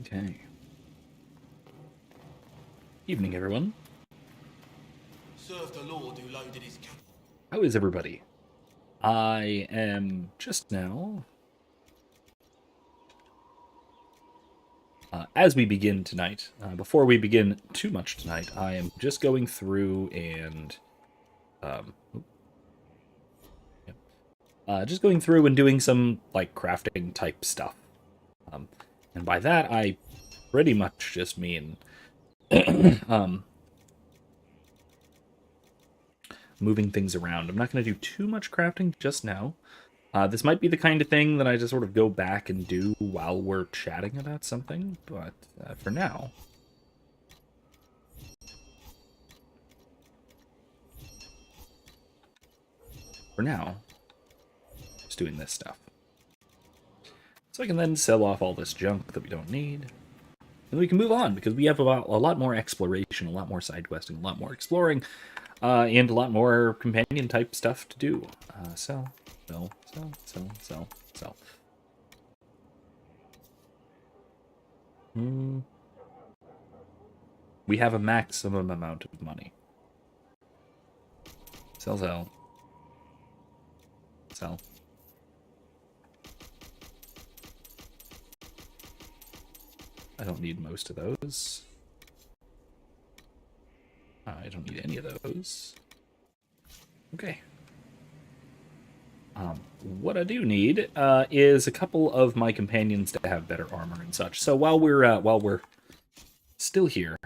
Okay. Evening, everyone. Serve the Lord who loaded his capital. How is everybody? I am just now, as we begin tonight, before we begin too much tonight, I am just going through and, doing some, like, crafting type stuff. And by that, I pretty much just mean, moving things around. I'm not going to do too much crafting just now. This might be the kind of thing that I just sort of go back and do while we're chatting about something, but for now... just doing this stuff. So I can then sell off all this junk that we don't need. And we can move on, because we have a lot more exploration, a lot more side questing, a lot more exploring, and a lot more companion-type stuff to do. Sell. We have a maximum amount of money. Sell. I don't need most of those. I don't need any of those. Okay. What I do need is a couple of my companions to have better armor and such. So while we're still here,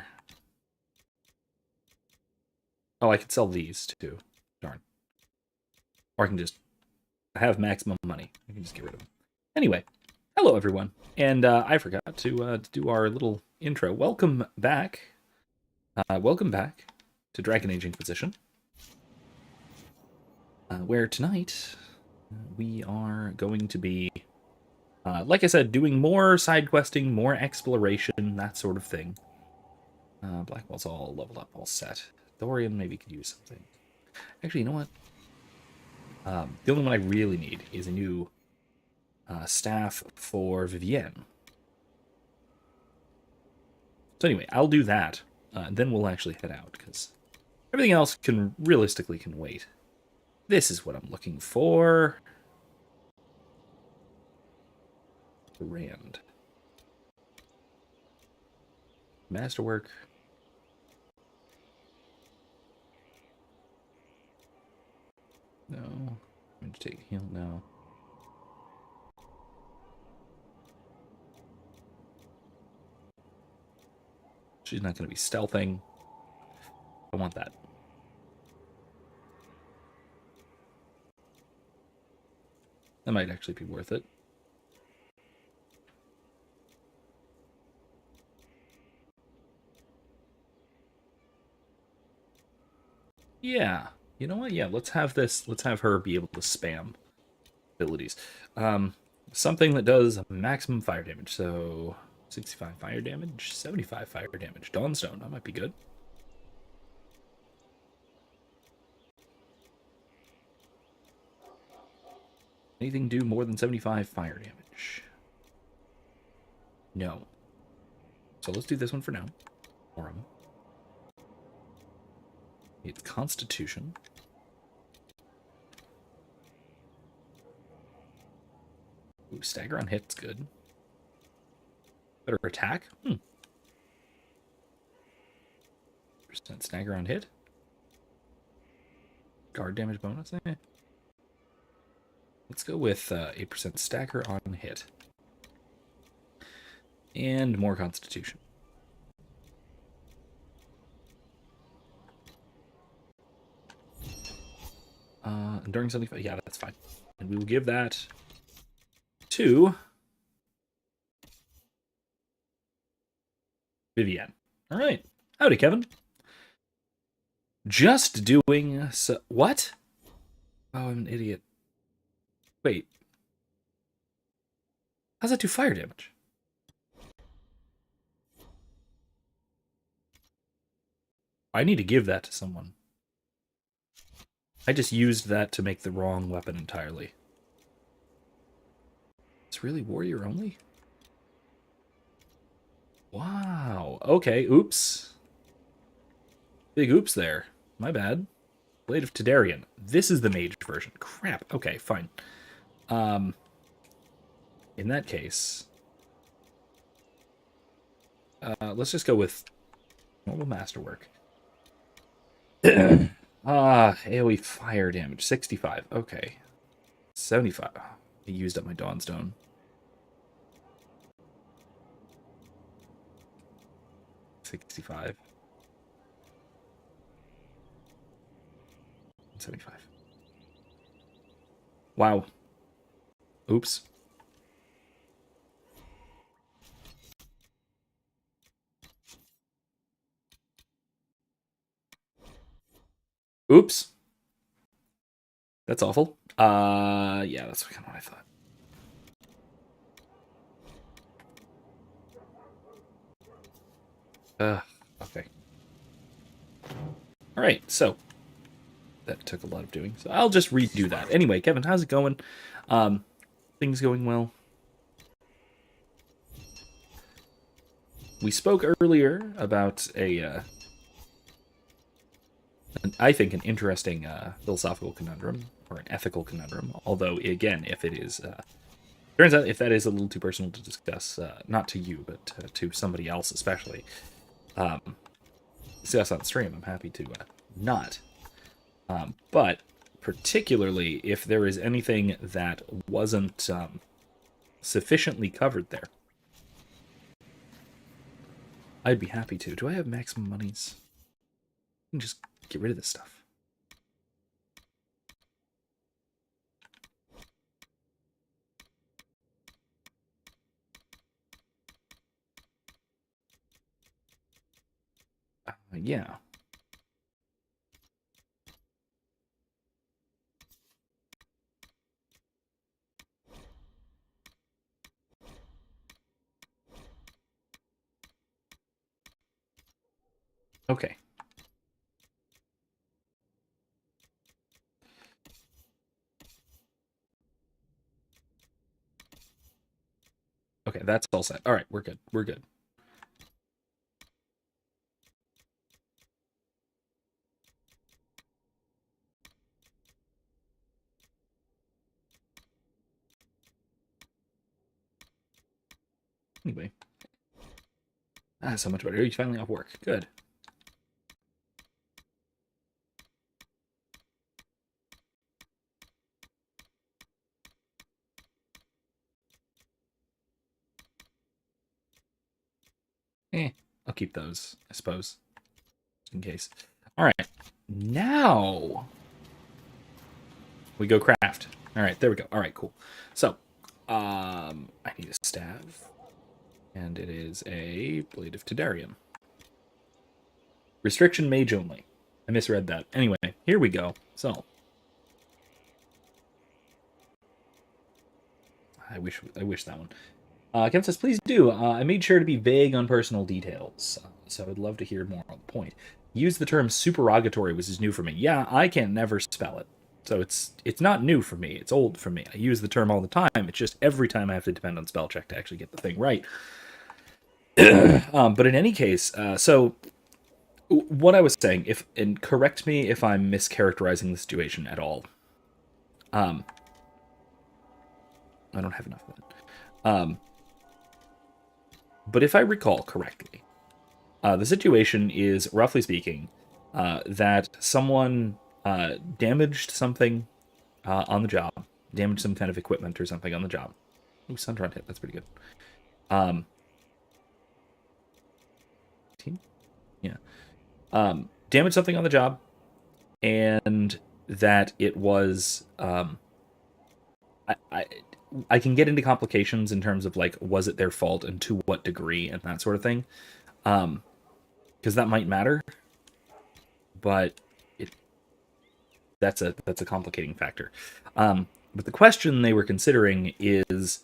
oh, I could sell these too. Darn. Or I can just have maximum money. I can just get rid of them. Anyway, hello everyone, and I forgot to do our little intro. Welcome back. Welcome back to Dragon Age Inquisition, where tonight we are going to be, like I said, doing more side questing, more exploration, that sort of thing. Blackwell's all leveled up, all set. Dorian maybe could use something. Actually, you know what? The only one I really need is a new staff for Vivienne. So anyway, I'll do that, and then we'll actually head out, because everything else can realistically wait. This is what I'm looking for. Rand. Masterwork. No. I'm going to take a heal now. She's not going to be stealthing. I want that. That might actually be worth it. Yeah. You know what? Yeah, let's have this. Let's have her be able to spam abilities. Something that does maximum fire damage. So 65 fire damage, 75 fire damage. Dawnstone, that might be good. Anything do more than 75 fire damage? No. So let's do this one for now. Aurum. It's Constitution. Ooh, stagger on hit's good. Better attack? Percent stagger on hit. Guard damage bonus? Let's go with 8% stagger on hit. And more Constitution. Enduring 75, yeah, that's fine. And we will give that to Vivienne. All right. Howdy, Kevin. Just doing so. What? Oh, I'm an idiot. Wait. How's that do fire damage? I need to give that to someone. I just used that to make the wrong weapon entirely. It's really warrior only? Wow. Okay. Oops. Big oops there. My bad. Blade of Tidarian. This is the mage version. Crap. Okay, fine. In that case, let's just go with normal masterwork. AoE fire damage. 65. Okay. 75. I used up my Dawnstone. 65. 75. Wow. Oops. Oops. That's awful. Yeah, that's kind of what I thought. Okay. All right, so that took a lot of doing, so I'll just redo that. Anyway, Kevin, how's it going? Things going well? We spoke earlier about I think, an interesting philosophical conundrum, or an ethical conundrum, although, again, if it is... turns out if that is a little too personal to discuss, not to you, but to somebody else especially, discuss on stream, I'm happy to not. But particularly if there is anything that wasn't sufficiently covered there, I'd be happy to. Do I have maximum monies? I can just get rid of this stuff. Yeah. Okay. Okay, that's all set. All right, we're good. We're good. Anyway. So much better. He's finally off work. Good. I'll keep those, I suppose, just in case. All right, now we go craft. All right, there we go. All right, cool. So, I need a staff, and it is a Blade of Tidarian. Restriction mage only. I misread that. Anyway, here we go. So, I wish that one. Kevin says, please do. I made sure to be vague on personal details, so I'd love to hear more on the point. Use the term supererogatory, which is new for me. Yeah, I can never spell it. So it's not new for me. It's old for me. I use the term all the time. It's just every time I have to depend on spell check to actually get the thing right. But in any case, so what I was saying, and correct me if I'm mischaracterizing the situation at all. I don't have enough of it. But if I recall correctly, the situation is, roughly speaking, that someone damaged something on the job, damaged some kind of equipment or something on the job. Ooh, Sundrawn hit. That's pretty good. 18? Yeah. Damaged something on the job, and that it was... I can get into complications in terms of, like, was it their fault and to what degree and that sort of thing. Because that might matter, but that's a complicating factor. But the question they were considering is,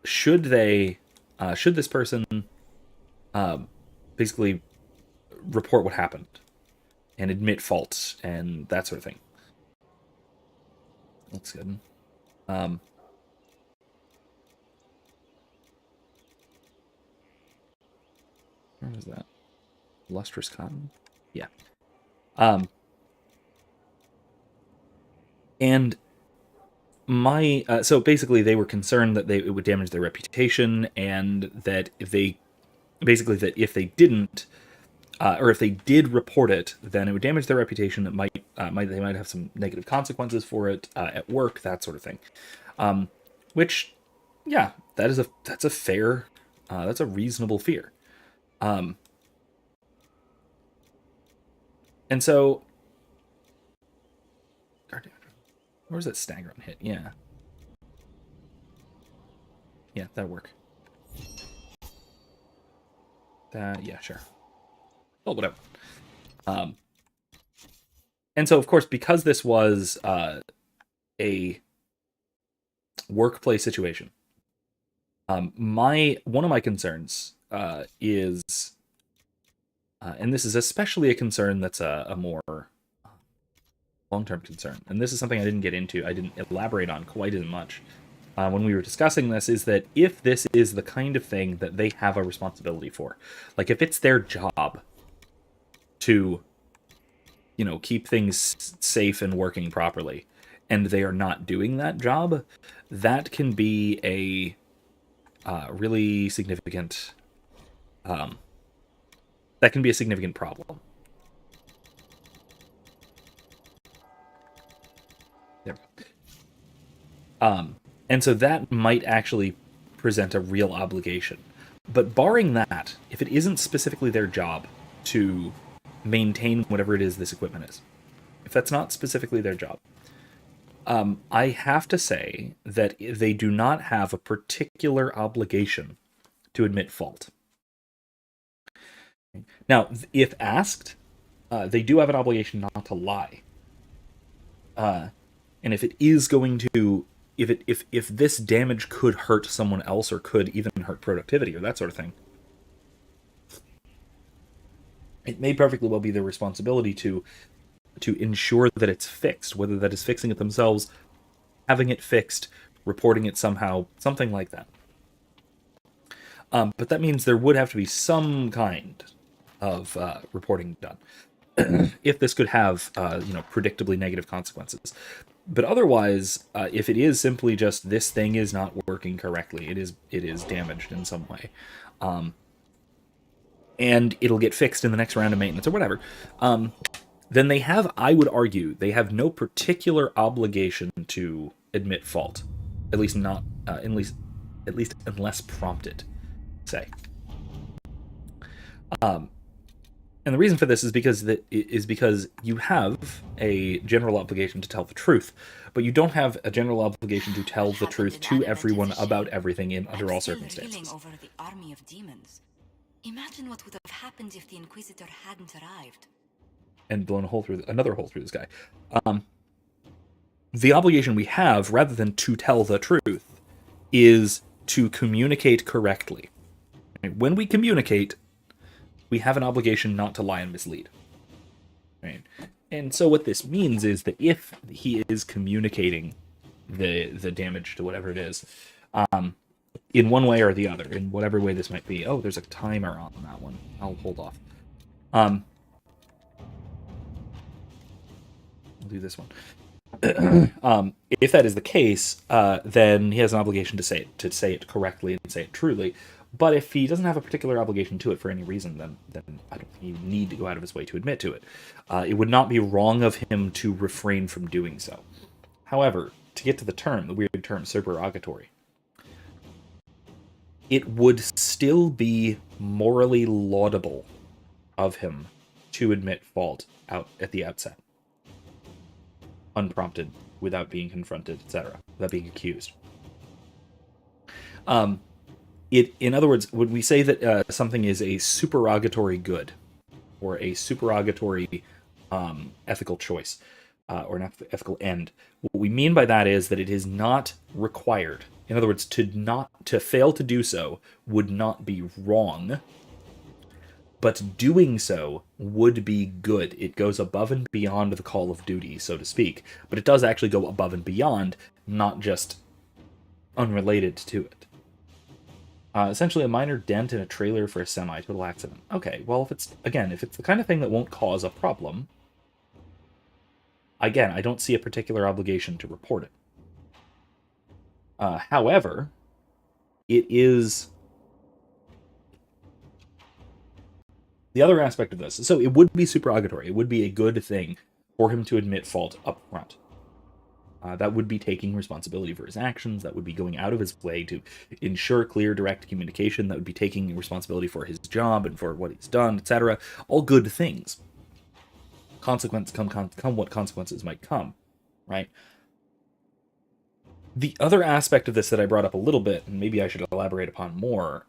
should this person basically report what happened and admit fault and that sort of thing. Looks good. Where was that? Lustrous cotton? Yeah. And so basically they were concerned that it would damage their reputation, and that if they didn't, or if they did report it, then it would damage their reputation. It they might have some negative consequences for it at work, that sort of thing. Which, yeah, that's a fair, that's a reasonable fear. And so, where's that stagger on hit? Yeah, that'll work. Yeah, sure. Oh, whatever. And so, of course, because this was a workplace situation, one of my concerns is, and this is especially a concern that's a more long-term concern, and this is something I didn't elaborate on quite as much when we were discussing this, is that if this is the kind of thing that they have a responsibility for, like if it's their job to, keep things safe and working properly, and they are not doing that job, that can be a really significant, that can be a significant problem. There we go. And so that might actually present a real obligation. But barring that, if it isn't specifically their job to maintain whatever it is this equipment is, if that's not specifically their job, I have to say that they do not have a particular obligation to admit fault. Now, if asked, they do have an obligation not to lie. And if it is going to, if this damage could hurt someone else, or could even hurt productivity or that sort of thing, it may perfectly well be their responsibility to ensure that it's fixed, whether that is fixing it themselves, having it fixed, reporting it somehow, something like that. But that means there would have to be some kind of reporting done if this could have predictably negative consequences. But otherwise, if it is simply just this thing is not working correctly, it is damaged in some way, and it'll get fixed in the next round of maintenance or whatever, then I would argue, they have no particular obligation to admit fault, at least unless prompted, say. And the reason for this is because you have a general obligation to tell the truth, but you don't have a general obligation to tell the truth to everyone about everything under all circumstances. Over the army of demons. Imagine what would have happened if the Inquisitor hadn't arrived. And blown another hole through this guy. The obligation we have, rather than to tell the truth, is to communicate correctly. When we communicate, we have an obligation not to lie and mislead. Right? And so what this means is that if he is communicating the damage to whatever it is, in one way or the other, in whatever way this might be. Oh, there's a timer on that one. I'll hold off. I'll do this one. If that is the case, then he has an obligation to say it correctly and say it truly. But if he doesn't have a particular obligation to it for any reason, then I don't think he would need to go out of his way to admit to it. It would not be wrong of him to refrain from doing so. However, to get to the weird term, supererogatory, it would still be morally laudable of him to admit fault out at the outset, unprompted, without being confronted, etc., without being accused. In other words, when we say that something is a supererogatory good, or a supererogatory ethical choice, or an ethical end, what we mean by that is that it is not required. In other words, to fail to do so would not be wrong, but doing so would be good. It goes above and beyond the call of duty, so to speak, but it does actually go above and beyond, not just unrelated to it. Essentially, a minor dent in a trailer for a semi, total accident. Okay, well, if it's the kind of thing that won't cause a problem, again, I don't see a particular obligation to report it. However, it is the other aspect of this. So it would be supererogatory. It would be a good thing for him to admit fault up front. That would be taking responsibility for his actions. That would be going out of his way to ensure clear, direct communication. That would be taking responsibility for his job and for what he's done, etc. All good things. Consequences come what consequences might come, right? The other aspect of this that I brought up a little bit, and maybe I should elaborate upon more,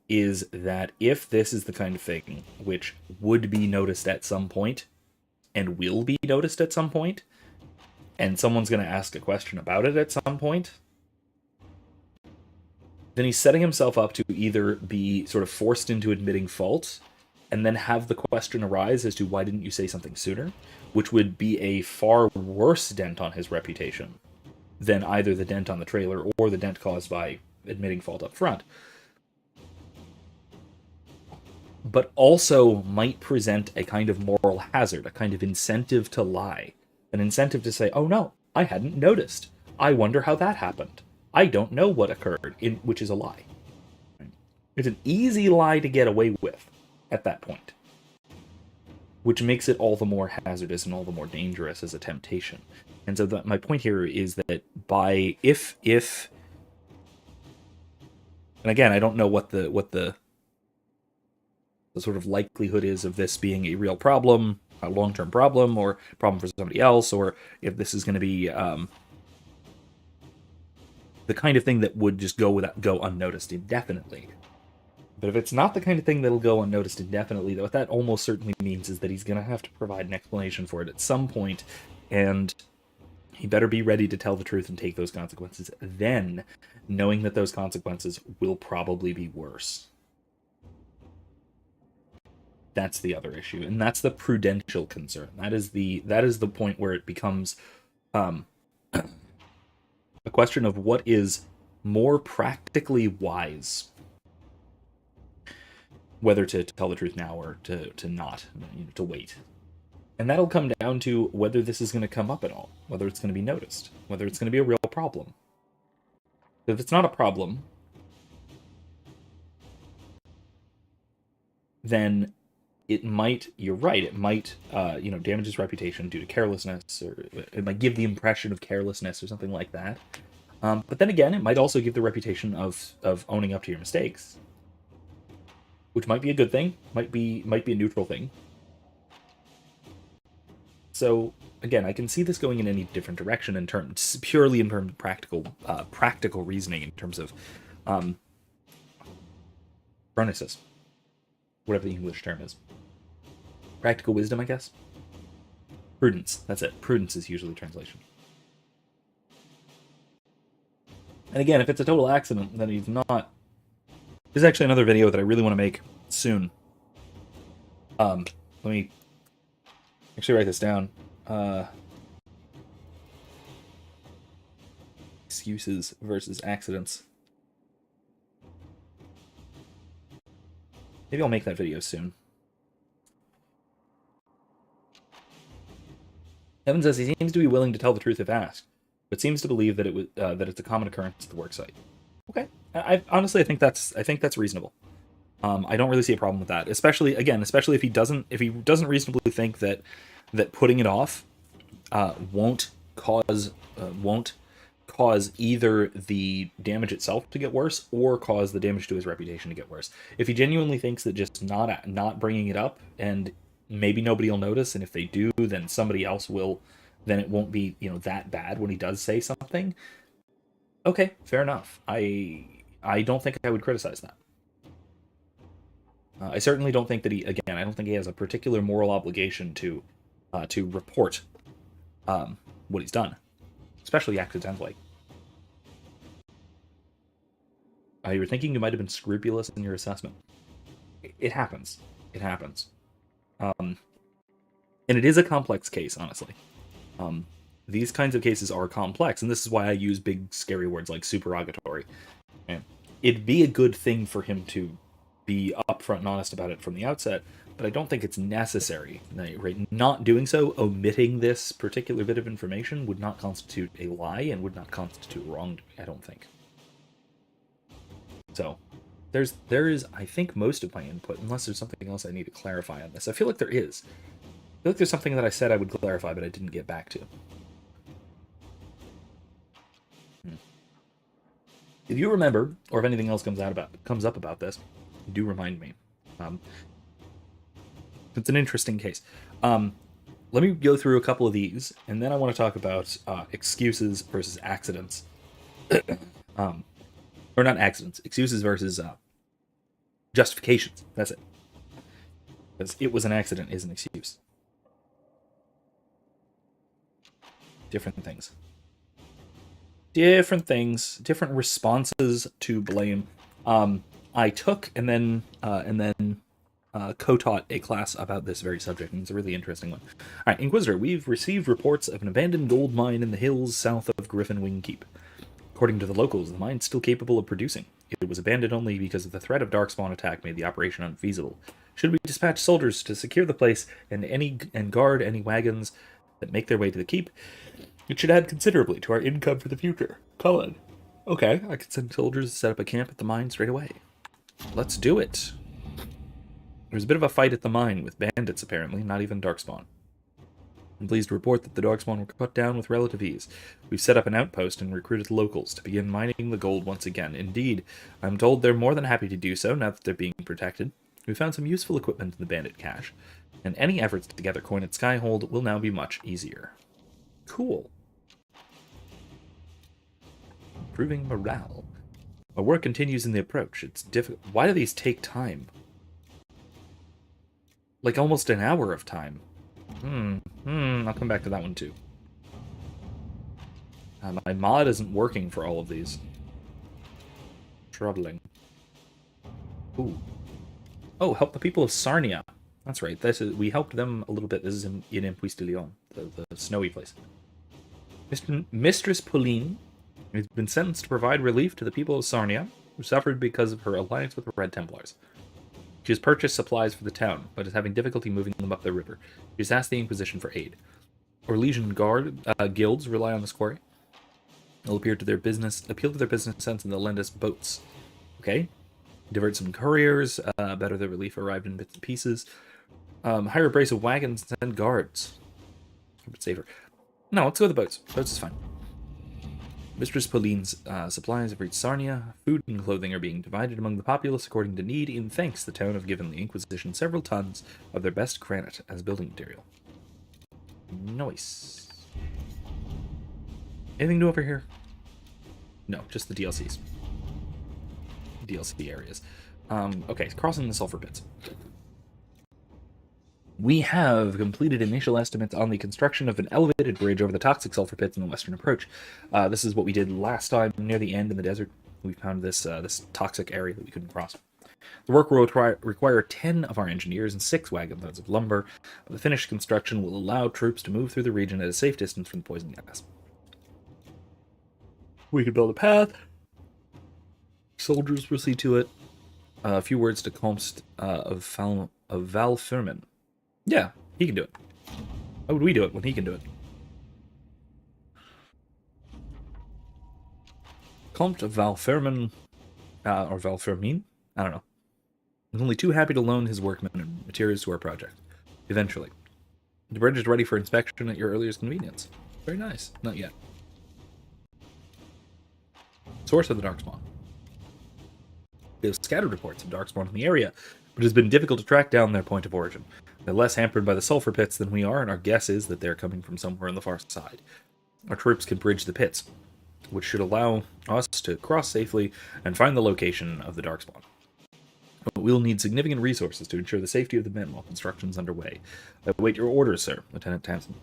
is that if this is the kind of thing which would be noticed at some point, and will be noticed at some point, and someone's going to ask a question about it at some point, then he's setting himself up to either be sort of forced into admitting fault, and then have the question arise as to why didn't you say something sooner, which would be a far worse dent on his reputation than either the dent on the trailer or the dent caused by admitting fault up front. But also might present a kind of moral hazard, a kind of incentive to lie. An incentive to say, oh no, I hadn't noticed. I wonder how that happened. I don't know what occurred, which is a lie. It's an easy lie to get away with at that point, which makes it all the more hazardous and all the more dangerous as a temptation. And so my point here is that if and again, I don't know what the sort of likelihood is of this being a real problem, a long-term problem, or a problem for somebody else, or if this is going to be the kind of thing that would just go unnoticed indefinitely. But if it's not the kind of thing that'll go unnoticed indefinitely, what that almost certainly means is that he's going to have to provide an explanation for it at some point, and he better be ready to tell the truth and take those consequences then, knowing that those consequences will probably be worse. That's the other issue, and that's the prudential concern. That is the point where it becomes a question of what is more practically wise, whether to tell the truth now or to not, to wait. And that'll come down to whether this is going to come up at all, whether it's going to be noticed, whether it's going to be a real problem. If it's not a problem, then it might, you're right, it might, damage his reputation due to carelessness, or it might give the impression of carelessness or something like that. But then again, it might also give the reputation of owning up to your mistakes, which might be a good thing, might be a neutral thing. So again, I can see this going in any different direction in terms of practical reasoning, in terms of chronesis, whatever the English term is. Practical wisdom, I guess. Prudence, that's it. Prudence is usually translation. And again, if it's a total accident, then he's not... There's actually another video that I really want to make soon. Let me actually write this down. Excuses versus accidents. Maybe I'll make that video soon. Evan says he seems to be willing to tell the truth if asked, but seems to believe that that it's a common occurrence at the worksite. Okay, I honestly think that's reasonable. I don't really see a problem with that, especially if he doesn't reasonably think that putting it off won't cause either the damage itself to get worse or cause the damage to his reputation to get worse. If he genuinely thinks that just not bringing it up, and maybe nobody will notice, and if they do, then somebody else will, then it won't be that bad when he does say something. Okay, fair enough. I don't think I would criticize that. I certainly don't think that I don't think he has a particular moral obligation to report what he's done, especially accidentally. You were thinking you might have been scrupulous in your assessment. It happens. It happens. And it is a complex case, honestly. These kinds of cases are complex, and this is why I use big, scary words like supererogatory. it'd be a good thing for him to be upfront and honest about it from the outset, but I don't think it's necessary. Right? Not doing so, omitting this particular bit of information, would not constitute a lie and would not constitute wrongdoing, I don't think. So, there is, I think, most of my input, unless there's something else I need to clarify on this. I feel like there is. I feel like there's something that I said I would clarify, but I didn't get back to. If you remember, or if anything else comes up about this, do remind me. It's an interesting case. Let me go through a couple of these, and then I want to talk about excuses versus accidents. Or not accidents, excuses versus justifications. That's it. Because it was an accident is an excuse. Different things. Different things. Different responses to blame. I took and then co-taught a class about this very subject, and it's a really interesting one. All right, Inquisitor, we've received reports of an abandoned gold mine in the hills south of Griffin Wing Keep. According to the locals, the mine's still capable of producing. It was abandoned only because of the threat of darkspawn attack made the operation unfeasible. Should we dispatch soldiers to secure the place and guard any wagons that make their way to the keep? It should add considerably to our income for the future. Colin. Okay, I can send soldiers to set up a camp at the mine straight away. Let's do it. There's a bit of a fight at the mine with bandits, apparently, not even darkspawn. I'm pleased to report that the darkspawn were cut down with relative ease. We've set up an outpost and recruited locals to begin mining the gold once again. Indeed, I'm told they're more than happy to do so now that they're being protected. We found some useful equipment in the bandit cache, and any efforts to gather coin at Skyhold will now be much easier. Cool. Improving morale. Our work continues in the approach. It's difficult. Why do these take time? Like almost an hour of time. I'll come back to that one too. My mod isn't working for all of these. Troubling. Ooh. Oh, help the people of Sarnia. That's right. We helped them a little bit. This is in Impuistilion, the snowy place. Mistress Pauline has been sentenced to provide relief to the people of Sarnia, who suffered because of her alliance with the Red Templars. She has purchased supplies for the town, but is having difficulty moving them up the river. She has asked the Inquisition for aid. Orlesian guard guilds rely on this quarry. They'll appeal to their business sense, and they'll lend us boats. Okay. Divert some couriers, better the relief arrived in bits and pieces. Hire a brace of wagons and send guards. Keep it safer. No, let's go with the boats. Boats is fine. Mistress Pauline's supplies have reached Sarnia. Food and clothing are being divided among the populace according to need. In thanks, the town have given the Inquisition several tons of their best granite as building material. Nice. Anything new over here? No, just the DLCs. DLC areas. Okay, crossing the sulfur pits. We have completed initial estimates on the construction of an elevated bridge over the toxic sulfur pits in the western approach. This is what we did last time near the end in the desert. We found this toxic area that we couldn't cross. The work will require 10 of our engineers and 6 wagon loads of lumber. The finished construction will allow troops to move through the region at a safe distance from the poison gas. We could build a path. Soldiers will see to it. A few words to Comte of Valfermin. Yeah, he can do it. How would we do it when he can do it? Comte of Valfermin, or Valfermin? I don't know. He's only too happy to loan his workmen and materials to our project. Eventually. The bridge is ready for inspection at your earliest convenience. Very nice. Not yet. Source of the Darkspawn. We have scattered reports of Darkspawn in the area, but it has been difficult to track down their point of origin. They're less hampered by the sulfur pits than we are, and our guess is that they're coming from somewhere on the far side. Our troops can bridge the pits, which should allow us to cross safely and find the location of the Darkspawn. But we'll need significant resources to ensure the safety of the men while construction's underway. I await your orders, sir, Lieutenant Tamsin.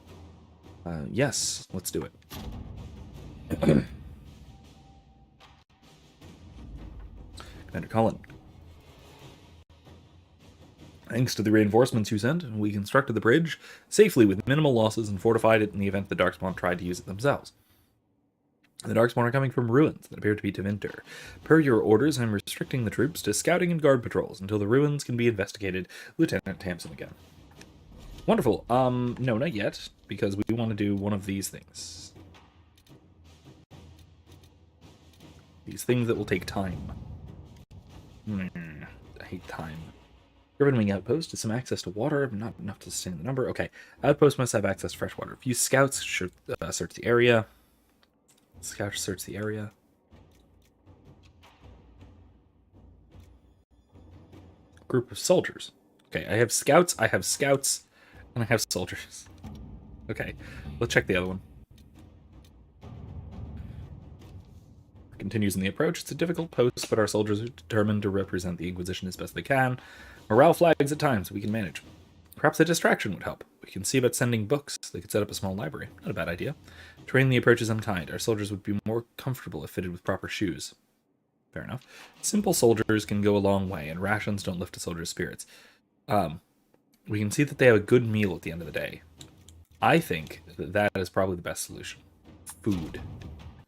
Yes, let's do it. Commander Cullen. Thanks to the reinforcements you sent, we constructed the bridge safely with minimal losses and fortified it in the event the Darkspawn tried to use it themselves. The Darkspawn are coming from ruins that appear to be Tevinter. Per your orders, I'm restricting the troops to scouting and guard patrols until the ruins can be investigated. Lieutenant Tamsin again. Wonderful. No, not yet, because we want to do one of these things. These things that will take time. I hate time. Riven Wing Outpost has some access to water, but not enough to sustain the number. Okay, Outpost must have access to fresh water. Few scouts should search the area. Scouts search the area. Group of soldiers. Okay, I have scouts, and I have soldiers. Okay, let's check the other one. Continues in the approach. It's a difficult post, but our soldiers are determined to represent the Inquisition as best they can. Morale flags at times we can manage. Perhaps a distraction would help. We can see about sending books. They could set up a small library. Not a bad idea. Terrain the approach is unkind. Our soldiers would be more comfortable if fitted with proper shoes. Fair enough. Simple soldiers can go a long way, and rations don't lift a soldier's spirits. We can see that they have a good meal at the end of the day. I think that is probably the best solution. Food.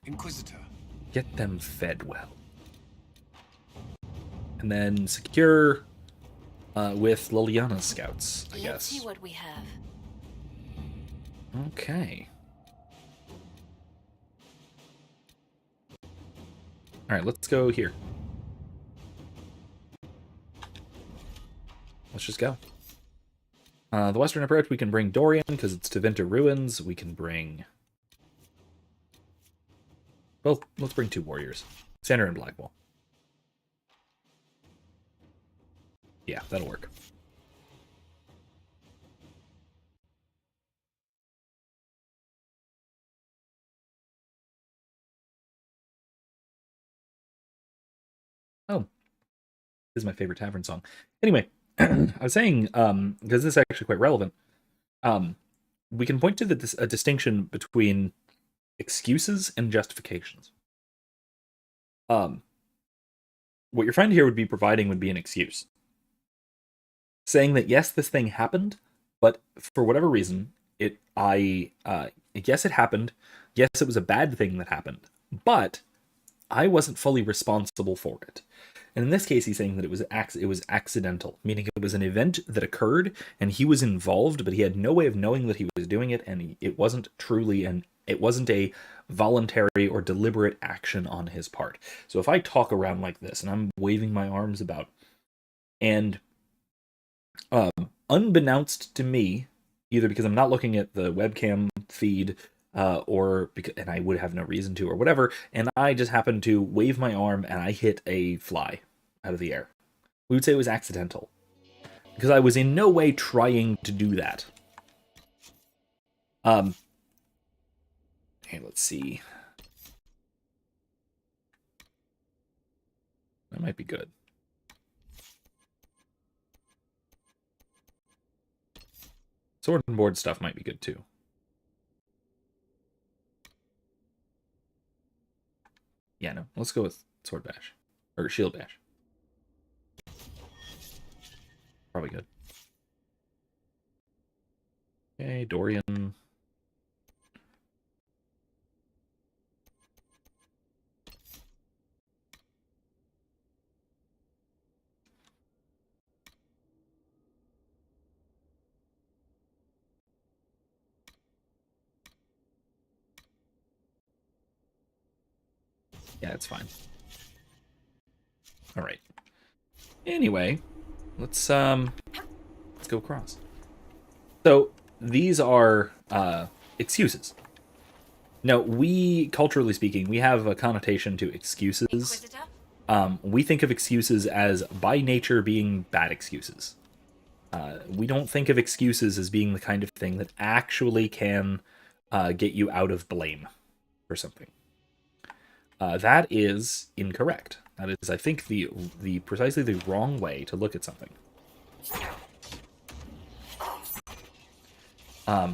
Inquisitor. Get them fed well. And then secure with Liliana's scouts, I guess. Let's see what we have. Okay. Alright, let's go here. Let's just go. The western approach, we can bring Dorian, because it's Tevinter Ruins. We can bring... Well, let's bring 2 warriors. Sander and Blackwall. Yeah, that'll work. Oh. This is my favorite tavern song. Anyway, I was saying, because this is actually quite relevant, we can point to a distinction between excuses and justifications. What your friend here would be providing would be an excuse. Saying that, yes, this thing happened, but for whatever reason, yes, it happened. Yes, it was a bad thing that happened, but I wasn't fully responsible for it. And in this case, he's saying that it was accidental, meaning it was an event that occurred, and he was involved, but he had no way of knowing that he was doing it, and it wasn't a voluntary or deliberate action on his part. So if I talk around like this, and I'm waving my arms about, and unbeknownst to me, either because I'm not looking at the webcam feed, and I would have no reason to, or whatever, and I just happened to wave my arm and I hit a fly out of the air, we would say it was accidental. Because I was in no way trying to do that. Okay, let's see. That might be good. Sword and board stuff might be good too. Yeah, no. Let's go with sword bash. Or shield bash. Probably good. Okay, Dorian. Yeah, it's fine. All right. Anyway, let's go across. So these are excuses. Now, culturally speaking, we have a connotation to excuses. We think of excuses as by nature being bad excuses. We don't think of excuses as being the kind of thing that actually can get you out of blame for something. That is incorrect. That is, I think, the precisely the wrong way to look at something. There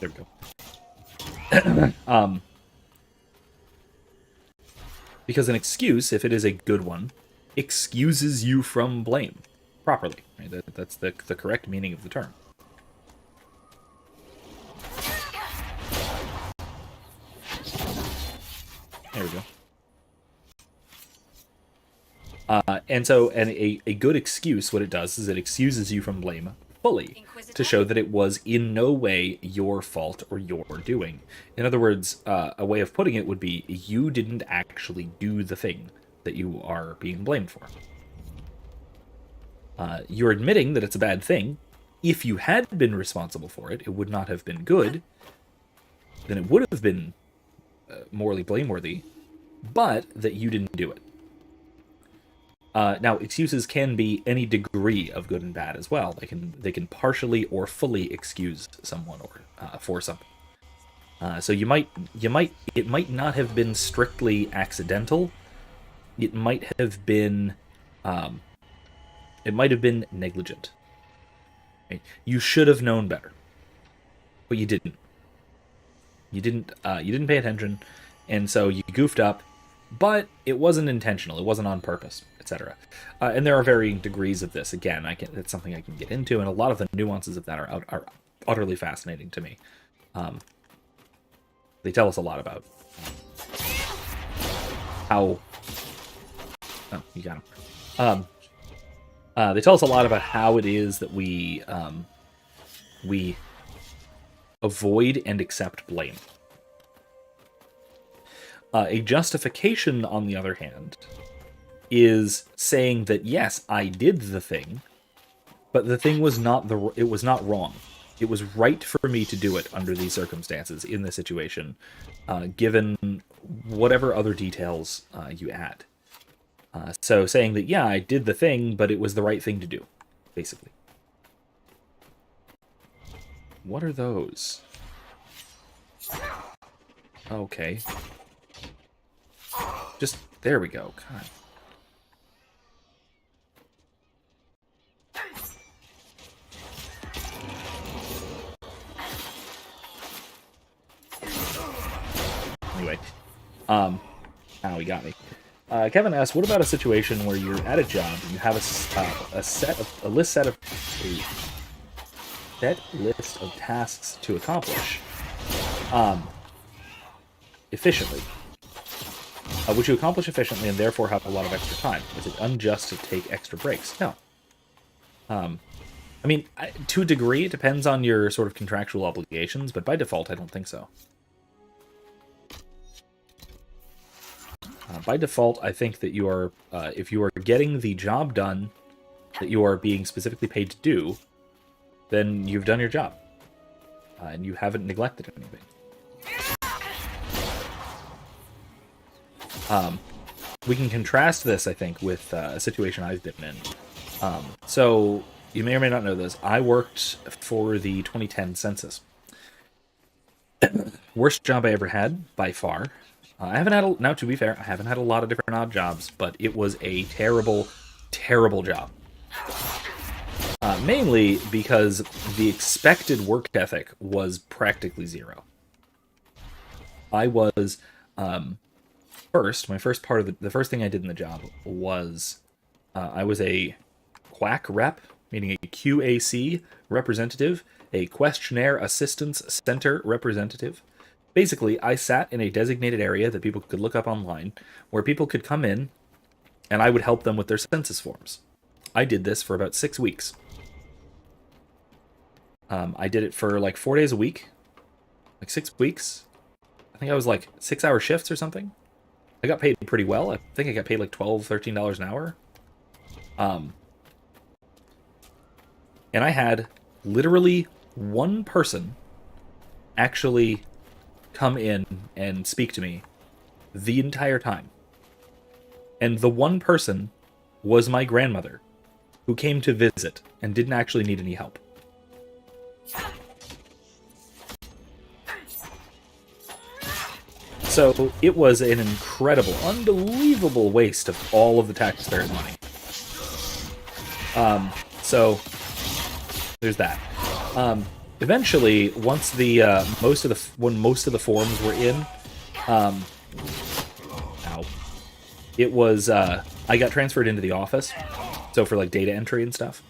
we go. Because an excuse, if it is a good one, excuses you from blame properly. Right? That's the correct meaning of the term. There we go. And a good excuse, what it does is it excuses you from blame fully to show that it was in no way your fault or your doing. In other words, a way of putting it would be you didn't actually do the thing that you are being blamed for. You're admitting that it's a bad thing. If you had been responsible for it, it would not have been good. Then it would have been morally blameworthy, but that you didn't do it. Now, excuses can be any degree of good and bad as well. They can partially or fully excuse someone or for something. So it might not have been strictly accidental. It might have been negligent. Right? You should have known better, but you didn't. You didn't pay attention, and so you goofed up. But it wasn't intentional. It wasn't on purpose, etc. And there are varying degrees of this. Again, it's something I can get into, and a lot of the nuances of that are utterly fascinating to me. They tell us a lot about how. Oh, you got him. They tell us a lot about how it is that we avoid and accept blame. A justification, on the other hand, is saying that yes, I did the thing, but the thing was not it was not wrong. It was right for me to do it under these circumstances in this situation, given whatever other details you add. So saying that yeah, I did the thing, but it was the right thing to do, basically. What are those? Okay. Just, there we go. God. Anyway. Ow, he got me. Kevin asks, what about a situation where you're at a job and you have a set list of tasks to accomplish efficiently? Which you accomplish efficiently and therefore have a lot of extra time. Is it unjust to take extra breaks? No. I mean, to a degree, it depends on your sort of contractual obligations, but by default, I don't think so. By default, I think that you are, if you are getting the job done that you are being specifically paid to do, then you've done your job. And you haven't neglected anything. We can contrast this, I think, with a situation I've been in. So, you may or may not know this. I worked for the 2010 census. Worst job I ever had, by far. I haven't had now, to be fair, I haven't had a lot of different odd jobs, but it was a terrible, terrible job. Mainly because the expected work ethic was practically zero. I was, my first part of the first thing I did in the job was, I was a QAC rep, meaning a QAC representative, a questionnaire assistance center representative. Basically, I sat in a designated area that people could look up online, where people could come in, and I would help them with their census forms. I did this for about 6 weeks. I did it for like 4 days a week, like 6 weeks. I think I was like 6-hour shifts or something. I got paid pretty well. I think I got paid like $12, $13 an hour. And I had literally one person actually come in and speak to me the entire time. And the one person was my grandmother, who came to visit and didn't actually need any help. So it was an incredible, unbelievable waste of all of the taxpayers' money. So there's that. Eventually, once the when most of the forms were in, it was I got transferred into the office, so for like data entry and stuff.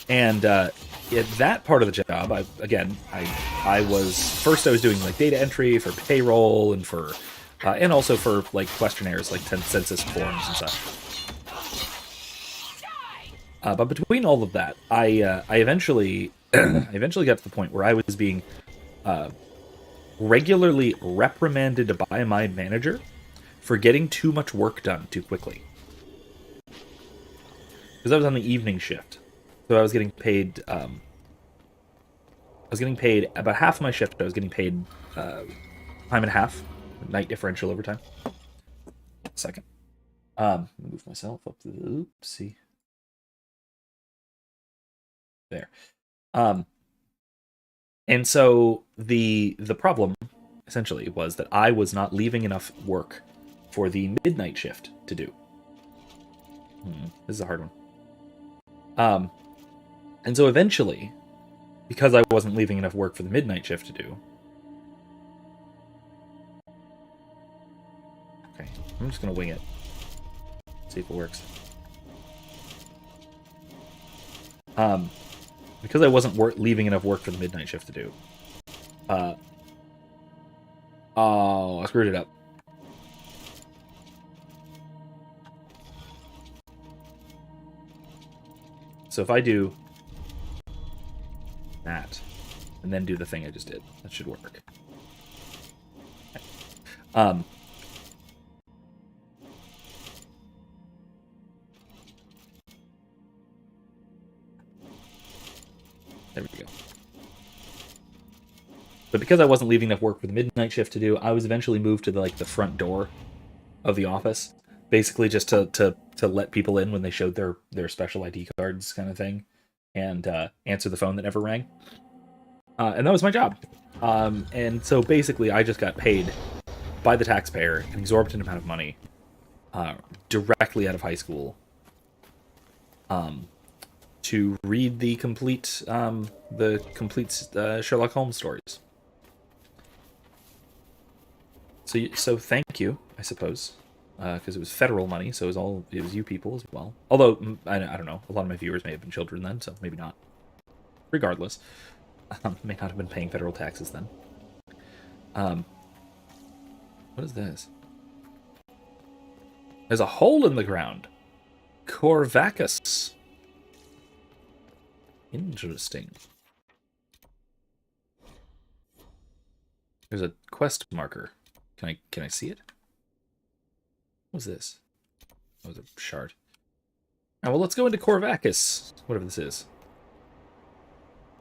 And at that part of the job, I was doing like data entry for payroll and for and also for like questionnaires, like census forms and such. But between all of that, I eventually I eventually got to the point where I was being regularly reprimanded by my manager for getting too much work done too quickly. Because I was on the evening shift, so I was getting paid. About half of my shift. I was getting paid time and a half, night differential overtime. Second, move myself up to the oopsie. There. And so the problem essentially was that I was not leaving enough work for the midnight shift to do. This is a hard one. And so eventually, because I wasn't leaving enough work for the midnight shift to do. Okay, I'm just gonna wing it. See if it works. Because I wasn't leaving enough work for the midnight shift to do. Oh, I screwed it up. So if I do that, and then do the thing I just did, that should work. There we go. But because I wasn't leaving enough work for the midnight shift to do, I was eventually moved to the front door of the office, basically just to let people in when they showed their special ID cards, kind of thing, and answer the phone that never rang. And that was my job. And so basically, I just got paid by the taxpayer an exorbitant amount of money directly out of high school to read the complete Sherlock Holmes stories. So thank you, I suppose, because it was federal money, so it was you people as well. Although I don't know, a lot of my viewers may have been children then, so maybe not. Regardless, may not have been paying federal taxes then. What is this? There's a hole in the ground. Corvacus. Interesting. There's a quest marker. Can I see it? What's this? Oh, it's a shard. Oh, well, let's go into Corvacus, whatever this is.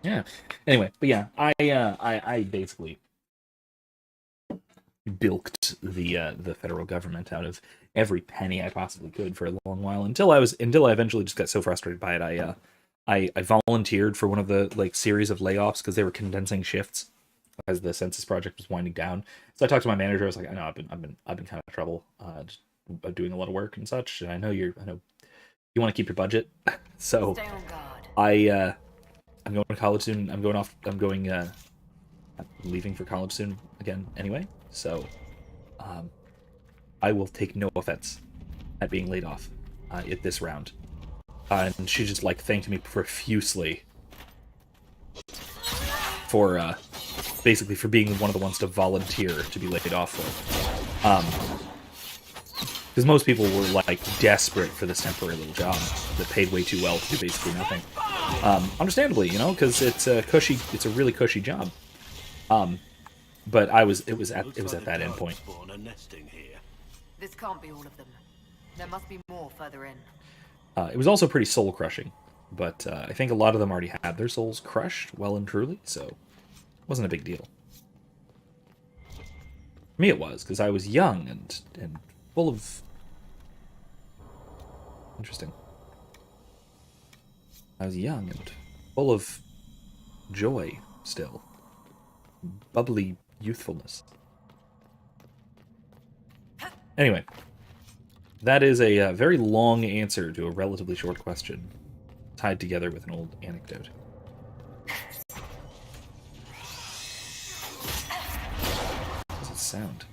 Yeah. Anyway, but yeah, I basically bilked the federal government out of every penny I possibly could for a long while until I eventually just got so frustrated by it. I volunteered for one of the series of layoffs because they were condensing shifts as the census project was winding down. So I talked to my manager. I was like, I know I've been kind of trouble just doing a lot of work and such, and I know you want to keep your budget. So I'm going to college soon. I'm leaving for college soon again anyway. So I will take no offense at being laid off at this round. And she just thanked me profusely for basically for being one of the ones to volunteer to be laid off for. Because most people were desperate for this temporary little job that paid way too well to do basically nothing. Understandably, because it's a really cushy job. But it was at that end point. This can't be all of them. There must be more further in. It was also pretty soul crushing, but I think a lot of them already had their souls crushed well and truly, so it wasn't a big deal. For me, it was because I was young and full of interesting. I was young and full of joy still, bubbly youthfulness. Anyway. That is a very long answer to a relatively short question, tied together with an old anecdote. What does it sound?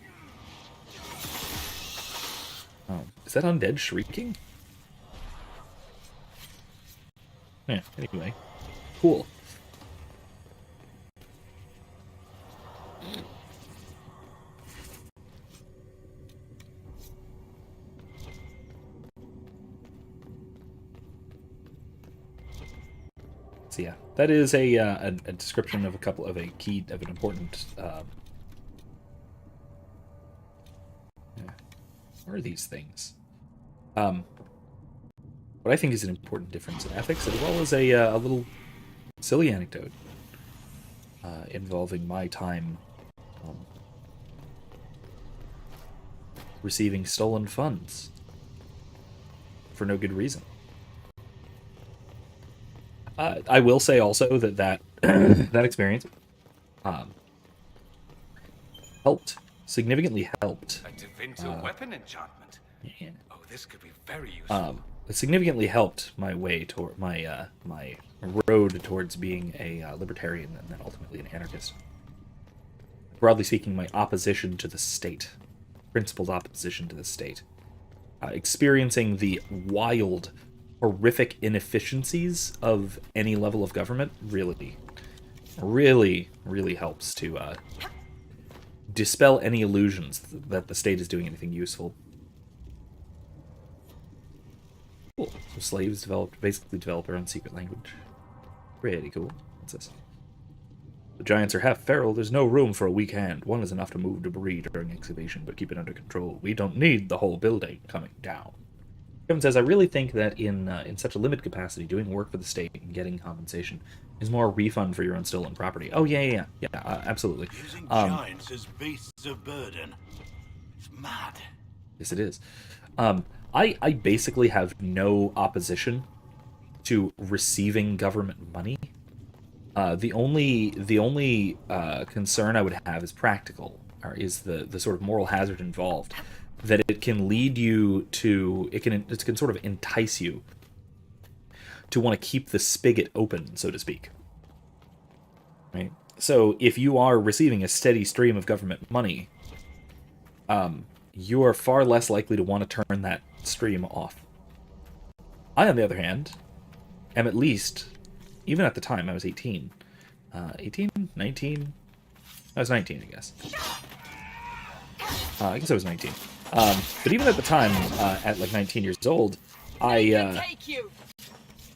Oh, is that undead shrieking? Yeah, anyway. Cool. So yeah, that is a description of an important. What are these things? What I think is an important difference in ethics, as well as a little silly anecdote involving my time receiving stolen funds for no good reason. I will say also that that experience significantly helped. A divinity weapon enchantment. Yeah. Oh, this could be very useful. It significantly helped my way toward my road towards being a libertarian and then ultimately an anarchist. Broadly speaking, my opposition to the state, principled opposition to the state, experiencing the wild, horrific inefficiencies of any level of government really helps to dispel any illusions that the state is doing anything useful. Cool. So slaves basically develop their own secret language. Pretty cool. What's this? The giants are half feral. There's no room for a weak hand. One is enough to move debris during excavation, but keep it under control. We don't need the whole building coming down. Kevin says, I really think that in such a limited capacity, doing work for the state and getting compensation is more a refund for your own stolen property. Oh, yeah, absolutely. Using giants as beasts of burden. It's mad. Yes, it is. I basically have no opposition to receiving government money. The only concern I would have is practical, or is the sort of moral hazard involved. That it can lead you to, it can sort of entice you to want to keep the spigot open, so to speak. Right? So if you are receiving a steady stream of government money, you are far less likely to want to turn that stream off. I, on the other hand, am at least, even at the time, I was 18. 18? 19? I was 19, I guess. I guess I was 19. But even at the time, at like 19 years old, I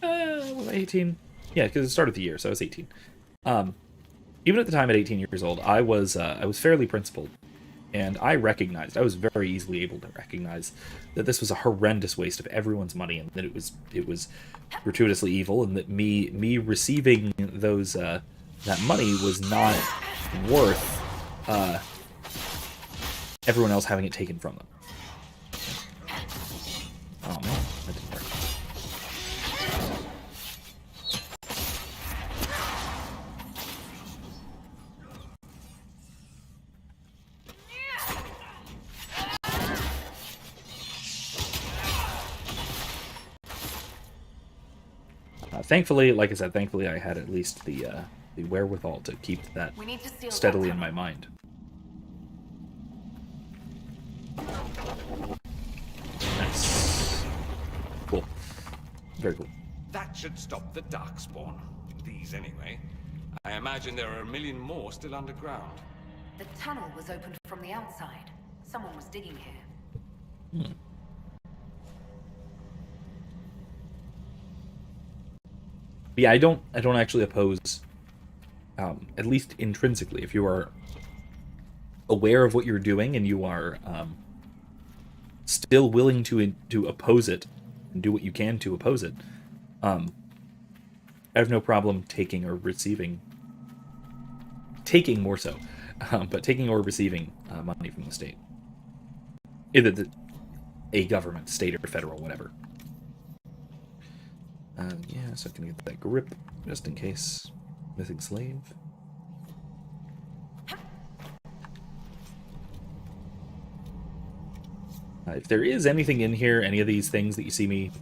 was 18. Yeah, because it started the year, so I was 18. Even at the time, at 18 years old, I was fairly principled, and I was very easily able to recognize that this was a horrendous waste of everyone's money, and that it was gratuitously evil, and that me receiving those that money was not worth everyone else having it taken from them. Oh man, that didn't work. Thankfully, like I said, I had at least the wherewithal to keep that steadily in my mind. Nice. Cool. Very cool. That should stop the darkspawn. These, anyway. I imagine there are a million more still underground. The tunnel was opened from the outside. Someone was digging here. Yeah, I don't actually oppose, at least intrinsically, if you are aware of what you're doing and you are still willing to oppose it and do what you can to oppose it, I have no problem taking or receiving, more so, but taking or receiving money from the state, either a government, state, or federal, whatever. Yeah, so I can get that grip, just in case. Missing slave. If there is anything in here, any of these things that you see me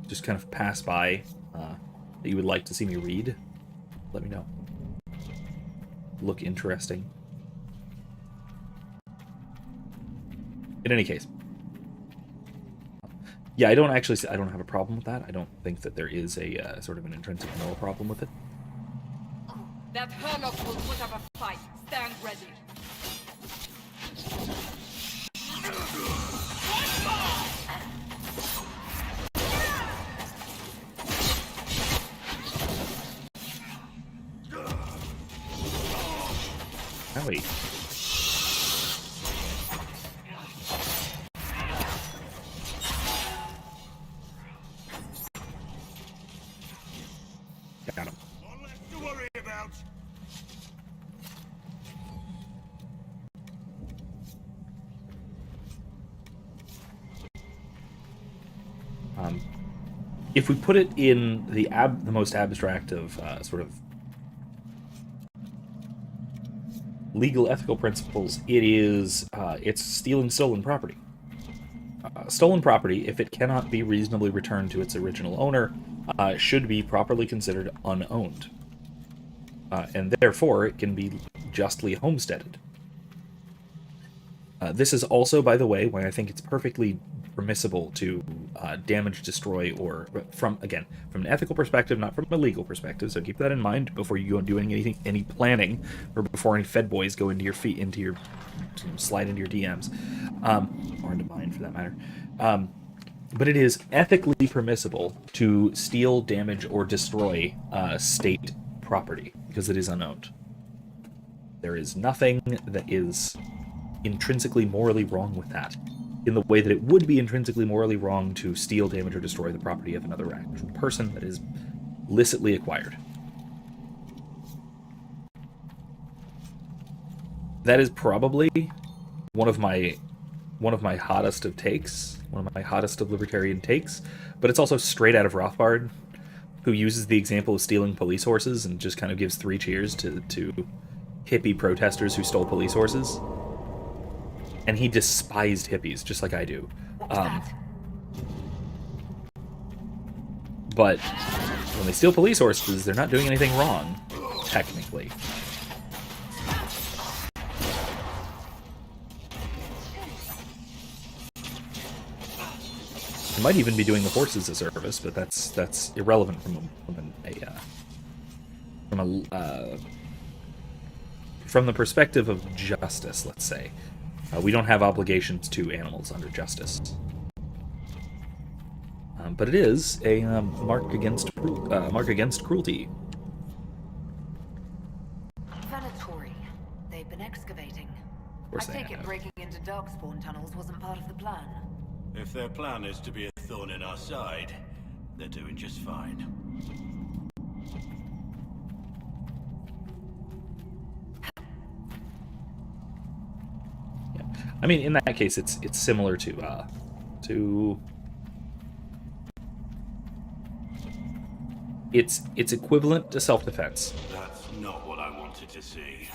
just kind of pass by, that you would like to see me read, let me know. Look interesting. In any case. Yeah, I don't have a problem with that. I don't think that there is a sort of an intrinsic moral problem with it. That Herlock will put up a fight. Stand ready. Howie. Got him. One less to worry about. If we put it in the most abstract of sort of legal ethical principles, it's stealing stolen property. Stolen property, if it cannot be reasonably returned to its original owner, should be properly considered unowned. And therefore, it can be justly homesteaded. This is also, by the way, why I think it's perfectly permissible to damage, destroy, or from an ethical perspective, not from a legal perspective. So keep that in mind before you go doing any planning, or before any Fed boys go into your slide into your DMs, or into mine for that matter. But it is ethically permissible to steal, damage, or destroy state property because it is unowned. There is nothing that is intrinsically morally wrong with that, in the way that it would be intrinsically morally wrong to steal, damage, or destroy the property of another person that is licitly acquired. That is probably one of my hottest of takes, one of my hottest of libertarian takes, but it's also straight out of Rothbard, who uses the example of stealing police horses and just kind of gives 3 cheers to hippie protesters who stole police horses. And he despised hippies, just like I do. But when they steal police horses, they're not doing anything wrong, technically. They might even be doing the horses a service, but that's irrelevant from the perspective of justice, let's say. We don't have obligations to animals under justice. But it is a mark against cruelty. Venatory. They've been excavating. Of course I they take it have. breaking into darkspawn tunnels wasn't part of the plan. If their plan is to be a thorn in our side, they're doing just fine. I mean, in that case, it's similar to it's equivalent to self-defense. That's not what I wanted to see.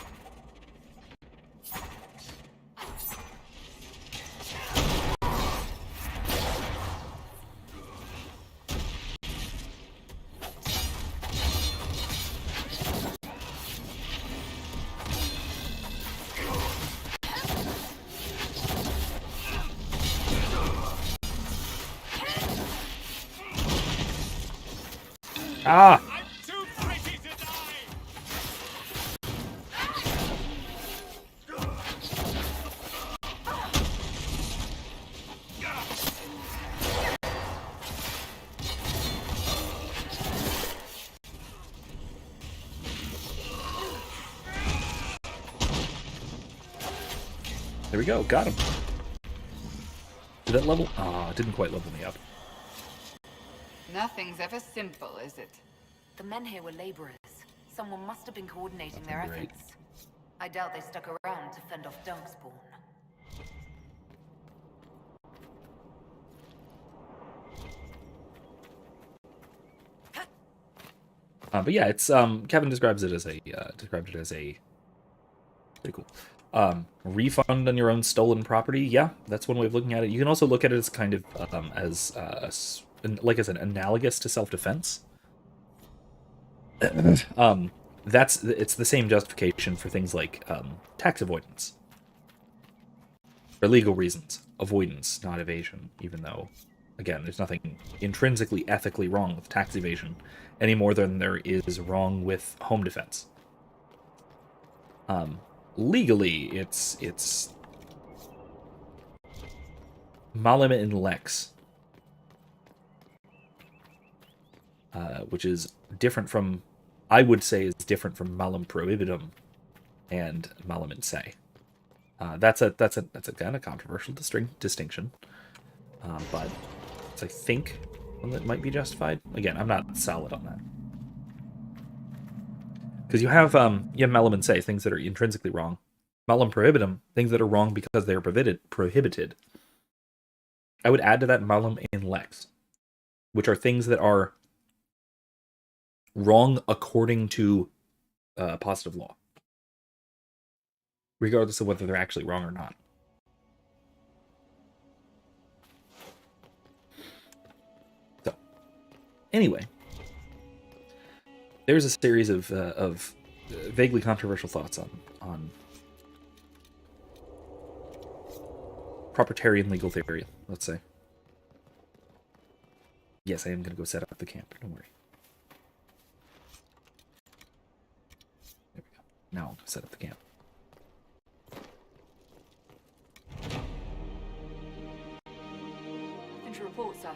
Ah! I'm too mighty to die! There we go, got him. Did that level? Ah, it didn't quite level me up. Nothing's ever simple, is it? The men here were laborers. Someone must have been coordinating their Nothing great. efforts. I doubt they stuck around to fend off darkspawn. But yeah, it's Kevin described it as a pretty cool refund on your own stolen property. Yeah, that's one way of looking at it. You can also look at it as kind of like I said, analogous to self-defense. It's the same justification for things like tax avoidance. For legal reasons. Avoidance, not evasion, even though, again, there's nothing intrinsically ethically wrong with tax evasion any more than there is wrong with home defense. Legally, it's malum in lex, which is different from, I would say, is different from malum prohibitum, and Malamin say. That's a kind of controversial distinction, but I think one that might be justified. Again, I'm not solid on that, because you have Malamin say things that are intrinsically wrong, Malum prohibitum things that are wrong because they are prohibited. I would add to that Malum in lex, which are things that are wrong according to positive law, regardless of whether they're actually wrong or not. So, anyway, there's a series of vaguely controversial thoughts on proprietarian legal theory, let's say. Yes, I am going to go set up the camp, don't worry. There we go. Now I'll set up the camp. Into report, sir.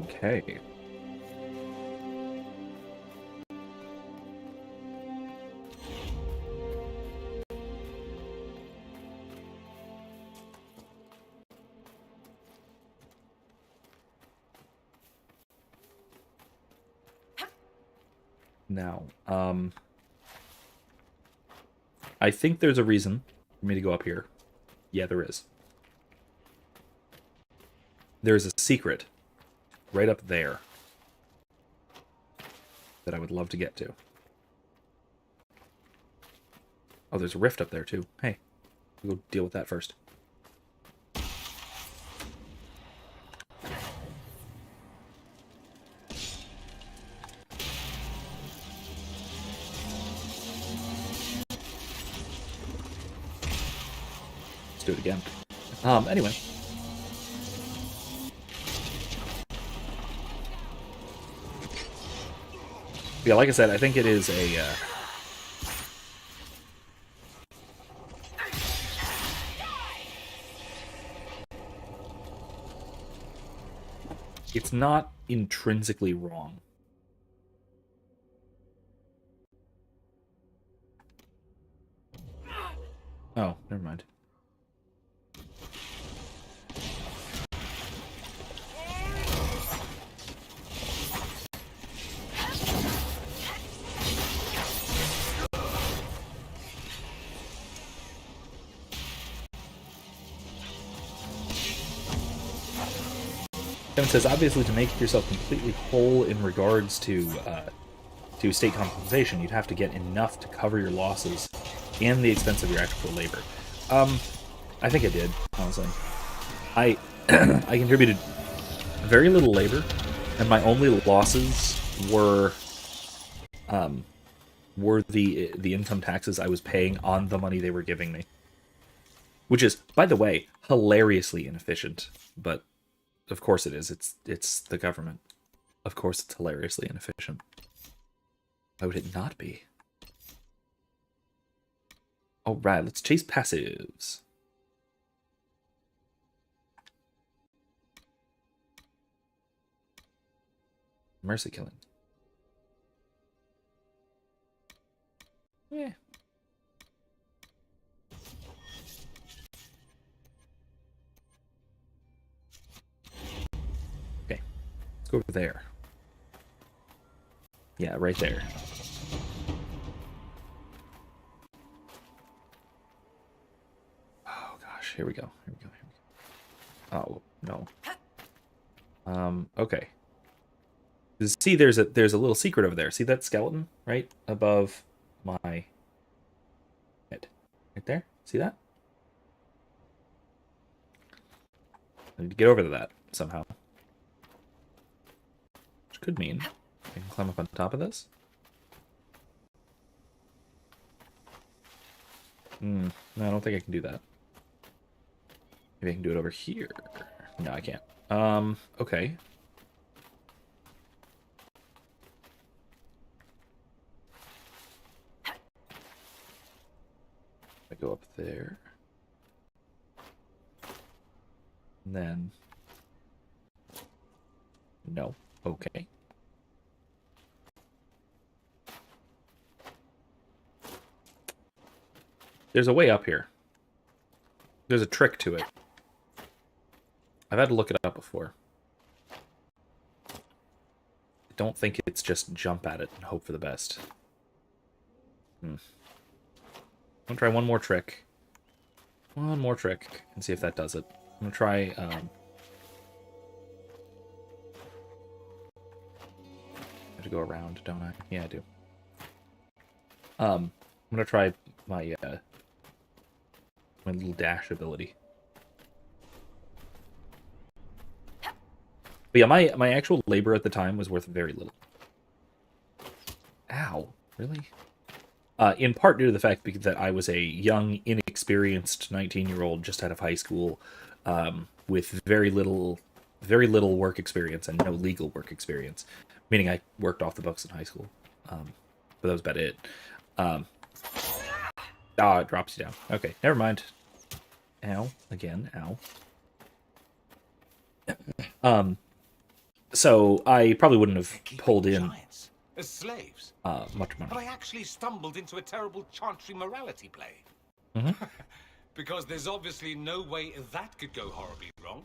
Okay. Now, I think there's a reason for me to go up here. Yeah, there is. There's a secret right up there that I would love to get to. Oh, there's a rift up there too. Hey, we'll go deal with that first. Let's do it again. Anyway. Yeah, like I said, I think it is a... It's not intrinsically wrong. Oh, never mind. Kevin says, obviously, to make yourself completely whole in regards to state compensation, you'd have to get enough to cover your losses and the expense of your actual labor. I think I did, honestly. I contributed very little labor, and my only losses were the income taxes I was paying on the money they were giving me, which is, by the way, hilariously inefficient. But of course it is. It's the government. Of course it's hilariously inefficient. Why would it not be? All right, let's chase passives. Mercy killing. Yeah. Okay, let's go over there. Yeah, right there. Oh gosh, here we go. Here we go. Here we go. Oh no. Okay. See, there's a little secret over there. See that skeleton right above my head, right there. See that? I need to get over to that somehow, which could mean I can climb up on top of this. No, I don't think I can do that. Maybe I can do it over here. No, I can't. Okay. I go up there. And then... No. Okay. There's a way up here. There's a trick to it. I've had to look it up before. I don't think it's just jump at it and hope for the best. I'm gonna try one more trick. One more trick and see if that does it. I'm gonna try, I have to go around, don't I? Yeah, I do. I'm gonna try my, my little dash ability. But yeah, my actual labor at the time was worth very little. Ow, really? In part due to the fact that I was a young, inexperienced 19-year-old just out of high school, with very little work experience and no legal work experience. Meaning I worked off the books in high school. But that was about it. It drops you down. Okay, never mind. Ow. Again, ow. So I probably wouldn't have pulled in Giants as slaves. much money. But I actually stumbled into a terrible chantry morality play. Mm-hmm. Because there's obviously no way that could go horribly wrong.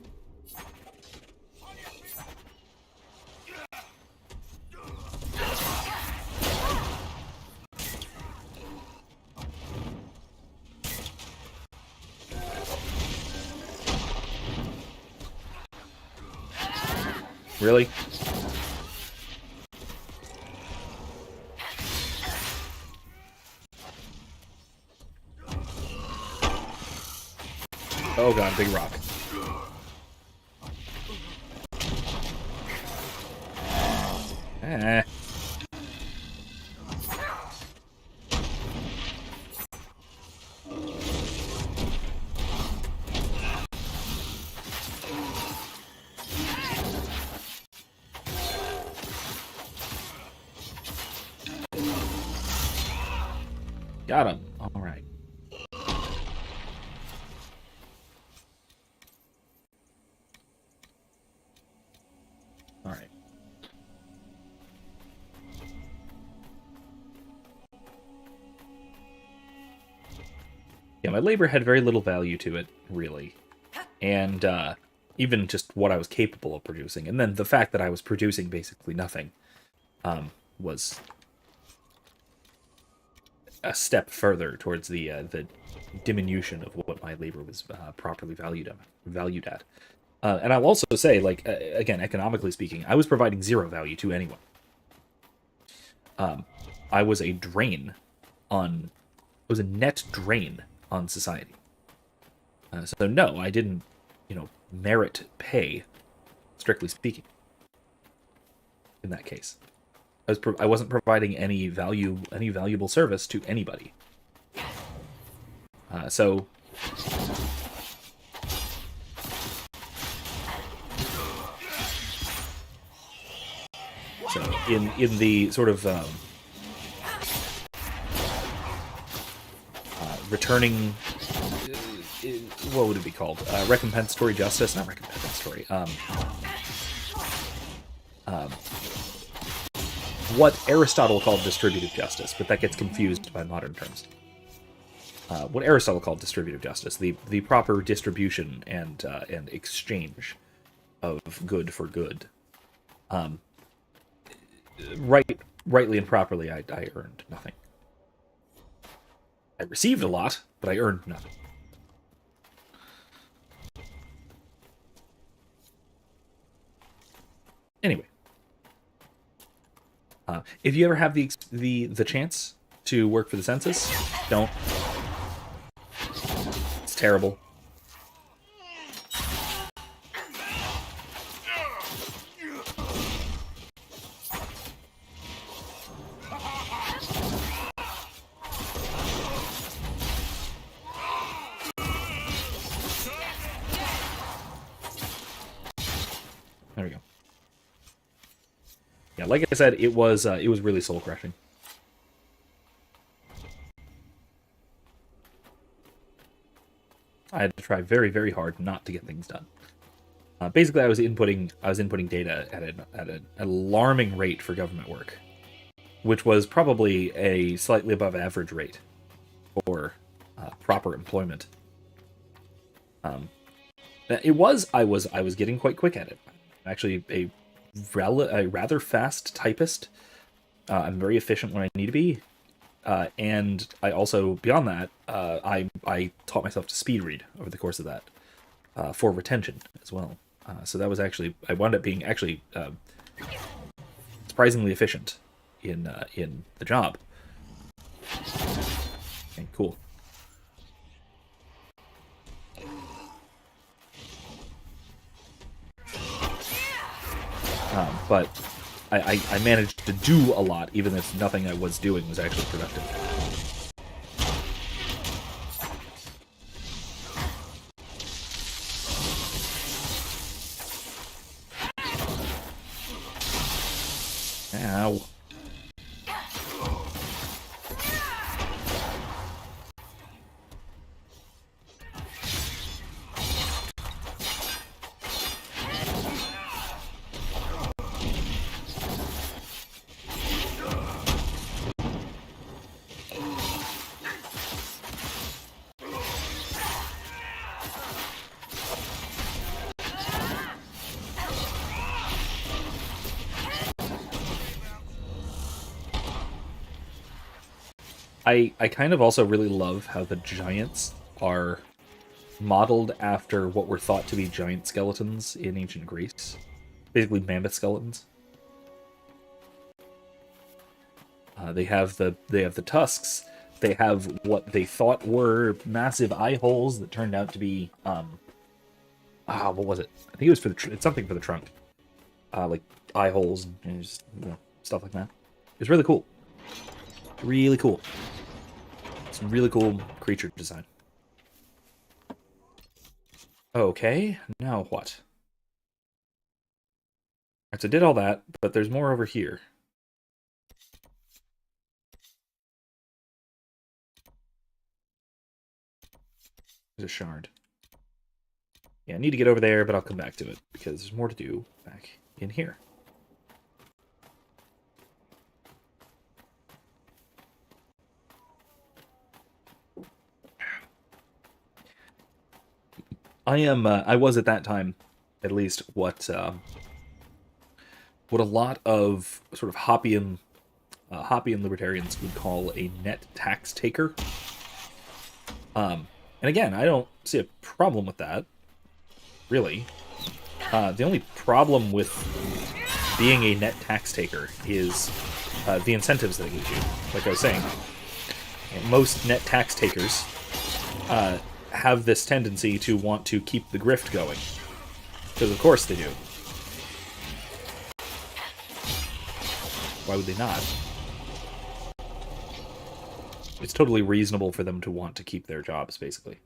Really? Oh god, big rock. Eh. Got him. All right. All right. Yeah, my labor had very little value to it, really. And even just what I was capable of producing. And then the fact that I was producing basically nothing was a step further towards the diminution of what my labor was properly valued at. And I'll also say, like, again, economically speaking, I was providing zero value to anyone. I was a drain on... I was a net drain on society. So no, I didn't, merit pay, strictly speaking, in that case. I wasn't providing any valuable service to anybody. So in the sort of returning, what would it be called? Recompensatory justice, not recompensatory. What Aristotle called distributive justice, but that gets confused by modern terms. What Aristotle called distributive justice, the proper distribution and exchange of good for good. Rightly and properly, I earned nothing. I received a lot, but I earned nothing. Anyway. If you ever have the chance to work for the census, don't. It's terrible. There we go. Yeah, like I said, it was really soul crushing. I had to try very, very hard not to get things done. Basically, I was inputting data at an alarming rate for government work, which was probably a slightly above average rate for proper employment. I was getting quite quick at it. I'm actually a rather fast typist. I'm very efficient when I need to be. And I also, beyond that, I taught myself to speed read over the course of that, for retention as well. So that was actually, I wound up being actually surprisingly efficient in the job. Okay, cool. But I managed to do a lot, even if nothing I was doing was actually productive. Ow. I kind of also really love how the giants are modeled after what were thought to be giant skeletons in ancient Greece. Basically mammoth skeletons. They have the tusks. They have what they thought were massive eye holes that turned out to be what was it? I think it was for it's something for the trunk. Like eye holes and just, stuff like that. It was really cool. Really cool. Some really cool creature design. Okay, now what? Alright, so I did all that, but there's more over here. There's a shard. Yeah, I need to get over there, but I'll come back to it, because there's more to do back in here. I was at that time, at least, what a lot of sort of Hoppian libertarians would call a net tax taker. And again, I don't see a problem with that, really. The only problem with being a net tax taker is the incentives that it gives you. Like I was saying, most net tax takers have this tendency to want to keep the grift going. Because of course they do. Why would they not? It's totally reasonable for them to want to keep their jobs, basically.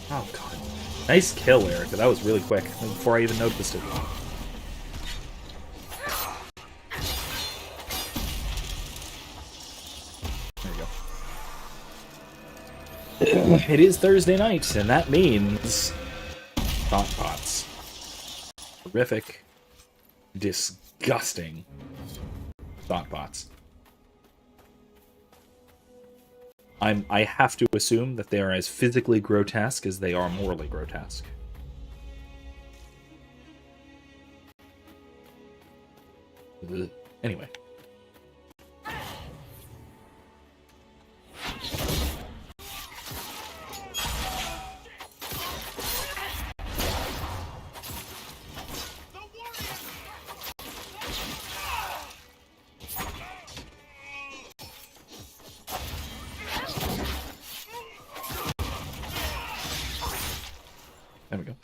Oh god. Nice kill, Erica. That was really quick, before I even noticed it. There we go. It is Thursday night, and that means thought pots. Horrific, disgusting thought pots. I have to assume that they are as physically grotesque as they are morally grotesque. Anyway. There we go.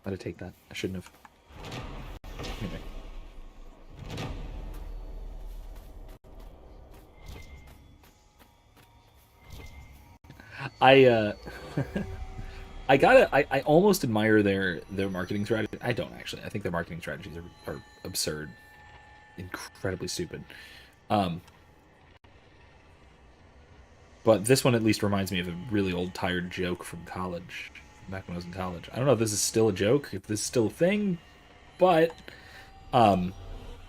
I'd take that. I shouldn't have. Anyway. I almost admire their marketing strategy. I don't actually. I think their marketing strategies are absurd, incredibly stupid. But this one at least reminds me of a really old tired joke from college, back when I was in college. I don't know if this is still a joke, if this is still a thing, but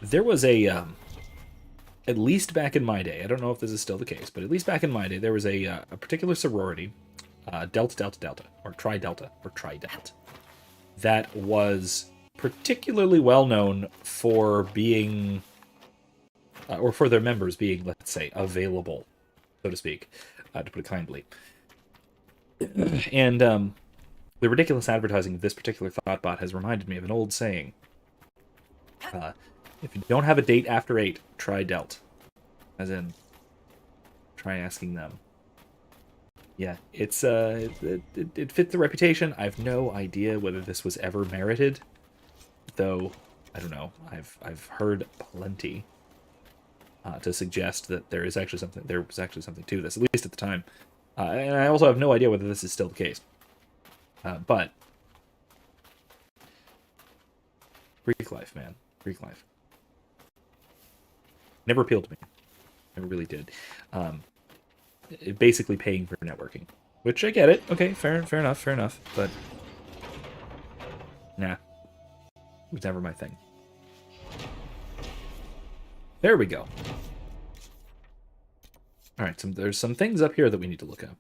there was at least back in my day, I don't know if this is still the case, but at least back in my day, there was a particular sorority, Delta Delta Delta, or Tri Delta, or Tri Delta, that was particularly well known for being, or for their members being, let's say, available, so to speak, to put it kindly. And the ridiculous advertising of this particular thoughtbot has reminded me of an old saying. If you don't have a date after 8, try Delt. As in, try asking them. Yeah, it's it fit the reputation. I've no idea whether this was ever merited, though. I don't know. I've heard plenty to suggest that there was actually something to this, at least at the time. And I also have no idea whether this is still the case. But Greek life, man, Greek life. Never appealed to me. Never really did. Basically paying for networking, which I get it. Okay, fair enough. But nah, it was never my thing. There we go. All right, there's some things up here that we need to look at.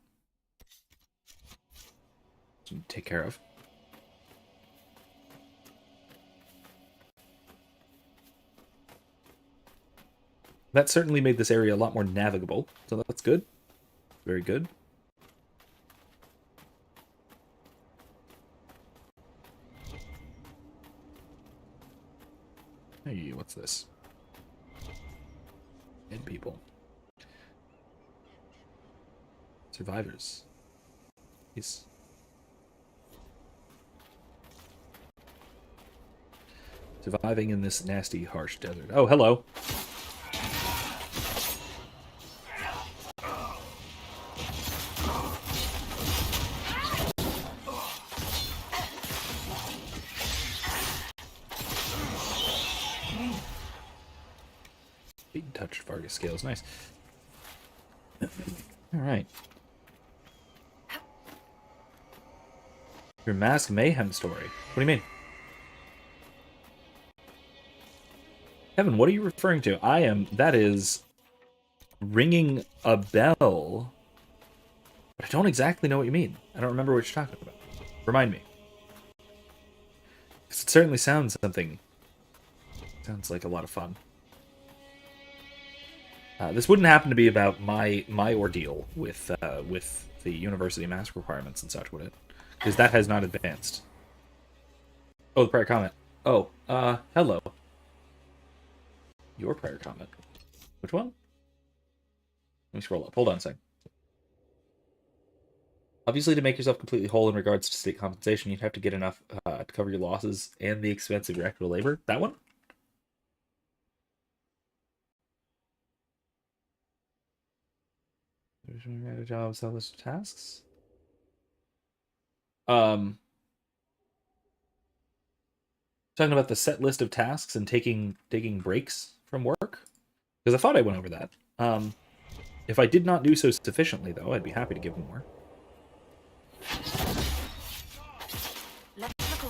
Take care of. That certainly made this area a lot more navigable, so that's good. Very good. Hey, what's this? Dead people. Survivors. Peace. Surviving in this nasty, harsh desert. Oh, hello. Big touch Vargas scales. Nice. All right. Your Mask Mayhem story. What do you mean? Kevin, what are you referring to? That is ringing a bell, but I don't exactly know what you mean. I don't remember what you're talking about. Remind me. Because it certainly sounds something. Sounds like a lot of fun. This wouldn't happen to be about my ordeal with the university mask requirements and such, would it? Because that has not advanced. Oh, the prior comment. Oh, hello. Your prior comment. Which one? Let me scroll up. Hold on a second. Obviously, to make yourself completely whole in regards to state compensation, you'd have to get enough to cover your losses and the expense of your actual labor. That one? A job, sell list of tasks. Talking about the set list of tasks and taking breaks from work, because I thought I went over that. If I did not do so sufficiently, though, I'd be happy to give more. Let's look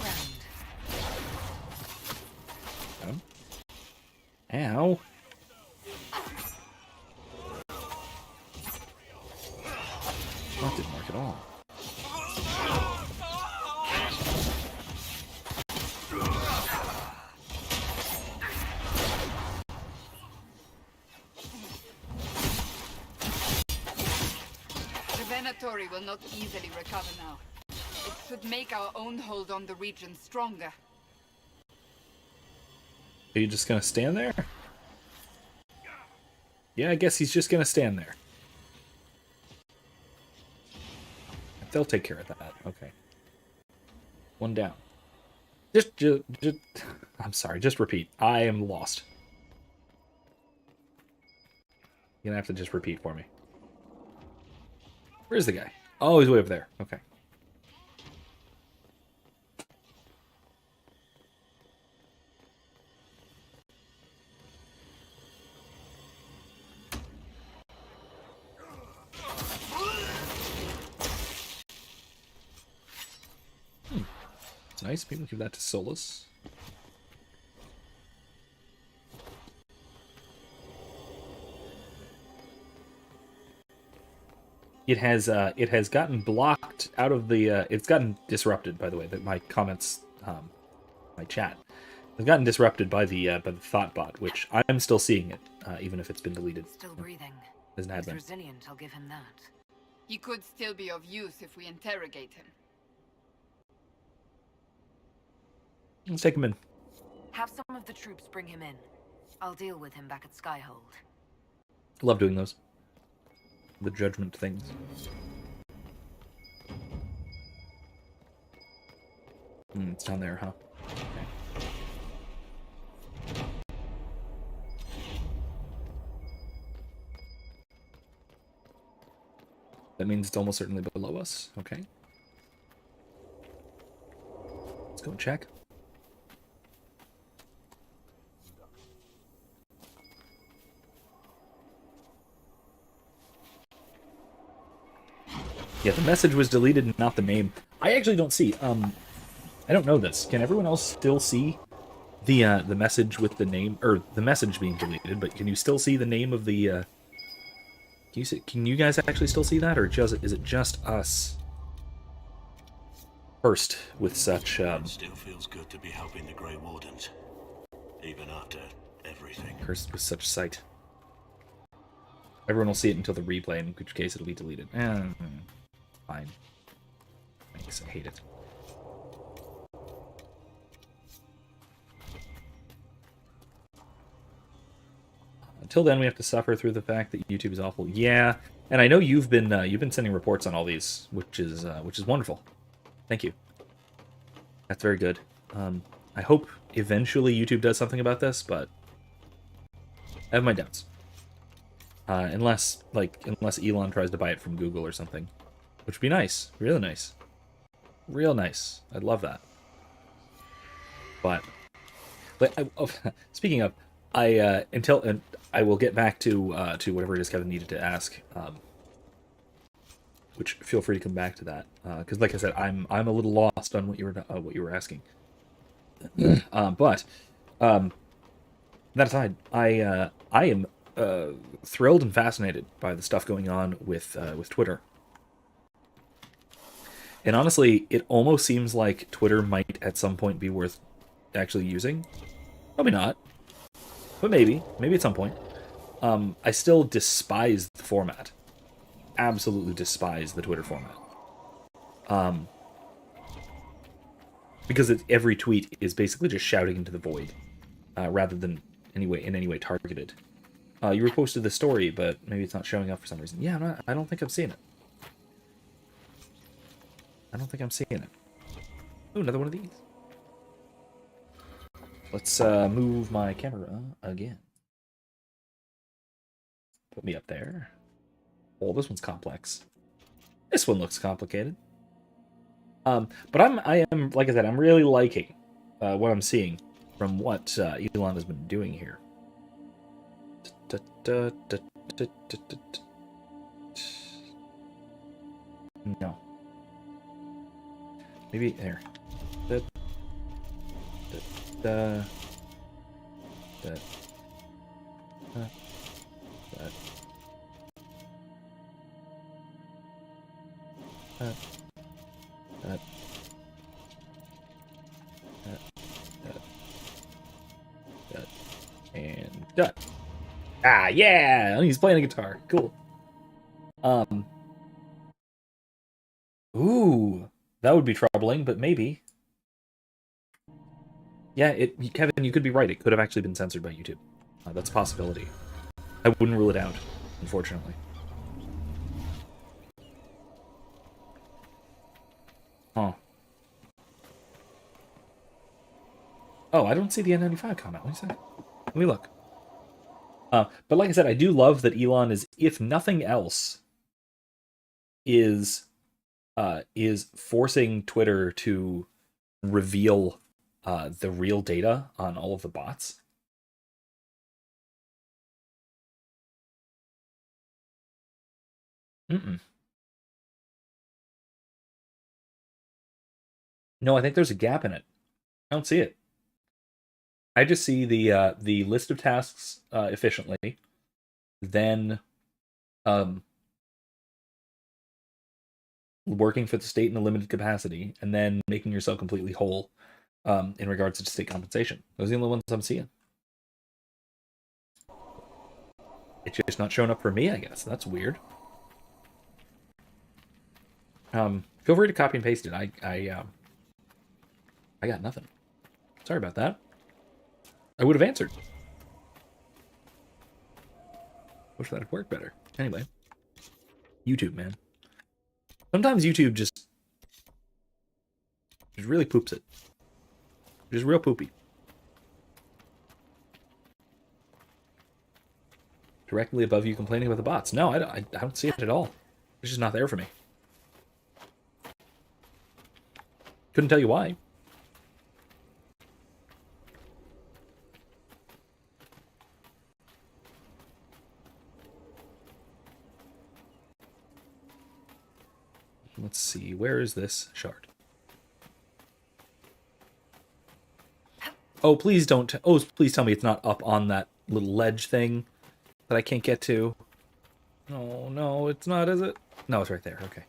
around. Ow. That didn't work at all. The Venatori will not easily recover now. It should make our own hold on the region stronger. Are you just gonna stand there? Yeah, I guess he's just gonna stand there. They'll take care of that. Okay. One down. Just I'm sorry, just repeat. I am lost. You're gonna have to just repeat for me. Where's the guy? Oh, he's way over there. Okay. Nice. People give that to Solus. It has gotten blocked out of the. It's gotten disrupted, by the way. That my comments, my chat, has gotten disrupted by the Thoughtbot, which I'm still seeing it, even if it's been deleted. Still breathing. As an He's admin. resilient, I'll give him that. He could still be of use if we interrogate him. Let's take him in. Have some of the troops bring him in. I'll deal with him back at Skyhold. Love doing those. The judgment things. It's down there, huh? Okay. That means it's almost certainly below us. Okay. Let's go and check. Yeah, the message was deleted, not the name. I actually don't see. I don't know this. Can everyone else still see the message with the name, or the message being deleted? But can you still see the name of the? Can you guys actually still see that, or is it just us? Cursed with such. It still feels good to be helping the Grey Wardens, even after everything. Cursed with such sight. Everyone will see it until the replay, in which case it'll be deleted. Fine. Thanks, I hate it. Until then, we have to suffer through the fact that YouTube is awful. Yeah, and I know you've been sending reports on all these, which is wonderful. Thank you. That's very good. I hope eventually YouTube does something about this, but I have my doubts. Unless Elon tries to buy it from Google or something, which would be nice, really nice, real nice. I'd love that. But speaking of, I will get back to whatever it is Kevin needed to ask. Which feel free to come back to that, because like I said, I'm a little lost on what you were asking. But that aside, I am thrilled and fascinated by the stuff going on with Twitter. And honestly, it almost seems like Twitter might at some point be worth actually using. Probably not, but maybe at some point. I still despise the format. Absolutely despise the Twitter format. Because every tweet is basically just shouting into the void, rather than in any way targeted. You reposted the story, but maybe it's not showing up for some reason. Yeah, I don't think I'm seeing it. I don't think I'm seeing it. Oh, another one of these. Let's move my camera again. Put me up there. Oh, this one's complex. This one looks complicated. But I am, like I said, I'm really liking what I'm seeing from what Elon has been doing here. No. Maybe there. And done. Ah, yeah! He's playing a guitar. Cool. Ooh, that would be troubling, but maybe. Yeah, Kevin, you could be right. It could have actually been censored by YouTube. That's a possibility. I wouldn't rule it out, unfortunately. Huh. Oh, I don't see the N95 comment. What is that? Let me look. But like I said, I do love that Elon is, if nothing else, is forcing Twitter to reveal the real data on all of the bots. No, I think there's a gap in it. I don't see it. I just see the list of tasks efficiently, then working for the state in a limited capacity, and then making yourself completely whole in regards to state compensation. Those are the only ones I'm seeing. It's just not showing up for me, I guess. That's weird. Feel free to copy and paste it. I got nothing. Sorry about that. I would have answered. Wish that had worked better. Anyway. YouTube, man. Sometimes YouTube just really poops it. Just real poopy. Directly above you complaining about the bots. No, I don't see it at all. It's just not there for me. Couldn't tell you why. Let's see, where is this shard? Oh, please don't. Oh, please tell me it's not up on that little ledge thing that I can't get to. Oh, no, it's not, is it? No, it's right there. Okay.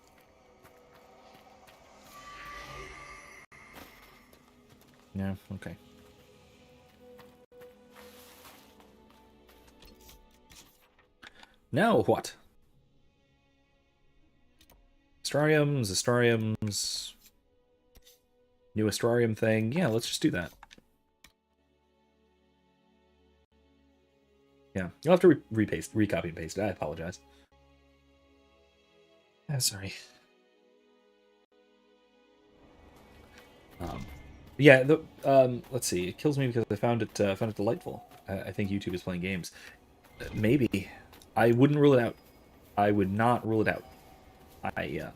Yeah, okay. Now what? Astrariums, new Astrarium thing. Yeah, let's just do that. Yeah, you'll have to recopy and paste it. I apologize. Sorry. Yeah, let's see. It kills me because I found it delightful. I think YouTube is playing games. Maybe. I wouldn't rule it out. I would not rule it out. I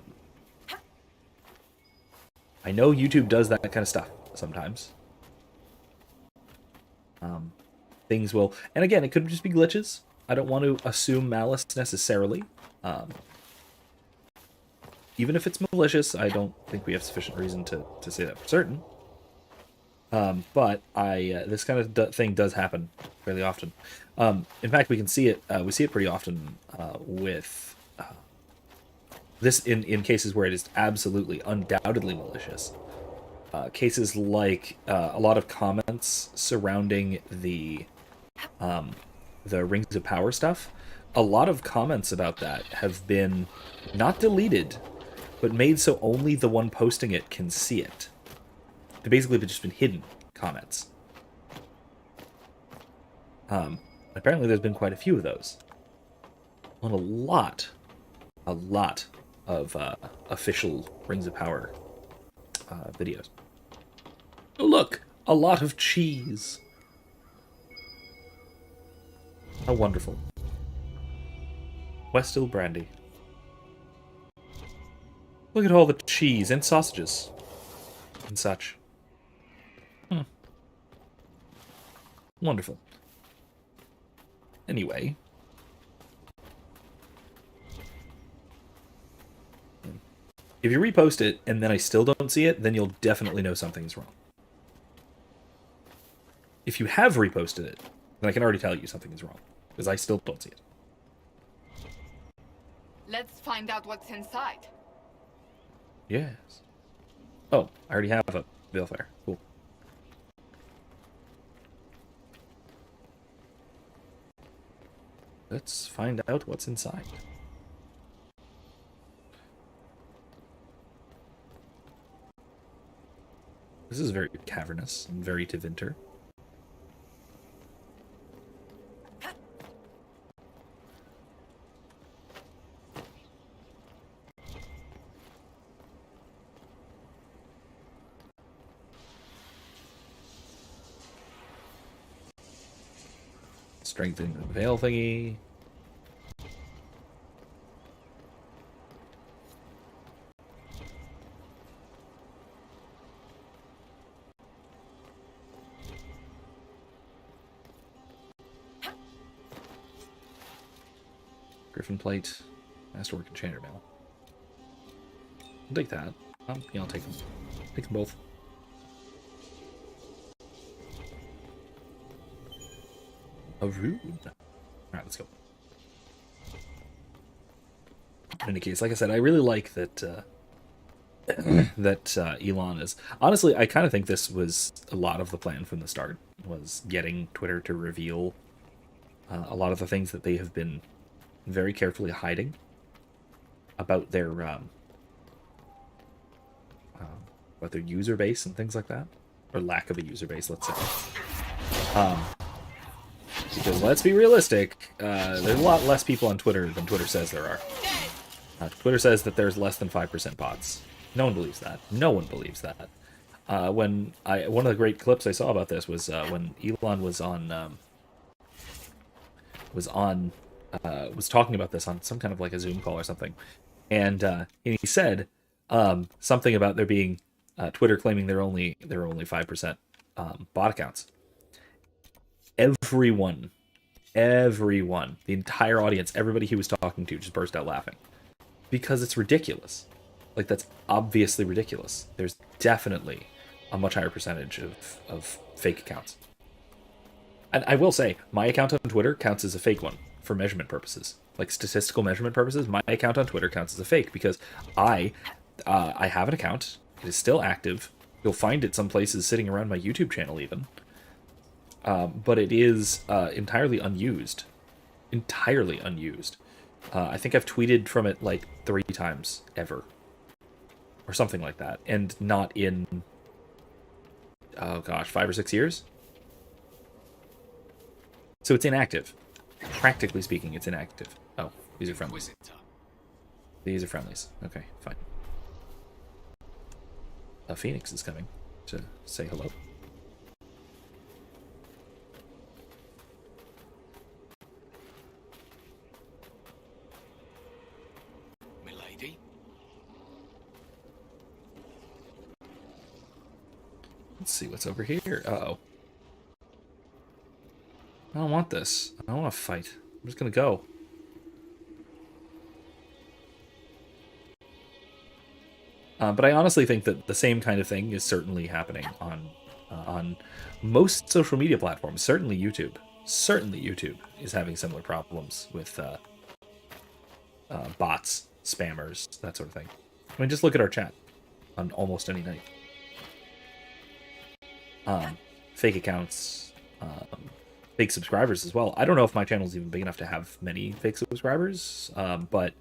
know YouTube does that kind of stuff sometimes. Things will, and again, it could just be glitches. I don't want to assume malice necessarily. Even if it's malicious, I don't think we have sufficient reason to say that for certain. But this kind of thing does happen fairly often. In fact, we can see it. We see it pretty often with this in cases where it is absolutely, undoubtedly malicious. Cases like a lot of comments surrounding the Rings of Power stuff. A lot of comments about that have been not deleted, but made so only the one posting it can see it. They've basically just been hidden comments. Apparently there's been quite a few of those. On a lot of official Rings of Power videos. Oh, look! A lot of cheese! How wonderful. Westill brandy. Look at all the cheese and sausages. And such. Wonderful. Anyway. If you repost it and then I still don't see it, then you'll definitely know something's wrong. If you have reposted it, then I can already tell you something is wrong, because I still don't see it. Let's find out what's inside. Yes. Oh, I already have a Veilfire. Cool. Let's find out what's inside. This is very cavernous and very Tevinter. Strengthening the veil thingy. Griffin plate. Masterwork enchanter mail. I'll take that. Yeah, I'll take them. Take them both. A rude. Alright, let's go. In any case, like I said, I really like that that Elon is... Honestly, I kind of think this was a lot of the plan from the start, was getting Twitter to reveal a lot of the things that they have been very carefully hiding about their user base and things like that. Or lack of a user base, let's say. Because let's be realistic, there's a lot less people on Twitter than Twitter says there are. Twitter says that there's less than 5% bots. No one believes that. No one believes that. One of the great clips I saw about this was when Elon was talking about this on some kind of like a Zoom call or something, and he said something about there being Twitter claiming they're only 5% bot accounts. Everyone, the entire audience, everybody he was talking to just burst out laughing. Because it's ridiculous. Like, that's obviously ridiculous. There's definitely a much higher percentage of fake accounts. And I will say, my account on Twitter counts as a fake one for measurement purposes. Like, statistical measurement purposes, my account on Twitter counts as a fake because I have an account. It is still active. You'll find it some places sitting around my YouTube channel even. But it is entirely unused. Entirely unused. I think I've tweeted from it like 3 times ever. Or something like that. And not in, oh gosh, 5 or 6 years? So it's inactive. Practically speaking, it's inactive. Oh, these are friendlies. These are friendlies. Okay, fine. Phoenix is coming to say hello. Let's see what's over here. Uh-oh. I don't want this. I don't want to fight. I'm just gonna go. But I honestly think that the same kind of thing is certainly happening on most social media platforms. Certainly YouTube. Certainly YouTube is having similar problems with bots, spammers, that sort of thing. I mean, just look at our chat on almost any night. Fake accounts, fake subscribers as well. I don't know if my channel is even big enough to have many fake subscribers, but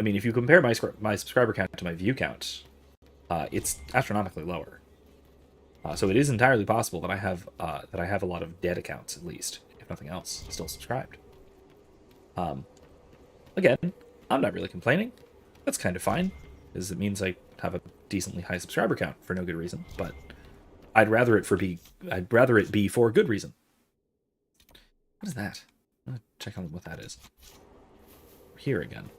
I mean, if you compare my subscriber count to my view count, it's astronomically lower. So it is entirely possible that I have a lot of dead accounts, at least, if nothing else, still subscribed. Again, I'm not really complaining. That's kind of fine, because it means I have a decently high subscriber count for no good reason. But I'd rather it be for a good reason. What is that? I'm gonna check on what that is. Here again.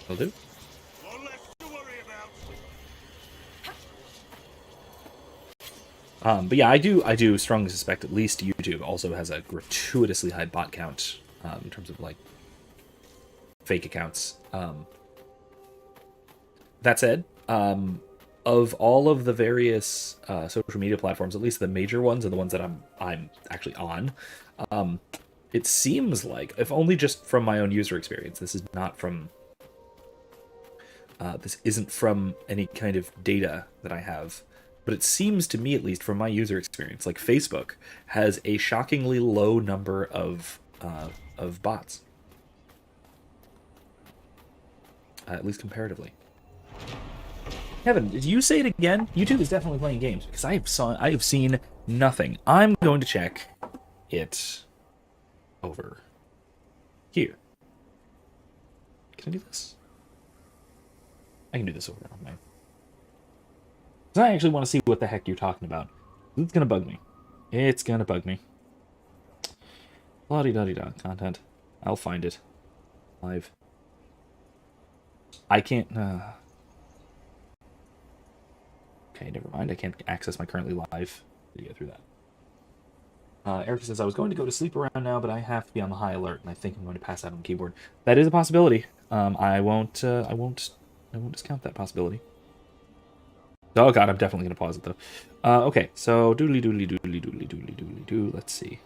Will do. But yeah, I do strongly suspect at least YouTube also has a gratuitously high bot count in terms of like fake accounts. That said, of all of the various social media platforms, at least the major ones and the ones that I'm actually on, it seems like, if only just from my own user experience, this is not from this isn't from any kind of data that I have, but it seems to me, at least from my user experience, like Facebook has a shockingly low number of bots, at least comparatively. Kevin, did you say it again? YouTube is definitely playing games because I have seen nothing. I'm going to check it over here. Can I do this? I can do this over on my I actually want to see what the heck you're talking about. It's gonna bug me. It's gonna bug me. La-di-da-di-da. Content. I'll find it. Live. I can't... Okay, never mind. I can't access my currently live video through that. Erica says, I was going to go to sleep around now, but I have to be on the high alert, and I think I'm going to pass out on the keyboard. That is a possibility. I won't discount that possibility. Oh god, I'm definitely going to pause it, though. Okay, so doodly doodly doodly doodly doodly doodly doo. Let's see.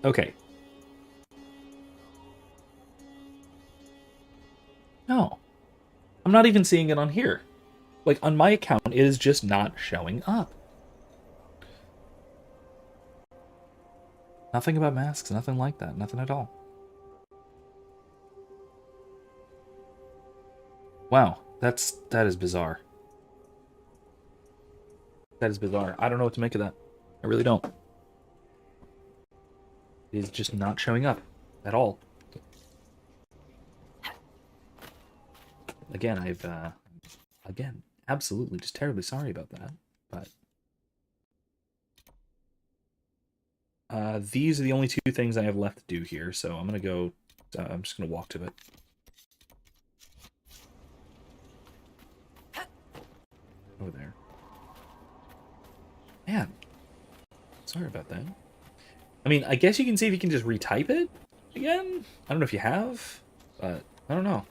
Okay. No. I'm not even seeing it on here. Like, on my account, it is just not showing up. Nothing about masks, nothing like that, nothing at all. Wow, that is bizarre. That is bizarre. I don't know what to make of that. I really don't. It is just not showing up at all. Again, again, absolutely just terribly sorry about that, but these are the only two things I have left to do here, so I'm gonna go, I'm just gonna walk to it. Over there. Man, sorry about that. I mean, I guess you can see if you can just retype it again? I don't know if you have, but I don't know.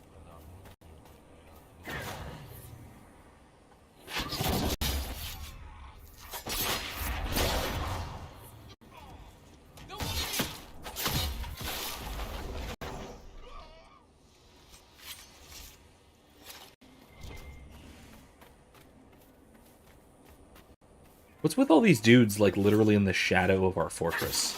What's with all these dudes, like, literally in the shadow of our fortress?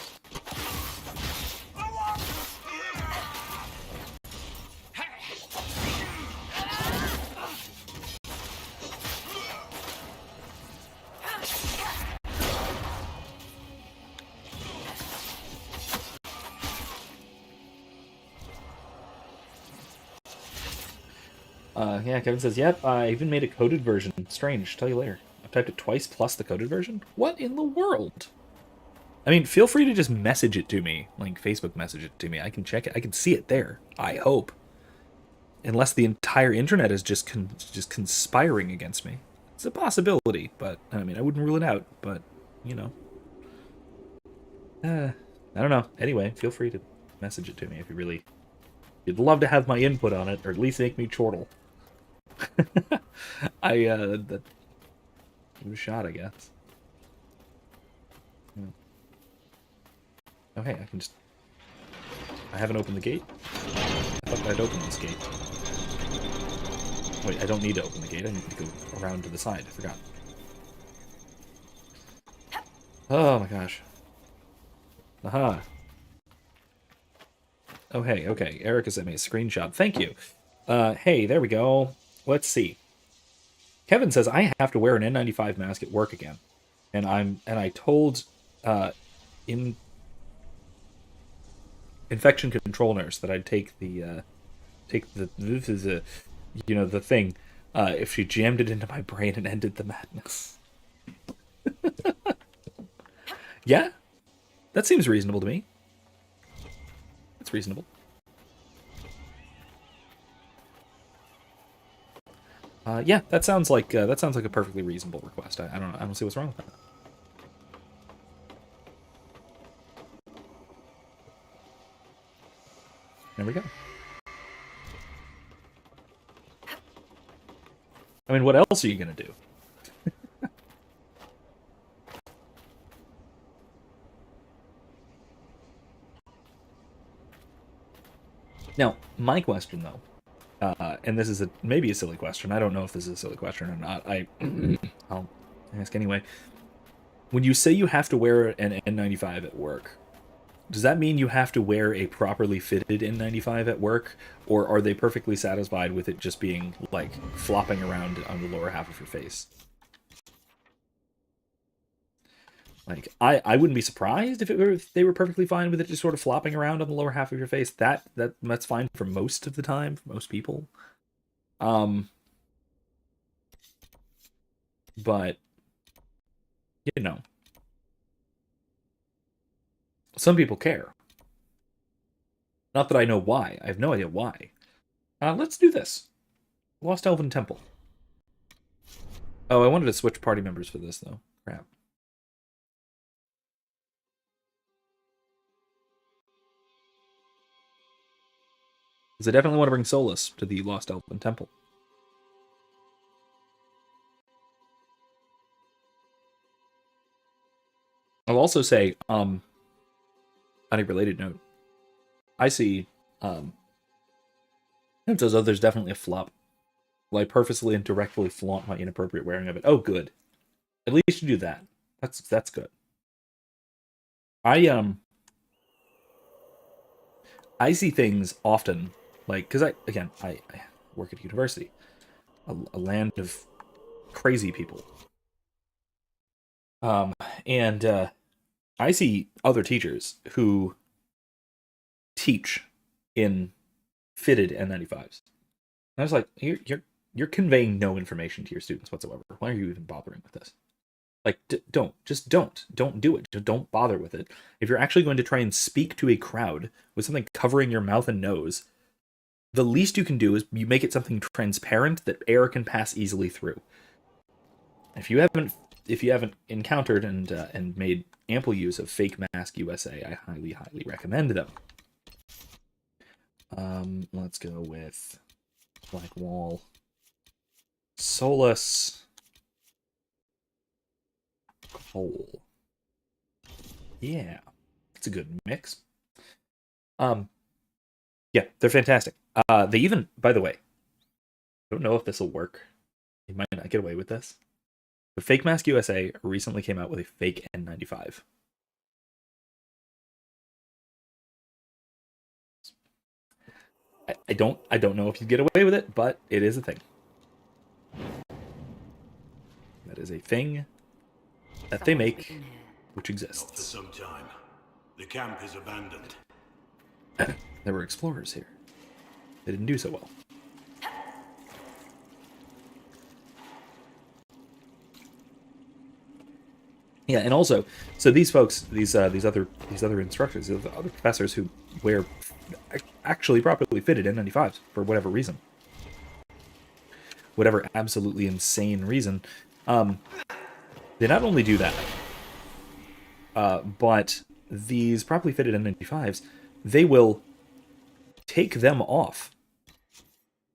Yeah, Kevin says, yep, I even made a coded version. Strange, tell you later. I've typed it twice plus the coded version? What in the world? I mean, feel free to just message it to me. Like, Facebook message it to me. I can check it. I can see it there. I hope. Unless the entire internet is just conspiring against me. It's a possibility, but, I mean, I wouldn't rule it out, but, you know. I don't know. Anyway, feel free to message it to me if you really... You'd love to have my input on it, or at least make me chortle. Give it a shot, I guess. Yeah. Okay, I can just... I haven't opened the gate. I thought I'd open this gate. Wait, I don't need to open the gate. I need to go around to the side. I forgot. Oh my gosh. Aha. Okay, okay. Erica sent me a screenshot. Thank you. Hey, there we go. Let's see. Kevin says I have to wear an N95 mask at work again, and I told infection control nurse that I'd take the you know, the thing if she jammed it into my brain and ended the madness. Yeah, that seems reasonable to me. It's reasonable. Yeah, that sounds like a perfectly reasonable request. I don't know. I don't see what's wrong with that. There we go. I mean, what else are you gonna do? Now, my question though. And this is maybe a silly question. I don't know if this is a silly question or not. I'll ask anyway. When you say you have to wear an N95 at work, does that mean you have to wear a properly fitted N95 at work, or are they perfectly satisfied with it just being, like, flopping around on the lower half of your face? Like, I wouldn't be surprised if they were perfectly fine with it just sort of flopping around on the lower half of your face. That's fine for most of the time, for most people. But, you know, some people care. Not that I know why. I have no idea why. Let's do this. Lost Elven Temple. Oh, I wanted to switch party members for this, though. Crap. Because I definitely want to bring Solus to the Lost Elven Temple. I'll also say, on a related note, I see, it says, oh, there's definitely a flop. Will I purposely and directly flaunt my inappropriate wearing of it? Oh, good. At least you do that. That's good. I see things often, like, because I work at university, a land of crazy people. And I see other teachers who teach in fitted N95s. And I was like, you're conveying no information to your students whatsoever. Why are you even bothering with this? Like, don't do it. Don't bother with it. If you're actually going to try and speak to a crowd with something covering your mouth and nose, the least you can do is you make it something transparent that air can pass easily through. If you haven't encountered and made ample use of Fake Mask USA, I highly recommend them. Let's go with Black Wall, Solus, Cole. Yeah, it's a good mix. Yeah, they're fantastic. They even, by the way, I don't know if this will work. You might not get away with this. But Fake Mask USA recently came out with a fake N95. I don't know if you get away with it, but it is a thing. That is a thing that they make, which exists. Not for some time. The camp is abandoned. There were explorers here. They didn't do so well. Yeah, and also, so these folks, these other instructors, these other professors who wear actually properly fitted N95s for whatever reason, whatever absolutely insane reason, they not only do that, but these properly fitted N95s, they will take them off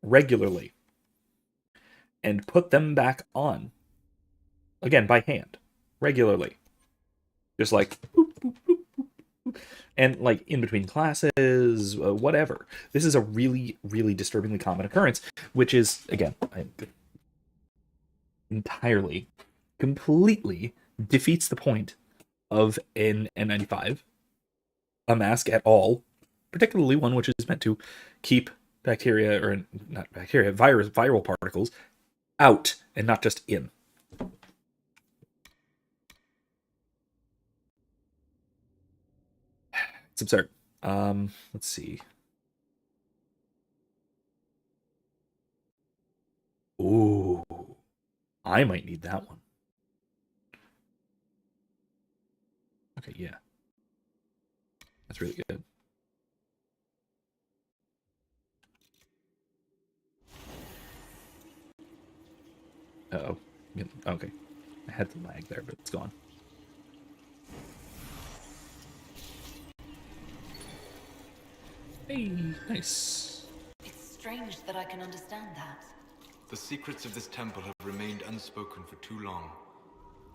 regularly and put them back on, again by hand, regularly, just like boop, boop, boop, boop, boop. And like in between classes, whatever. This is a really disturbingly common occurrence, which is, again, entirely, completely defeats the point of an N95, a mask at all, particularly one which is meant to keep bacteria, or not bacteria, viral particles out and not just in. It's absurd. Let's see. Ooh, I might need that one. Okay, yeah. That's really good. Uh-oh. Okay. I had the lag there, but it's gone. Hey, nice. It's strange that I can understand that. The secrets of this temple have remained unspoken for too long.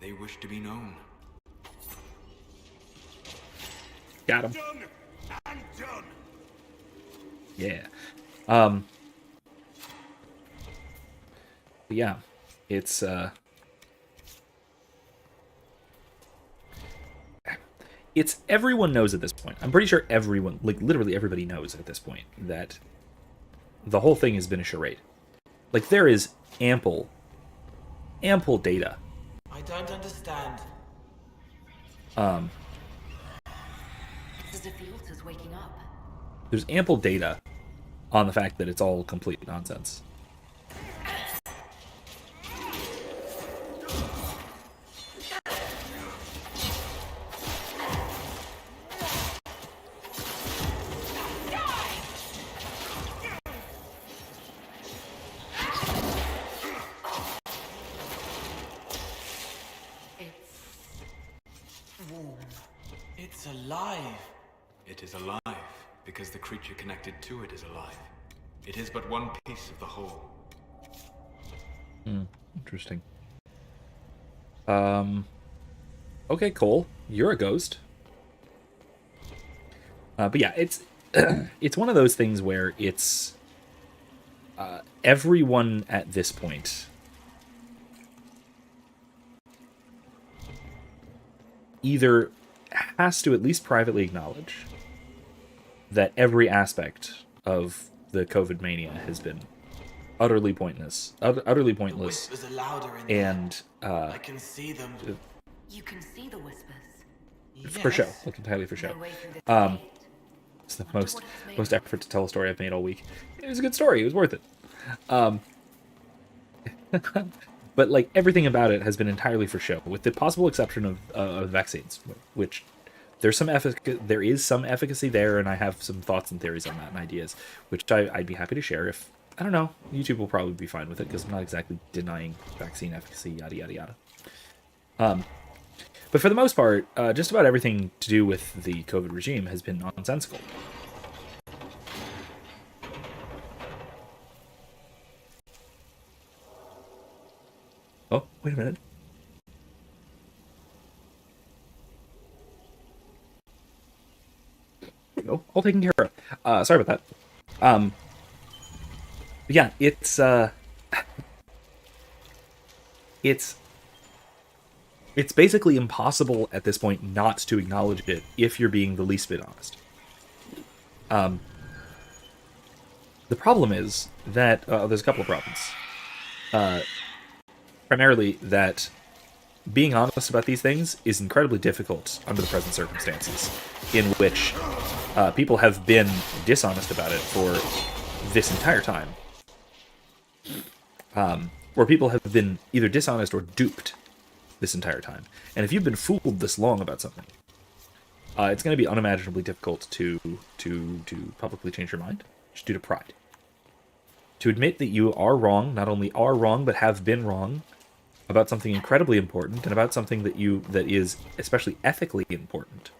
They wish to be known. Got him. Done and done. Yeah. Yeah. It's it's everyone knows at this point. I'm pretty sure everyone, like literally everybody knows at this point that the whole thing has been a charade. Like there is ample data. I don't understand. It's as if the altar's waking up. There's ample data on the fact that it's all complete nonsense. It's alive. It is alive because the creature connected to it is alive. It is but one piece of the whole. Interesting. Okay, Cole, you're a ghost. But yeah, it's it's one of those things where it's everyone at this point either has to at least privately acknowledge that every aspect of the COVID mania has been utterly pointless, and I can see them. You can see the whispers. for show, like entirely for show. No way through this Um, gate. It's the most effort to tell a story I've made all week. It was a good story. It was worth it. But like everything about it has been entirely for show, with the possible exception of vaccines, which there is some efficacy there, and I have some thoughts and theories on that and ideas, which I'd be happy to share. If I don't know, YouTube will probably be fine with it because I'm not exactly denying vaccine efficacy, yada yada yada. But for the most part, just about everything to do with the COVID regime has been nonsensical. Oh, wait a minute. There we go. All taken care of. Sorry about that. Yeah, it's basically impossible at this point not to acknowledge it if you're being the least bit honest. The problem is that there's a couple of problems. Primarily that being honest about these things is incredibly difficult under the present circumstances, in which people have been dishonest about it for this entire time. Where people have been either dishonest or duped this entire time. And if you've been fooled this long about something, it's going to be unimaginably difficult to publicly change your mind, just due to pride. To admit that you are wrong, not only are wrong, but have been wrong about something incredibly important, and about something that is especially ethically important.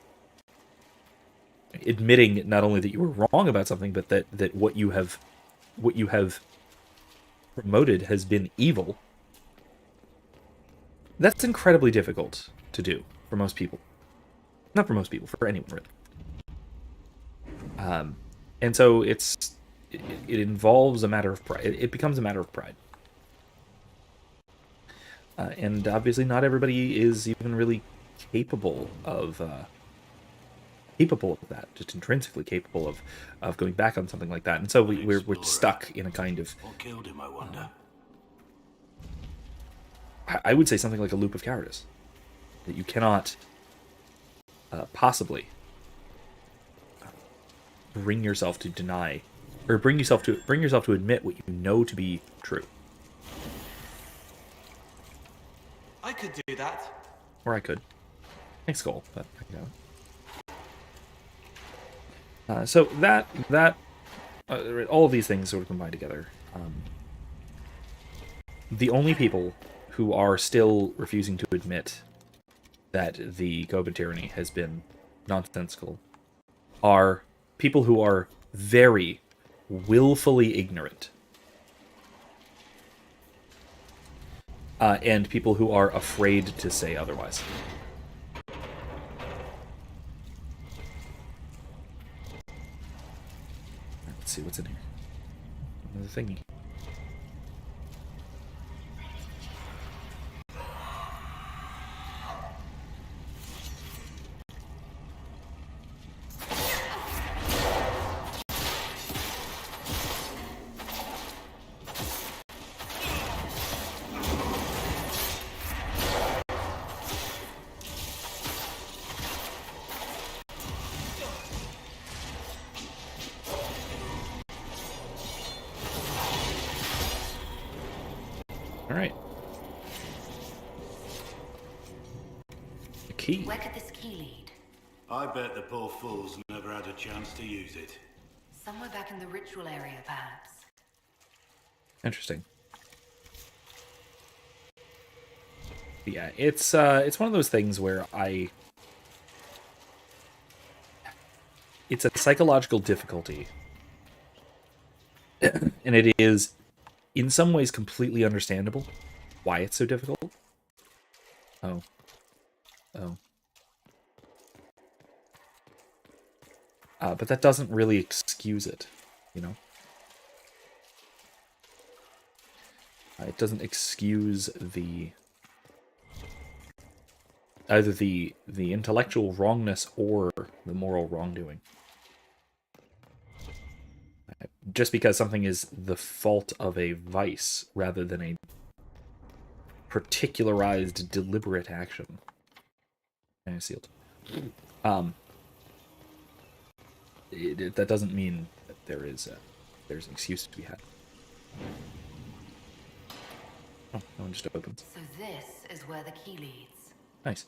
Admitting not only that you were wrong about something, but that what you have promoted has been evil. That's incredibly difficult to do for most people. Not for most people, for anyone really. And so it involves a matter of pride. It becomes a matter of pride. And obviously not everybody is even really capable of that, just intrinsically capable of going back on something like that. And so we're stuck in a kind of... What killed him, I wonder? I would say something like a loop of cowardice. That you cannot possibly bring yourself to deny, or bring yourself to admit what you know to be true. I could do that. Or I could. Thanks, Cole. But so that all of these things sort of combine together. The only people who are still refusing to admit that the COVID tyranny has been nonsensical are people who are very willfully ignorant. And people who are afraid to say otherwise. Let's see what's in here. Another thingy. All right. A key. Where could this key lead? I bet the poor fools never had a chance to use it. Somewhere back in the ritual area, perhaps. Interesting. Yeah, it's one of those things where it's a psychological difficulty. And it is in some ways completely understandable why it's so difficult. Oh. But that doesn't really excuse it, you know? It doesn't excuse either the intellectual wrongness or the moral wrongdoing. Just because something is the fault of a vice rather than a particularized, deliberate action. And sealed. That doesn't mean that there's an excuse to be had. Oh, no one just opens. So this is where the key leads. Nice.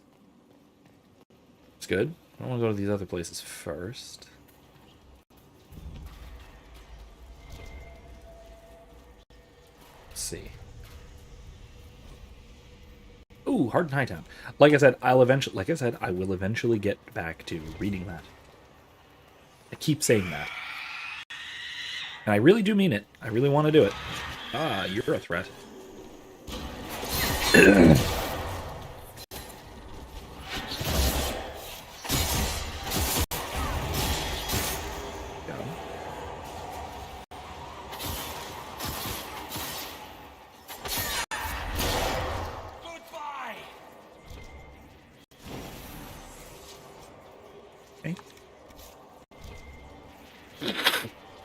It's good. I want to go to these other places first. Let's see. Ooh, Hardened Hightown. Like I said, I will eventually get back to reading that. I keep saying that. And I really do mean it. I really want to do it. Ah, you're a threat.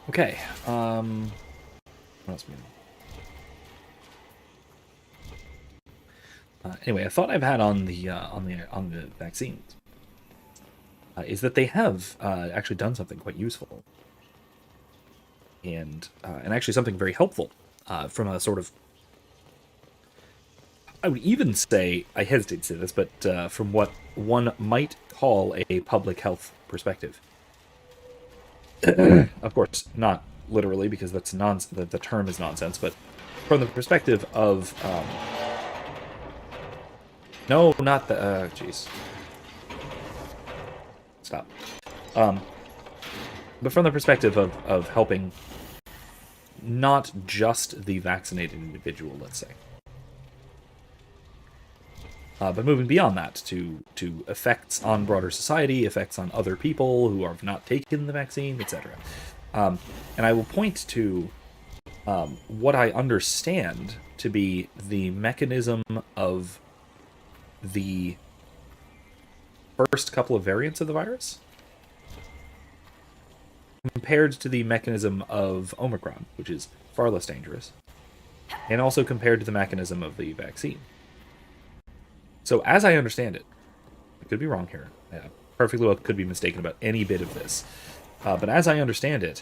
Okay. What else we got? Anyway, a thought I've had on the vaccines is that they have actually done something quite useful, and actually something very helpful from a sort of, I would even say, I hesitate to say this, but from what one might call a public health perspective. Of course, not literally, because that's the term is nonsense, but from the perspective of no, not the jeez. Stop. But from the perspective of helping not just the vaccinated individual, let's say. But moving beyond that to effects on broader society, effects on other people who have not taken the vaccine, etc. And I will point to what I understand to be the mechanism of the first couple of variants of the virus compared to the mechanism of Omicron, which is far less dangerous, and also compared to the mechanism of the vaccine. So, as I understand it, I could be wrong here. Perfectly well could be mistaken about any bit of this. But as I understand it,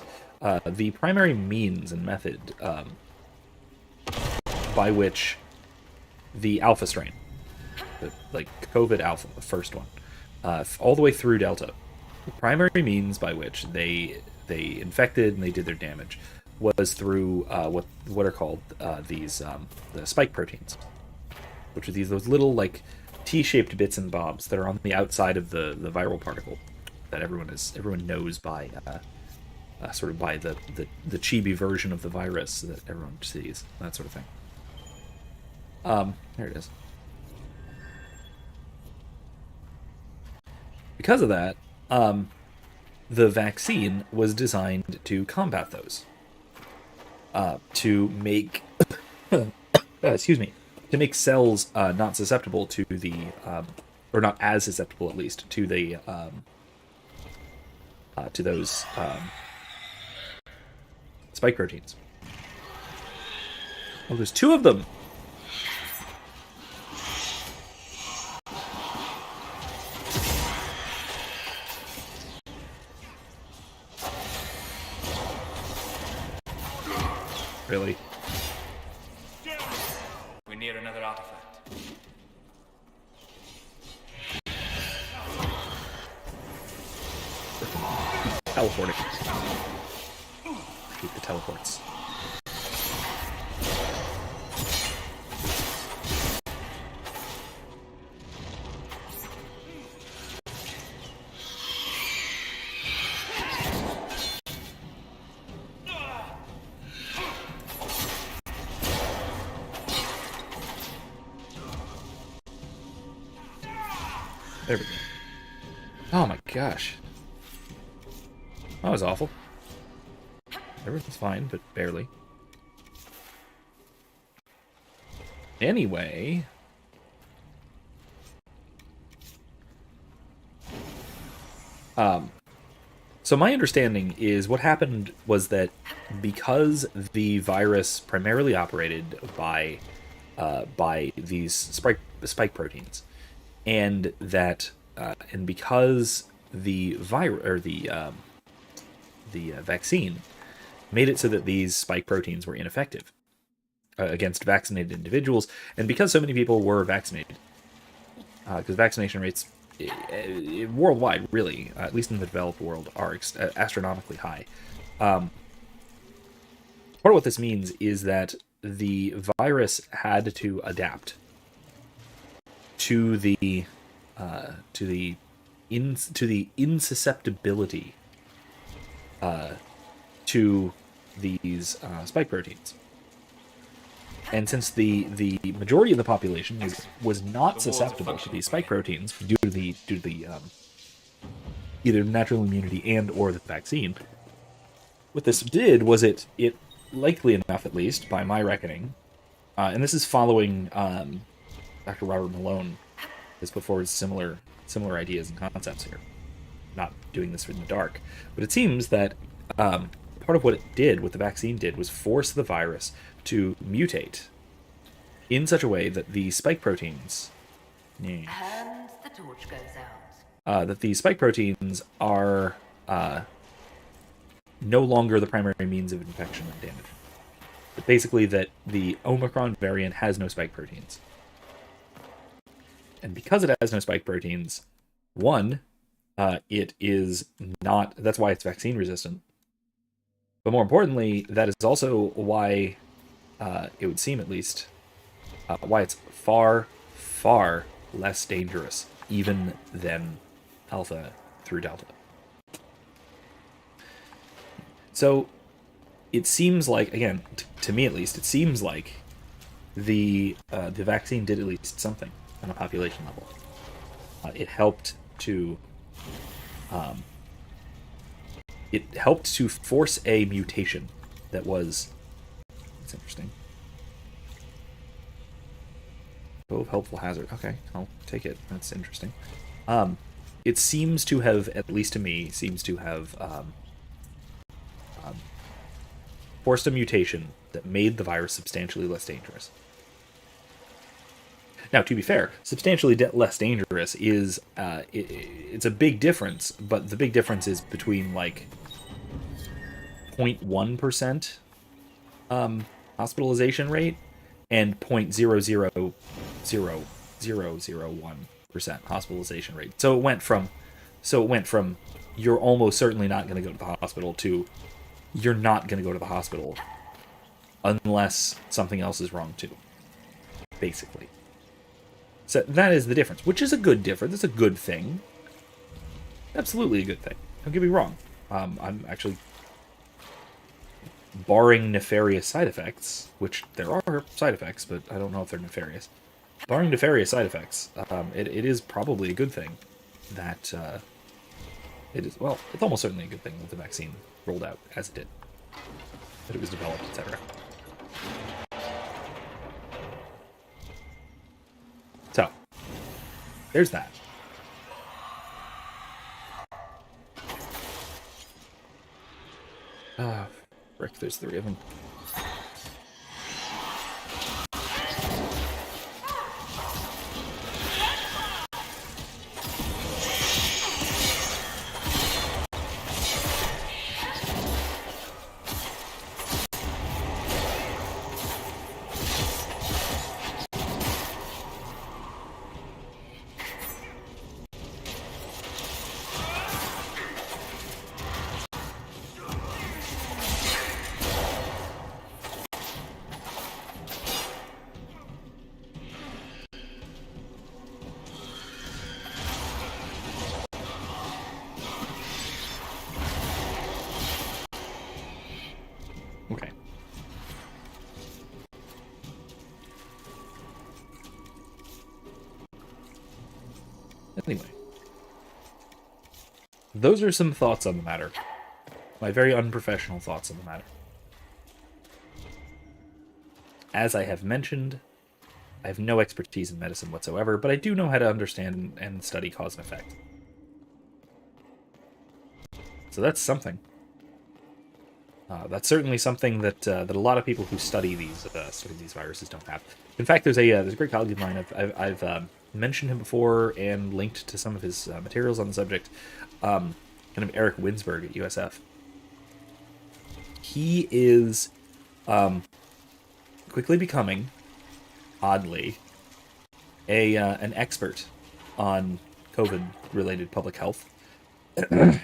the primary means and method by which the alpha strain, like COVID alpha, the first one, all the way through Delta, the primary means by which they infected and they did their damage was through what are called the spike proteins, which are those little like T-shaped bits and bobs that are on the outside of the viral particle that everyone knows by sort of by the chibi version of the virus that everyone sees, that sort of thing. There it is. Because of that, the vaccine was designed to combat those, to make excuse me, to make cells not susceptible to the or not as susceptible at least to the to those spike proteins. Oh, there's two of them. Really? near another artifact. Teleporting. Keep the teleports. There we go. Oh my gosh. That was awful. Everything's fine, but barely. Anyway. So my understanding is what happened was that because the virus primarily operated by these spike proteins, and that and because the vaccine made it so that these spike proteins were ineffective against vaccinated individuals, and because so many people were vaccinated, because vaccination rates worldwide, really, at least in the developed world, are astronomically high. Part of what this means is that the virus had to adapt to the insusceptibility to these spike proteins. And since the majority of the population was not susceptible to these spike proteins due to the either natural immunity and or the vaccine, what this did was it likely enough, at least by my reckoning, and this is following Dr. Robert Malone has put forward similar ideas and concepts here. Not doing this in the dark, but it seems that part of what it did, what the vaccine did, was force the virus to mutate in such a way that the spike proteins, And the torch goes out. that the spike proteins are no longer the primary means of infection and damage. But basically, that the Omicron variant has no spike proteins, and because it has no spike proteins, it is not. That's why it's vaccine resistant. But more importantly, that is also why it would seem, at least, why it's far, far less dangerous even than Alpha through Delta. So it seems like, again, to me at least, it seems like the vaccine did at least something on a population level. It helped to force a mutation that was. It's interesting. Oh, helpful hazard. Okay, I'll take it. That's interesting. It seems to have, at least to me, forced a mutation that made the virus substantially less dangerous. Now, to be fair, substantially less dangerous is it's a big difference, but the big difference is between like 0.1% hospitalization rate and 0.00001% hospitalization rate. So it went from you're almost certainly not going to go to the hospital to you're not going to go to the hospital unless something else is wrong too, basically. So that is the difference, which is a good difference. It's a good thing. Absolutely a good thing. Don't get me wrong. I'm actually, barring nefarious side effects, which there are side effects, but I don't know if they're nefarious. Barring nefarious side effects, it is probably a good thing that it is. Well, it's almost certainly a good thing that the vaccine rolled out as it did, that it was developed, etc. So, there's that. Frick, there's 3 of them. Anyway. Those are some thoughts on the matter. My very unprofessional thoughts on the matter. As I have mentioned, I have no expertise in medicine whatsoever, but I do know how to understand and study cause and effect. So that's something. That's certainly something that that a lot of people who study these viruses don't have. In fact, there's a great colleague of mine. I've mentioned him before and linked to some of his materials on the subject. Kind of Eric Winsberg at USF. He is quickly becoming, oddly, an expert on COVID-related public health,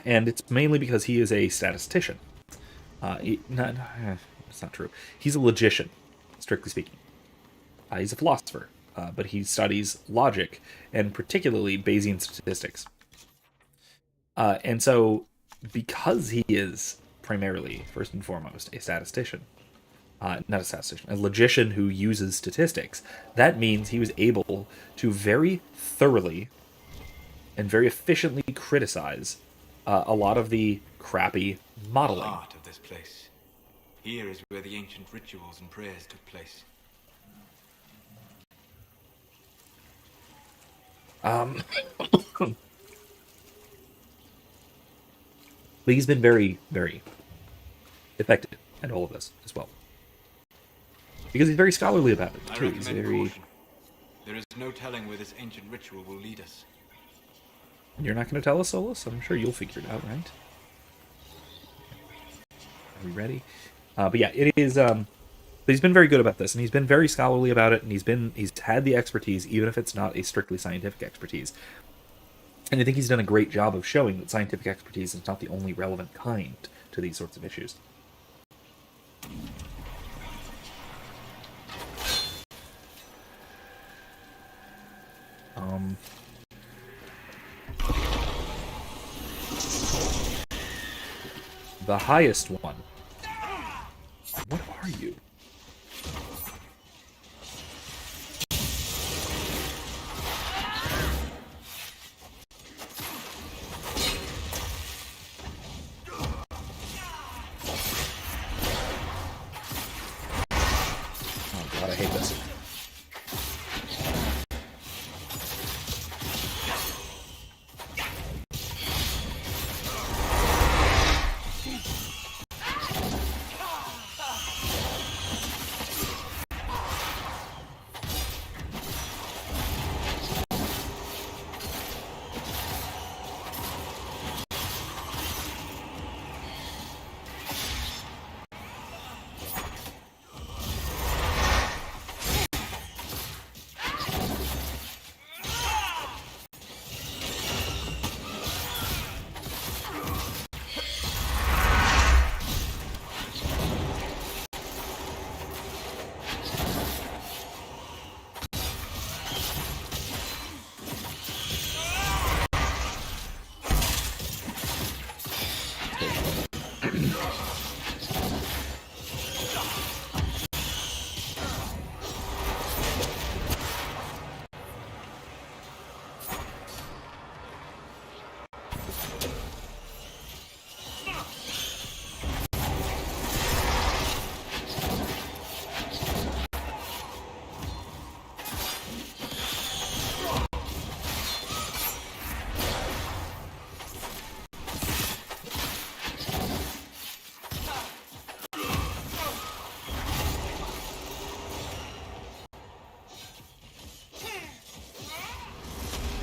and it's mainly because he is a statistician. It's not true. He's a logician, strictly speaking. He's a philosopher, but he studies logic, and particularly Bayesian statistics. And so, because he is primarily, first and foremost, a statistician, not a statistician, a logician who uses statistics, that means he was able to very thoroughly and very efficiently criticize a lot of the crappy modeling. The heart of this place. Here is where the ancient rituals and prayers took place. But he's been very, very effective at all of this as well. Because he's very scholarly about it, too. He's very... There is no telling where this ancient ritual will lead us. You're not going to tell us, Solus? I'm sure you'll figure it out, right? Are we ready? But yeah, it is... But he's been very good about this, and he's been very scholarly about it, and he's had the expertise, even if it's not a strictly scientific expertise. And I think he's done a great job of showing that scientific expertise is not the only relevant kind to these sorts of issues. The highest one. What are you? Oh god, I hate this.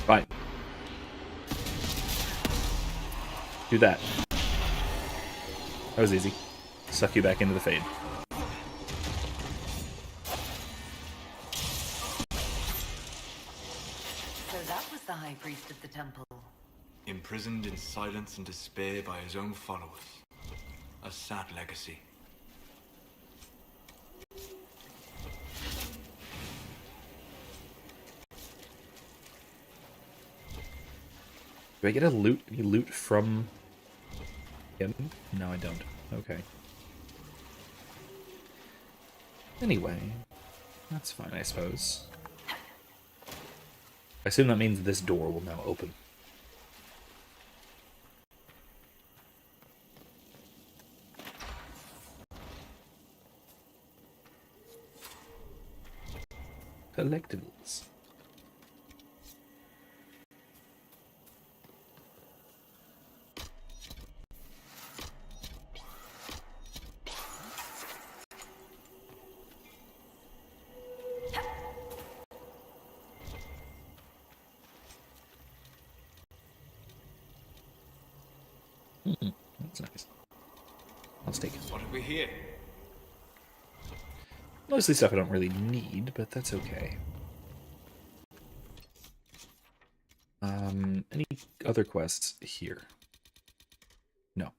Fine. Do that. That was easy. Suck you back into the fade. So that was the High Priest of the Temple. Imprisoned in silence and despair by his own followers. A sad legacy. Do I get any loot from him? No, I don't. Okay. Anyway, that's fine, I suppose. I assume that means this door will now open. Collectibles. That's nice. Let's take it. What have we here? Mostly stuff I don't really need, but that's okay. Any other quests here? No.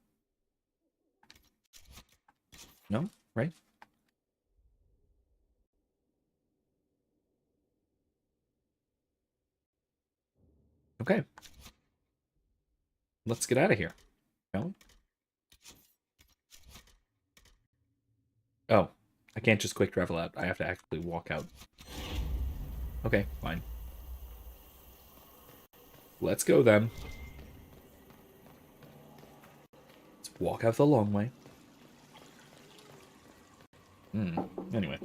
No? Right? Okay. Let's get out of here. No? Oh. I can't just quick travel out. I have to actually walk out. Okay, fine. Let's go then. Let's walk out the long way. Anyway.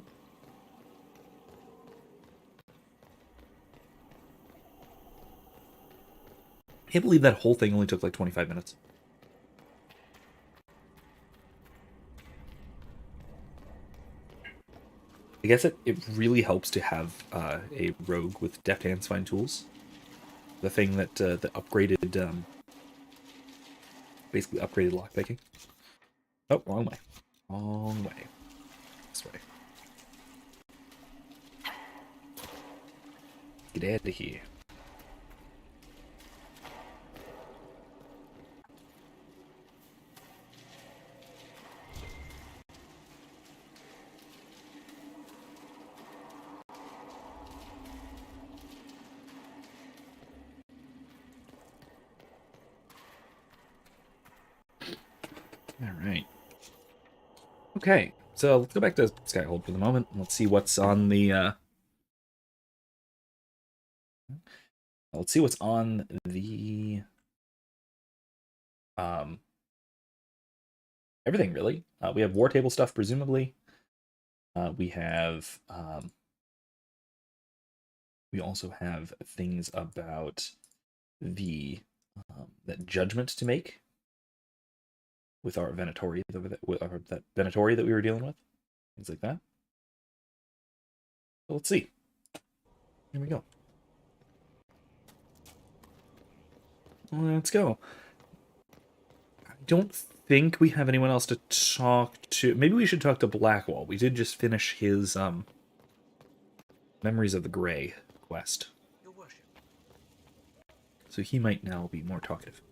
I can't believe that whole thing only took like 25 minutes. I guess it really helps to have a rogue with deft hands find tools. The thing that upgraded, basically upgraded lockpicking. Oh, wrong way. Wrong way. This way. Get out of here. Alright. Okay, so let's go back to Skyhold for the moment. Let's see what's on the, let's see what's on the, everything, really. We have war table stuff, presumably. We have, we also have things about the, that judgment to make. With our Venatori, that Venatori that we were dealing with. Things like that. So let's see. Here we go. Let's go. I don't think we have anyone else to talk to. Maybe we should talk to Blackwall. We did just finish his Memories of the Grey quest. Your worship. So he might now be more talkative.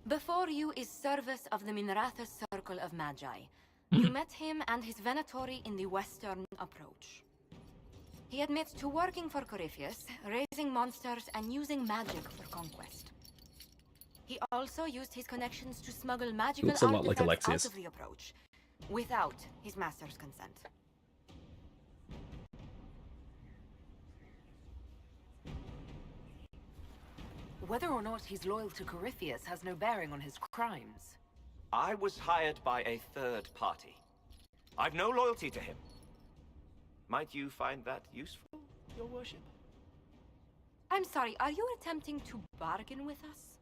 Before you is Service of the Minrathous Circle of Magi. You met him and his Venatori in the Western Approach. He admits to working for Corypheus, raising monsters, and using magic for conquest. He also used his connections to smuggle magical Looks a lot like artifacts Alexius. out of the Approach, without his master's consent. Whether or not he's loyal to Corypheus has no bearing on his crimes. I was hired by a third party. I've no loyalty to him. Might you find that useful, your worship? I'm sorry, are you attempting to bargain with us?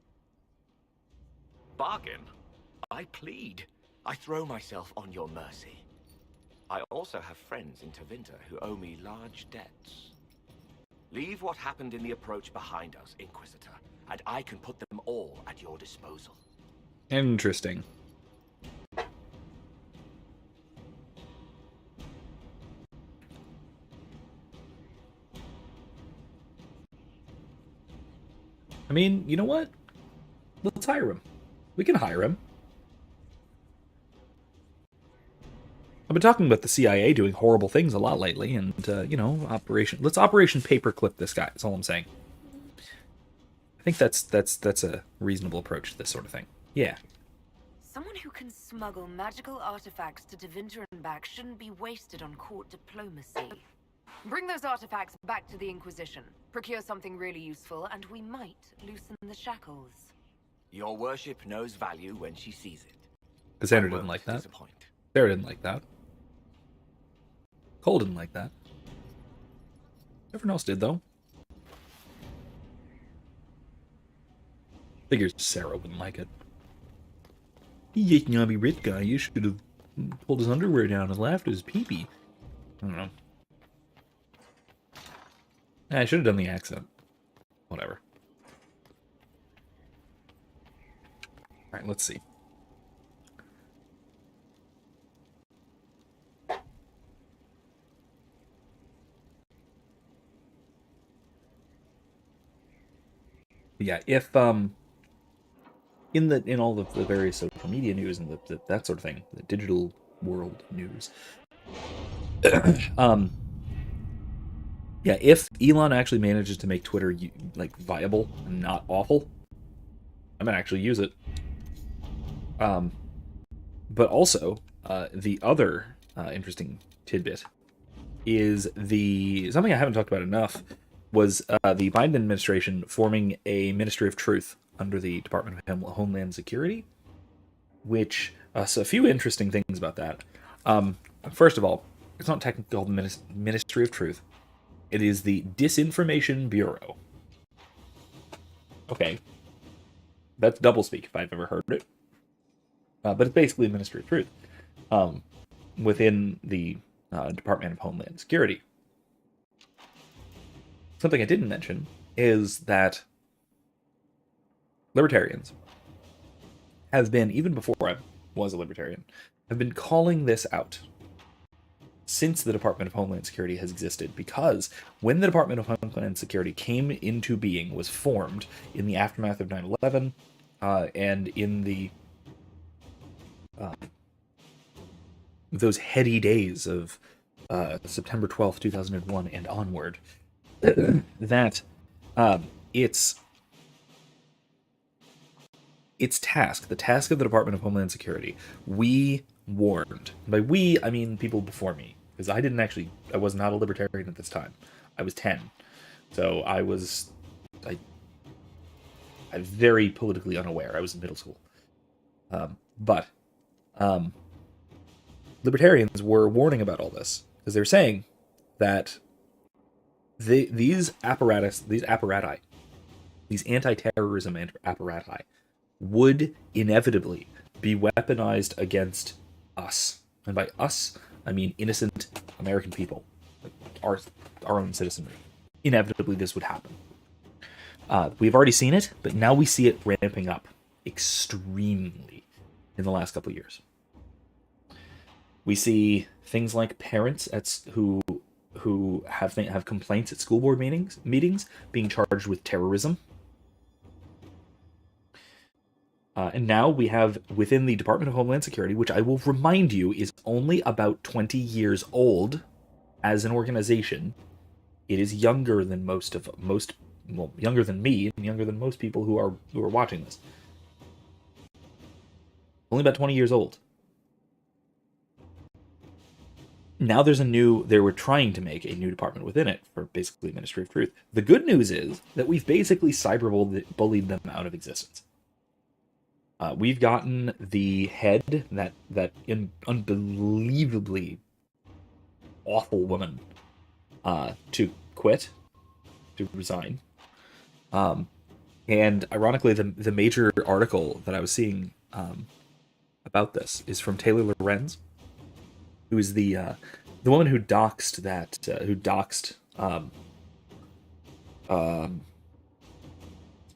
Bargain? I plead. I throw myself on your mercy. I also have friends in Tevinter who owe me large debts. Leave what happened in the Approach behind us, Inquisitor, and I can put them all at your disposal. Interesting. I mean, you know what? Let's hire him. We can hire him. I've been talking about the CIA doing horrible things a lot lately, and, you know, let's Operation Paperclip this guy, that's all I'm saying. I think that's a reasonable approach to this sort of thing. Yeah. Someone who can smuggle magical artifacts to Tevinter and back shouldn't be wasted on court diplomacy. Bring those artifacts back to the Inquisition, procure something really useful, and we might loosen the shackles. Your worship knows value when she sees it. Cassandra didn't like that. Sarah didn't like that. Cole didn't like that. Everyone else did, though. Figures Sarah wouldn't like it. You snobby rich guy, you should have pulled his underwear down and laughed at his pee-pee. I don't know. I should have done the accent. Whatever. Alright, let's see. Yeah, if in all of the various social media news and that sort of thing, the digital world news, yeah, if Elon actually manages to make Twitter like viable and not awful, I might actually use it. But also, the other interesting tidbit is something I haven't talked about enough was the Biden administration forming a Ministry of Truth under the Department of Homeland Security, which, so a few interesting things about that. First of all, it's not technically called the Ministry of Truth. It is the Disinformation Bureau. Okay. That's doublespeak if I've ever heard it. But it's basically a Ministry of Truth within the Department of Homeland Security. Something I didn't mention is that libertarians have been, even before I was a libertarian, have been calling this out since the Department of Homeland Security has existed, because when the Department of Homeland Security came into being, was formed in the aftermath of 9/11, and in the those heady days of September 12th, 2001 and onward, that its task, the task of the Department of Homeland Security, we warned. By we, I mean people before me, because I was not a libertarian at this time. I was 10, so I was very politically unaware. I was in middle school, but libertarians were warning about all this because they're saying that these anti-terrorism apparati would inevitably be weaponized against us. And by us, I mean innocent American people, like our own citizenry. Inevitably, this would happen. We've already seen it, but now we see it ramping up extremely in the last couple of years. We see things like parents who have complaints at school board meetings being charged with terrorism. And now we have within the Department of Homeland Security, which I will remind you is only about 20 years old as an organization. It is younger than younger than me and younger than most people who are watching this. Only about 20 years old. Now they were trying to make a new department within it for basically Ministry of Truth. The good news is that we've basically cyberbullied them out of existence. We've gotten the head, that unbelievably awful woman, to quit, to resign. And ironically, the major article that I was seeing about this is from Taylor Lorenz, who is the woman who doxed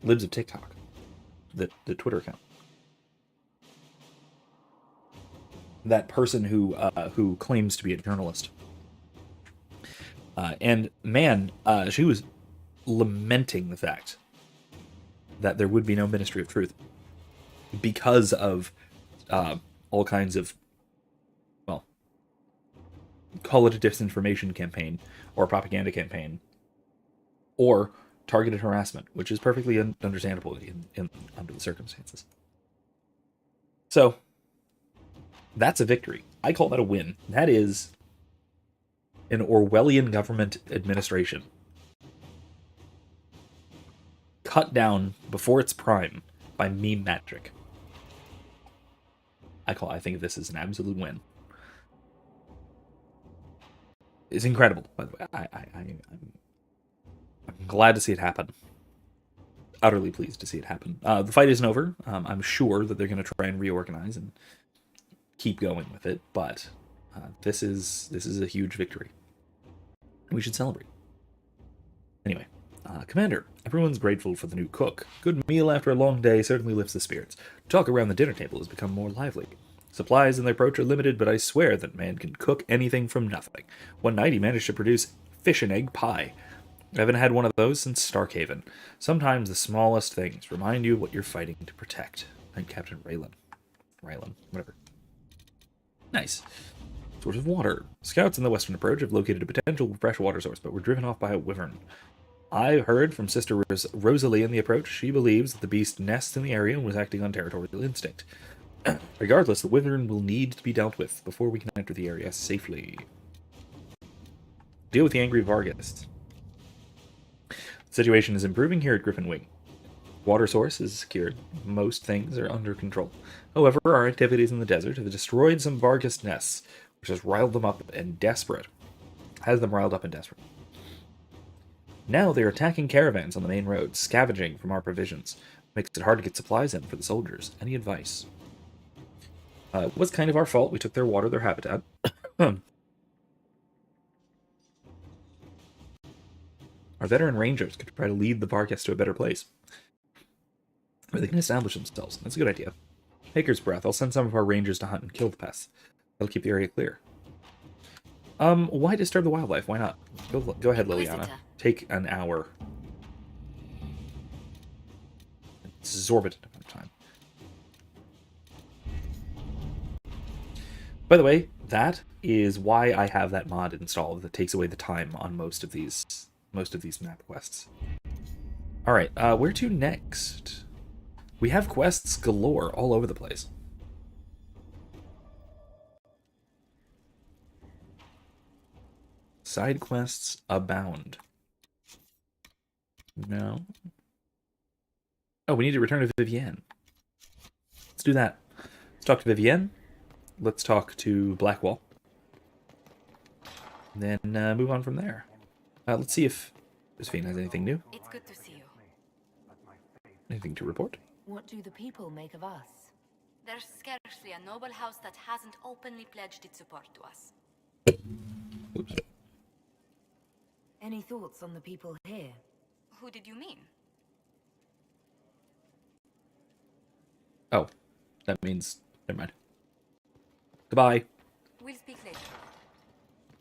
Libs of TikTok, the Twitter account. That person who claims to be a journalist. And man, she was lamenting the fact that there would be no Ministry of Truth because of all kinds of, well, call it a disinformation campaign or a propaganda campaign or targeted harassment, which is perfectly understandable under the circumstances. So That's a victory. I call that a win. That is an Orwellian government administration. Cut down before its prime by meme magic. I think of this as an absolute win. It's incredible, by the way. I'm glad to see it happen. Utterly pleased to see it happen. The fight isn't over. I'm sure that they're going to try and reorganize and keep going with it, but this is a huge victory. We should celebrate. Anyway, Commander, everyone's grateful for the new cook. Good meal after a long day certainly lifts the spirits. Talk around the dinner table has become more lively. Supplies in the approach are limited, but I swear that man can cook anything from nothing. One night he managed to produce fish and egg pie. I haven't had one of those since Starkhaven. Sometimes the smallest things remind you what you're fighting to protect. I'm Captain Raylan. Whatever. Nice. Source of water. Scouts in the western approach have located a potential fresh water source, but were driven off by a wyvern. I heard from Sister Rosalie in the approach. She believes that the beast nests in the area and was acting on territorial instinct. Regardless, the wyvern will need to be dealt with before we can enter the area safely. Deal with the angry Vargas. The situation is improving here at Griffin Wing. Water source is secured. Most things are under control. However, our activities in the desert have destroyed some Vargas nests, which has riled them up and desperate. Now they're attacking caravans on the main road, scavenging from our provisions. Makes it hard to get supplies in for the soldiers. Any advice? It was kind of our fault. We took their water, their habitat. Our veteran rangers could try to lead the Vargas to a better place, where they can establish themselves. That's a good idea. Haker's breath. I'll send some of our rangers to hunt and kill the pests. That'll keep the area clear. Why disturb the wildlife? Why not? Go ahead, Liliana. Take an hour. Exorbitant amount of time. By the way, that is why I have that mod installed that takes away the time on most of these map quests. All right, where to next? We have quests galore all over the place. Side quests abound. No. Oh, we need to return to Vivienne. Let's do that. Let's talk to Vivienne. Let's talk to Blackwall. Then move on from there. Let's see if Josephine has anything new. It's good to see you. Anything to report? What do the people make of us? There's scarcely a noble house that hasn't openly pledged its support to us. Oops. Any thoughts on the people here? Who did you mean? Oh, that means... Never mind. Goodbye. We'll speak later.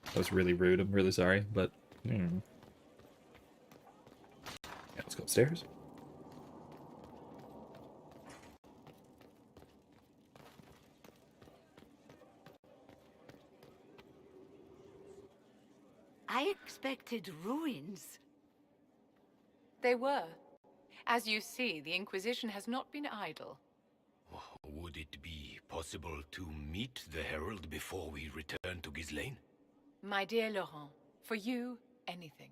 That was really rude. I'm really sorry, but... Yeah, let's go upstairs. I expected ruins. They were. As you see, the Inquisition has not been idle. Would it be possible to meet the Herald before we return to Ghislaine? My dear Laurent, for you, anything.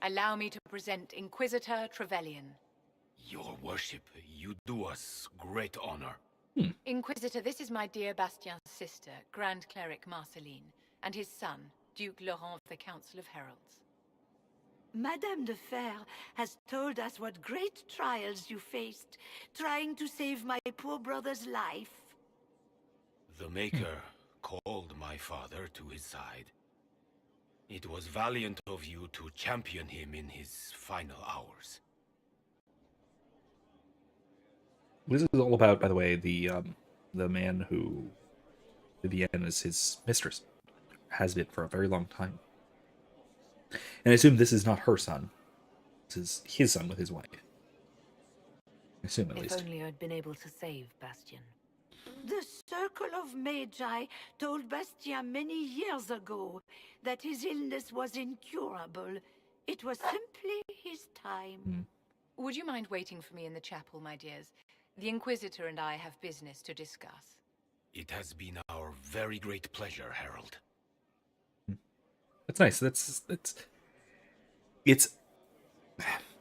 Allow me to present Inquisitor Trevelyan. Your worship, you do us great honor. Inquisitor, this is my dear Bastien's sister, Grand Cleric Marceline, and his son, Duke Laurent of the Council of Heralds. Madame de Fer has told us what great trials you faced, trying to save my poor brother's life. The Maker called my father to his side. It was valiant of you to champion him in his final hours. This is all about, by the way, the man who Vivienne is his mistress. Has been for a very long time. And I assume this is not her son. This is his son with his wife. I assume, at least. If only I'd been able to save Bastien. The Circle of Magi told Bastien many years ago that his illness was incurable. It was simply his time. Would you mind waiting for me in the chapel, my dears? The Inquisitor and I have business to discuss. It has been our very great pleasure, Herald. That's nice. It's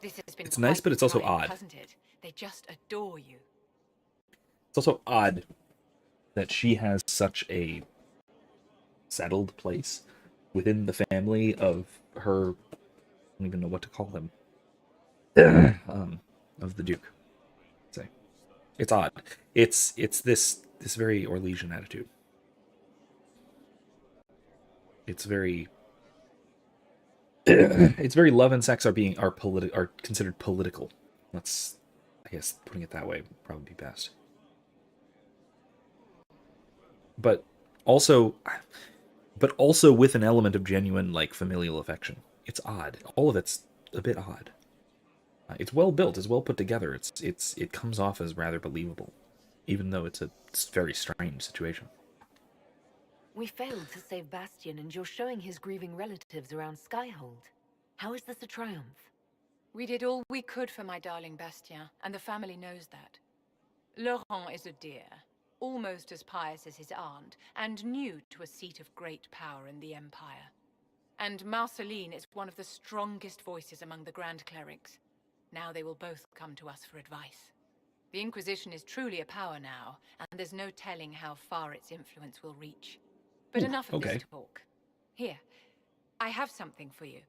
This has been it's nice, quite but it's also trial, odd. hasn't it? They just adore you. It's also odd that she has such a settled place within the family of her. I don't even know what to call them. Of the Duke. Say, it's odd. It's this very Orlesian attitude. It's very. It's very love and sex are considered political. That's, I guess, putting it that way would probably be best. But also with an element of genuine, like, familial affection. It's odd. All of it's a bit odd. It's well built. It's well put together. It comes off as rather believable, even though it's a very strange situation. We failed to save Bastien, and you're showing his grieving relatives around Skyhold. How is this a triumph? We did all we could for my darling Bastien, and the family knows that. Laurent is a dear, almost as pious as his aunt, and new to a seat of great power in the Empire. And Marceline is one of the strongest voices among the Grand Clerics. Now they will both come to us for advice. The Inquisition is truly a power now, and there's no telling how far its influence will reach. But enough of this talk. Here, I have something for you.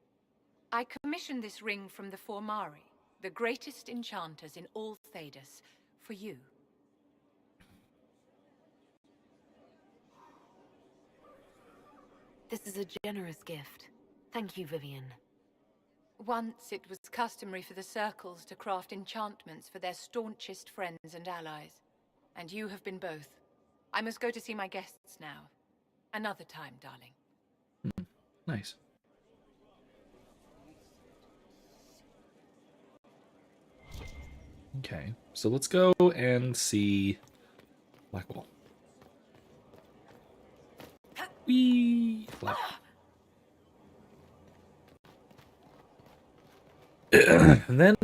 I commissioned this ring from the Formari, the greatest enchanters in all Thedas, for you. This is a generous gift. Thank you, Vivian. Once it was customary for the circles to craft enchantments for their staunchest friends and allies. And you have been both. I must go to see my guests now. Another time, darling. Nice. Okay, so let's go and see Blackwall. Whee! And then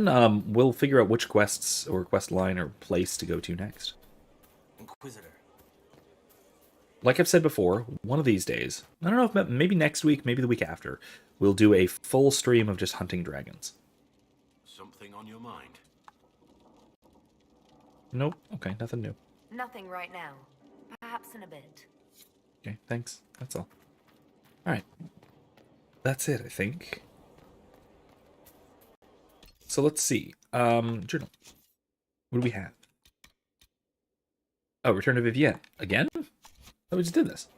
we'll figure out which quests or quest line or place to go to next. Inquisitor. Like I've said before, one of these days, I don't know if maybe next week, maybe the week after, we'll do a full stream of just hunting dragons. Something on your mind? Nope. Okay, nothing new. Nothing right now. Perhaps in a bit. Okay, thanks. That's all. Alright. That's it, I think. So let's see. Journal. What do we have? Oh, Return to Vivienne. Again? Oh, we just did this.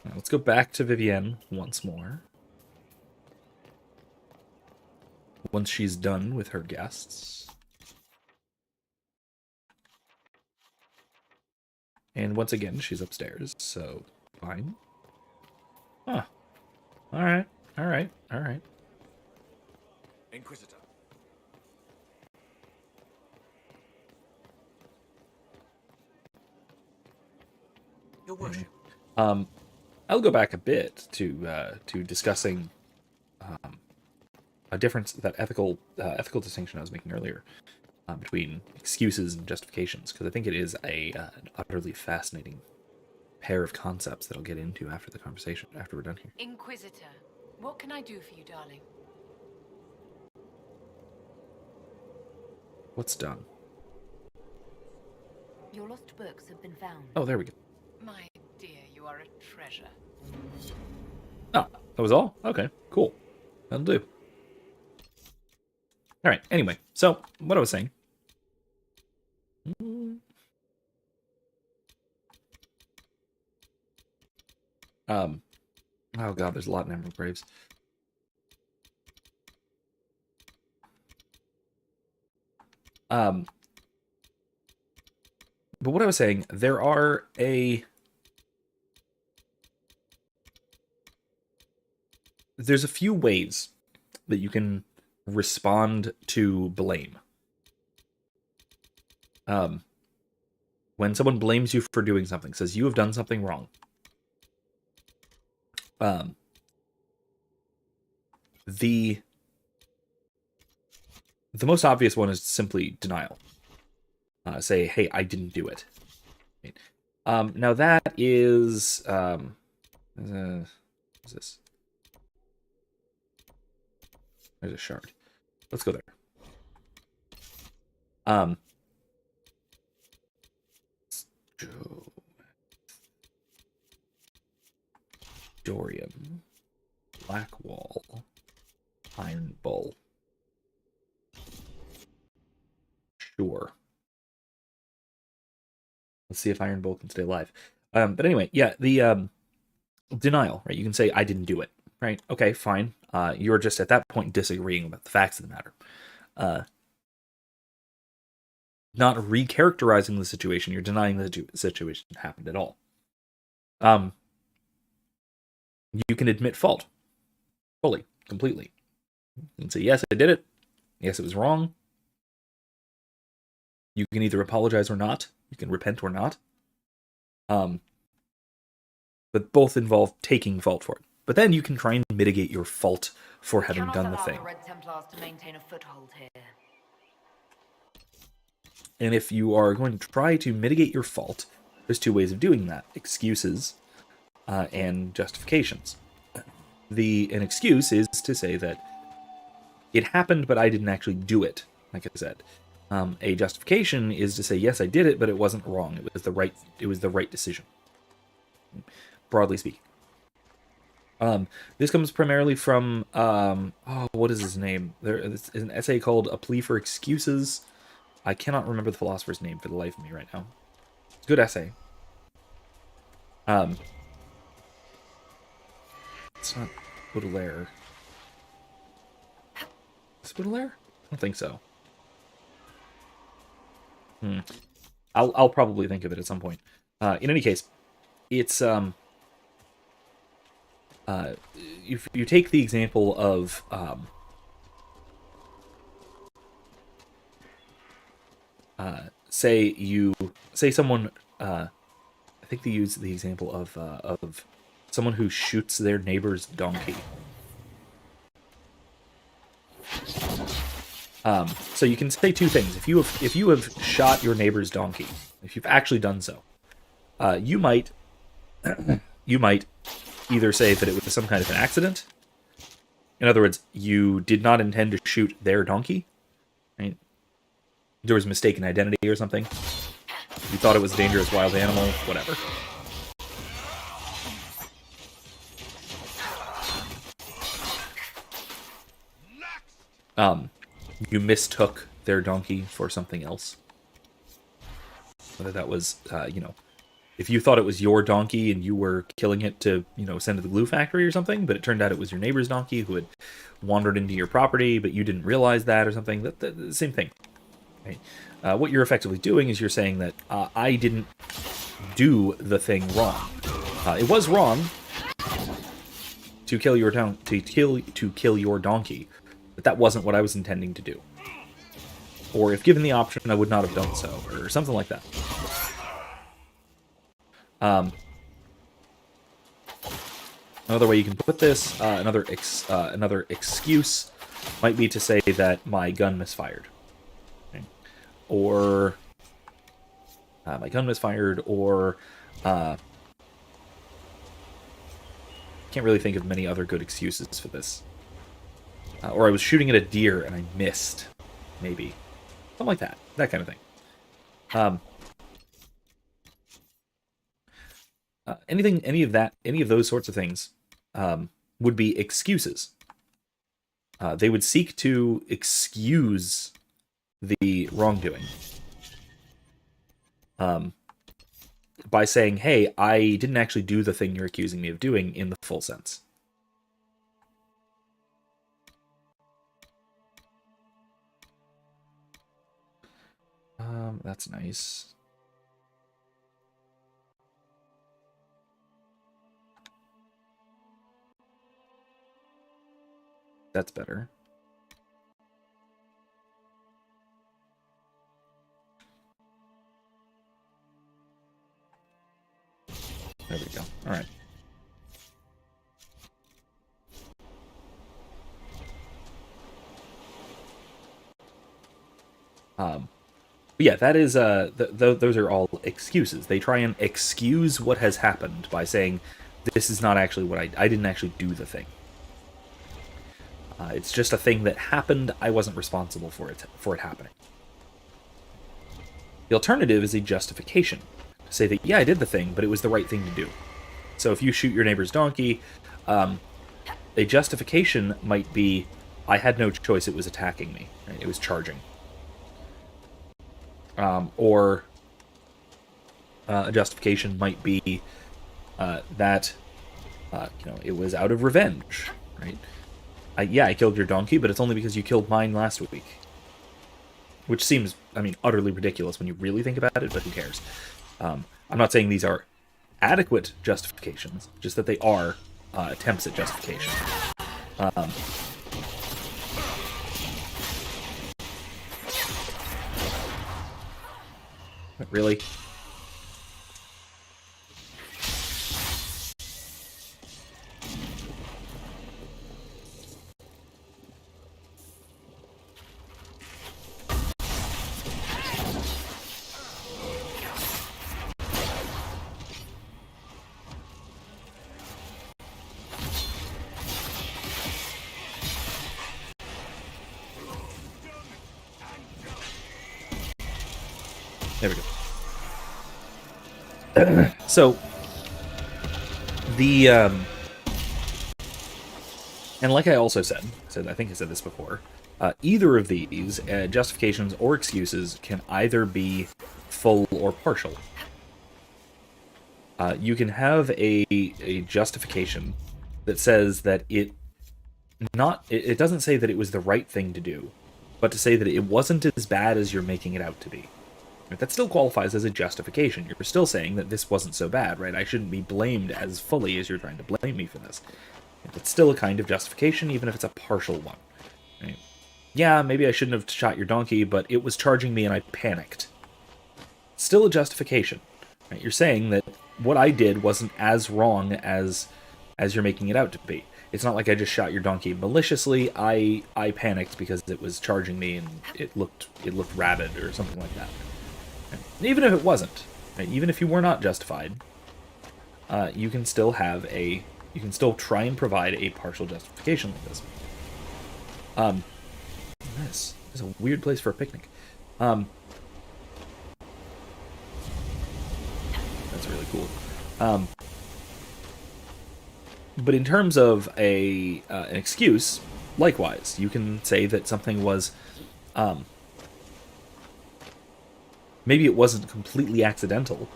Right, let's go back to Vivienne once more. Once she's done with her guests. And once again, she's upstairs, so fine. Huh. Alright, alright, alright. Inquisitor. Your worship. I'll go back a bit to discussing a difference, that ethical distinction I was making earlier between excuses and justifications, because I think it is an utterly fascinating pair of concepts that I'll get into after the conversation, after we're done here. Inquisitor, what can I do for you, darling? What's done? Your lost books have been found. Oh, there we go. My dear, you are a treasure. Oh, that was all? Okay, cool. That'll do. Alright, anyway, so, what I was saying. Oh god, there's a lot in Emerald Graves. But what I was saying, there's a few ways that you can respond to blame. when someone blames you for doing something, says you have done something wrong, the most obvious one is simply denial. Say, hey, I didn't do it. Right? Now that is what's this? There's a shard. Let's go there. Dorian, Blackwall, Iron Bull. Sure. Let's see if Iron Bull can stay alive. But anyway, yeah, the denial, right? You can say, I didn't do it, right? Okay, fine. You're just at that point disagreeing about the facts of the matter. Not recharacterizing the situation, you're denying the situation happened at all. You can admit fault. Fully, completely. You can say, yes, I did it. Yes, it was wrong. You can either apologize or not. You can repent or not. But both involve taking fault for it. But then you can try and mitigate your fault for having done the thing. The Red Templars to maintain a foothold here. And if you are going to try to mitigate your fault, there's two ways of doing that. Excuses and justifications. An excuse is to say that it happened, but I didn't actually do it, like I said. A justification is to say, yes, I did it, but it wasn't wrong. It was the right decision. Broadly speaking. This comes primarily from what is his name? There is an essay called A Plea for Excuses. I cannot remember the philosopher's name for the life of me right now. It's a good essay. It's not Baudelaire. Is it Baudelaire? I don't think so. I'll probably think of it at some point. In any case, it's if you take the example of say someone I think they use the example of someone who shoots their neighbor's donkey. So you can say two things. If you have shot your neighbor's donkey, if you've actually done so, you might either say that it was some kind of an accident. In other words, you did not intend to shoot their donkey. Right? There was mistaken identity or something. You thought it was a dangerous wild animal, whatever. You mistook their donkey for something else. Whether that was, if you thought it was your donkey and you were killing it to, send to the glue factory or something, but it turned out it was your neighbor's donkey who had wandered into your property, but you didn't realize that or something, the same thing. Right? What you're effectively doing is you're saying that I didn't do the thing wrong. It was wrong to kill your donkey, but that wasn't what I was intending to do. Or if given the option, I would not have done so, or something like that. Another way you can put this, another excuse, might be to say that my gun misfired. Okay. Or my gun misfired, or can't really think of many other good excuses for this. Or I was shooting at a deer and I missed, maybe. Something like that. That kind of thing. Any of those sorts of things would be excuses. They would seek to excuse the wrongdoing. By saying, hey, I didn't actually do the thing you're accusing me of doing in the full sense. That's nice. That's better. There we go. All right. But yeah, that is those are all excuses. They try and excuse what has happened by saying this is not actually what I didn't actually do the thing. It's just a thing that happened. I wasn't responsible for it happening. The alternative is a justification, to say that yeah, I did the thing, but it was the right thing to do. So if you shoot your neighbor's donkey, a justification might be I had no choice. It was attacking me. Right? It was charging. Or a justification might be that it was out of revenge, right? Yeah, I killed your donkey, but it's only because you killed mine last week. Which seems, I mean, utterly ridiculous when you really think about it, but who cares? I'm not saying these are adequate justifications, just that they are attempts at justification. But really? There we go. So, and like I also said, I think I said this before, either of these, justifications or excuses, can either be full or partial. You can have a justification that says that it doesn't say that it was the right thing to do, but to say that it wasn't as bad as you're making it out to be. That still qualifies as a justification. You're still saying that this wasn't so bad, right? I shouldn't be blamed as fully as you're trying to blame me for this. It's still a kind of justification, even if it's a partial one. Right? Yeah, maybe I shouldn't have shot your donkey, but it was charging me and I panicked. Still a justification. Right? You're saying that what I did wasn't as wrong as you're making it out to be. It's not like I just shot your donkey maliciously. I panicked because it was charging me and it looked rabid or something like that. Even if it wasn't, right? Even if you were not justified, you can still try and provide a partial justification like this. This is a weird place for a picnic. That's really cool. But in terms of an excuse, likewise, you can say that something was, maybe it wasn't completely accidental,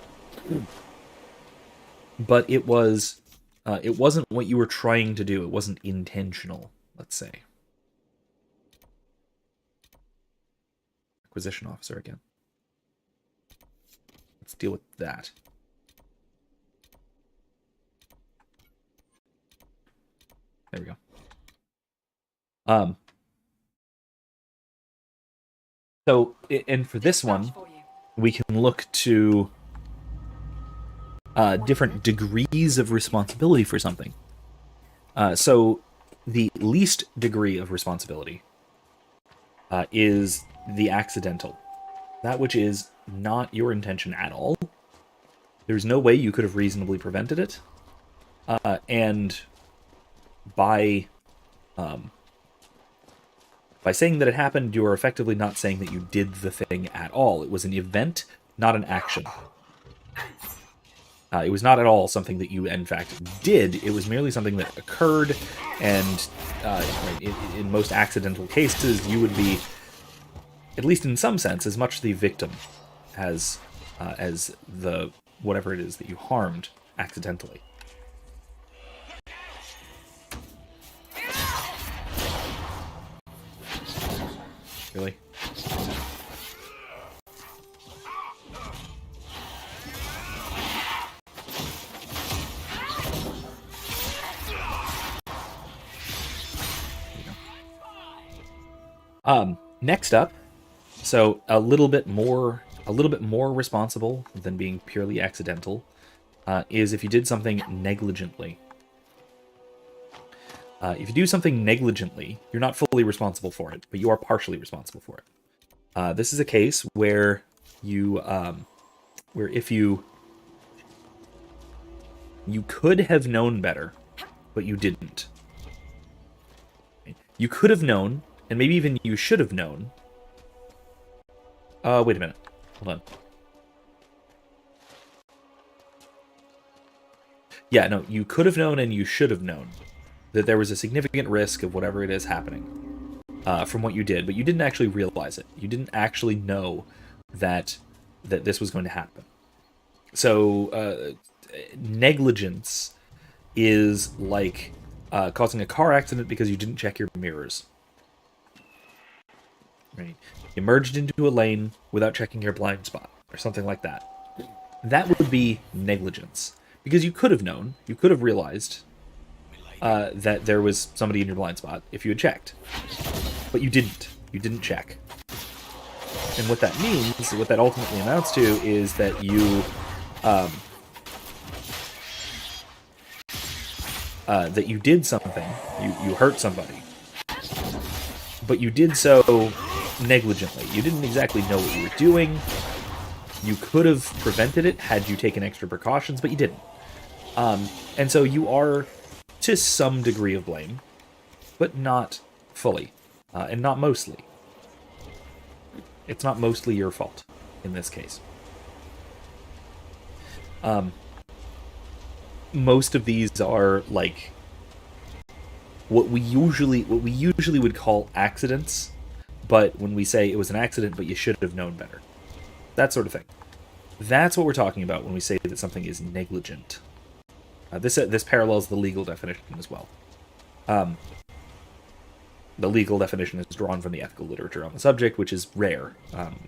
but it wasn't what you were trying to do. It wasn't intentional, let's say. Acquisition officer again. Let's deal with that. There we go. So, and for this one, we can look to different degrees of responsibility for something. So the least degree of responsibility is the accidental. That which is not your intention at all. There's no way you could have reasonably prevented it. And by saying that it happened, you are effectively not saying that you did the thing at all. It was an event, not an action. It was not at all something that you, in fact, did. It was merely something that occurred, and in most accidental cases, you would be, at least in some sense, as much the victim as the whatever it is that you harmed accidentally. Really? Next up, so a little bit more responsible than being purely accidental, is if you did something negligently. If you do something negligently, you're not fully responsible for it, but you are partially responsible for it. This is a case where if you could have known better, but you didn't. You could have known, and maybe even you should have known. Wait a minute. Hold on. Yeah, no, you could have known and you should have known that there was a significant risk of whatever it is happening from what you did, but you didn't actually realize it. You didn't actually know that this was going to happen. So negligence is like causing a car accident because you didn't check your mirrors. Right? You merged into a lane without checking your blind spot, or something like that. That would be negligence. Because you could have known, you could have realized that there was somebody in your blind spot if you had checked. But you didn't. You didn't check. And what that means, what that ultimately amounts to, is that you did something. You hurt somebody. But you did so negligently. You didn't exactly know what you were doing. You could have prevented it had you taken extra precautions, but you didn't. And so you are, to some degree, of blame, but not fully, and not mostly. It's not mostly your fault in this case. Most of these are like what we usually would call accidents, but when we say it was an accident, but you should have known better, that sort of thing. That's what we're talking about when we say that something is negligent. This parallels the legal definition as well. The legal definition is drawn from the ethical literature on the subject, which is rare.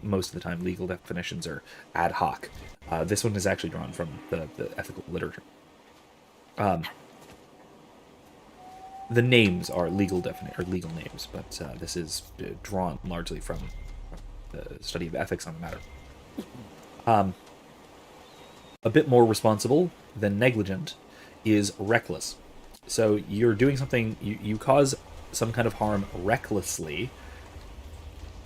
Most of the time, legal definitions are ad hoc. This one is actually drawn from the ethical literature. The names are legal names, but this is drawn largely from the study of ethics on the matter. A bit more responsible than negligent is reckless. So you're doing something, you cause some kind of harm recklessly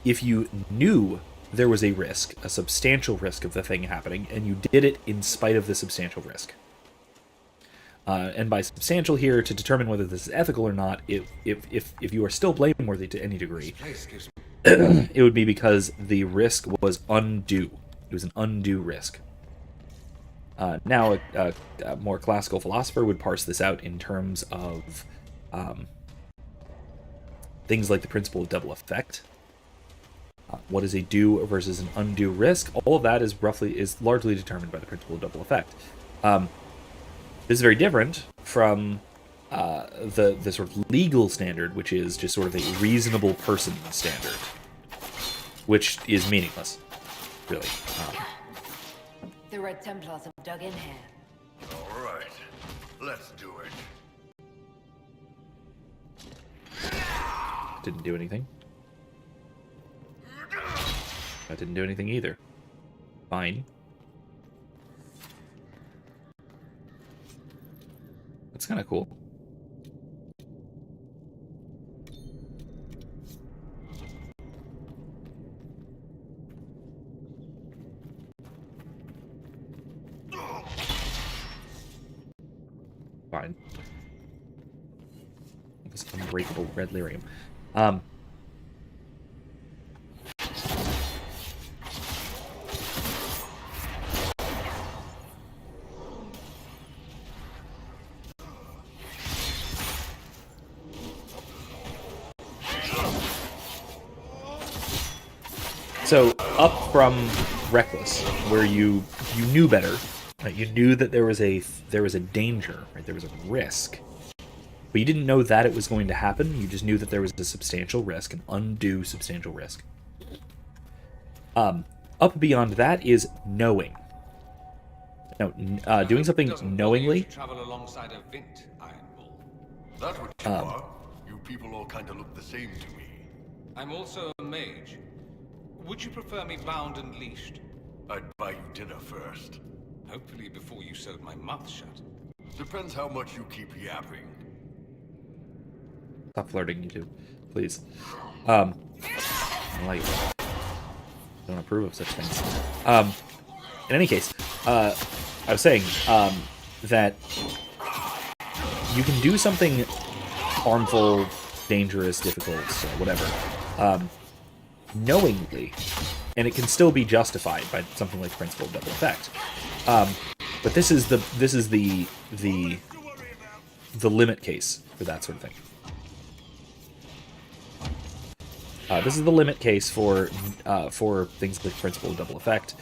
if you knew there was a risk, a substantial risk of the thing happening, and you did it in spite of the substantial risk. And by substantial here, to determine whether this is ethical or not, if you are still blameworthy to any degree, it would be because the risk was undue. It was an undue risk. Now, a more classical philosopher would parse this out in terms of things like the principle of double effect. What is a due versus an undue risk? All of that is largely determined by the principle of double effect. This is very different from the sort of legal standard, which is just sort of a reasonable person standard, which is meaningless, really. The Red Templars have dug in here. All right, let's do it. Didn't do anything. That didn't do anything either. Fine. That's kind of cool. Fine. This unbreakable red lyrium. So up from reckless, where you knew better, right? You knew that there was a danger, right? There was a risk, but you didn't know that it was going to happen. You just knew that there was a substantial risk, an undue substantial risk. Up beyond that is knowing. Now, doing something knowingly. Travel alongside a Vint, Iron Bull. That what you are. You people all kind of look the same to me. I'm also a mage. Would you prefer me bound and leashed? I'd buy you dinner first. Hopefully before you sewed my mouth shut. Depends how much you keep yapping. Stop flirting, you two. Please. I don't approve of such things. In any case, I was saying that you can do something harmful, dangerous, difficult, whatever, knowingly, and it can still be justified by something like principle of double effect. But this is the limit case for that sort of thing. This is the limit case for things like principle of double effect,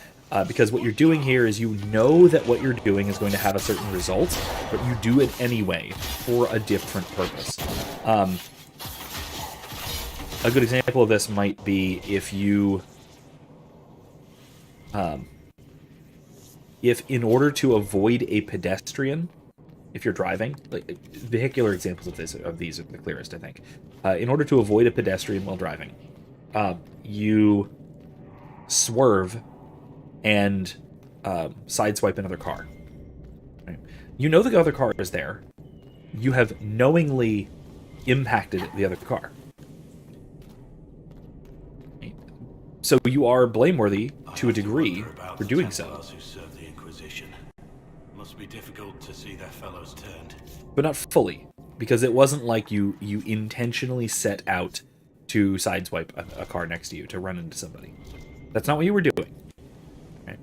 because what you're doing here is you know that what you're doing is going to have a certain result, but you do it anyway for a different purpose. A good example of this might be if you, if in order to avoid a pedestrian, if you're driving, like vehicular examples of these are the clearest, I think. In order to avoid a pedestrian while driving, you swerve and sideswipe another car. Right? You know the other car is there. You have knowingly impacted the other car. Right? So you are blameworthy to a degree for doing so. Who served the Inquisition. Must be difficult to see their fellows turned. But not fully, because it wasn't like you intentionally set out to sideswipe a car next to you to run into somebody. That's not what you were doing. Right?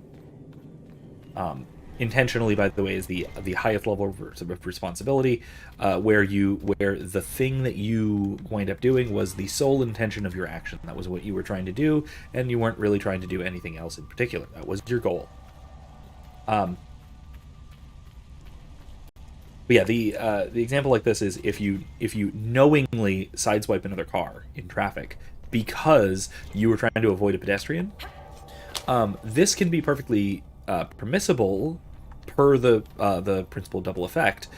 Intentionally, by the way, is the highest level of responsibility, where the thing that you wind up doing was the sole intention of your action. That was what you were trying to do, and you weren't really trying to do anything else in particular. That was your goal. But yeah, the example like this is if you knowingly sideswipe another car in traffic because you were trying to avoid a pedestrian, this can be perfectly permissible per the principle of double effect,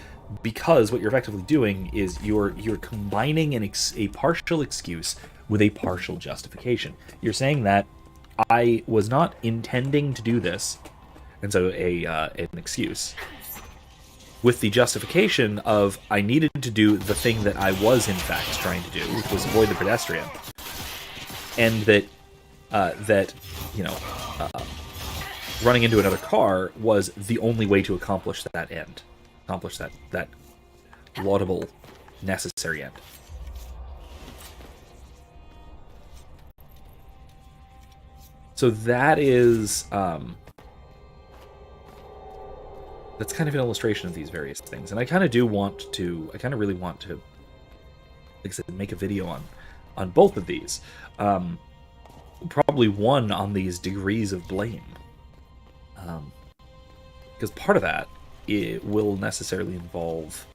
because what you're effectively doing is you're combining a partial excuse with a partial justification. You're saying that I was not intending to do this, and so an excuse, with the justification of I needed to do the thing that I was in fact trying to do, which was avoid the pedestrian, and that running into another car was the only way to accomplish that end, accomplish that laudable, necessary end. So that is that's kind of an illustration of these various things, and I kind of really want to, like I said, make a video on both of these. Probably one on these degrees of blame, because part of that it will necessarily involve.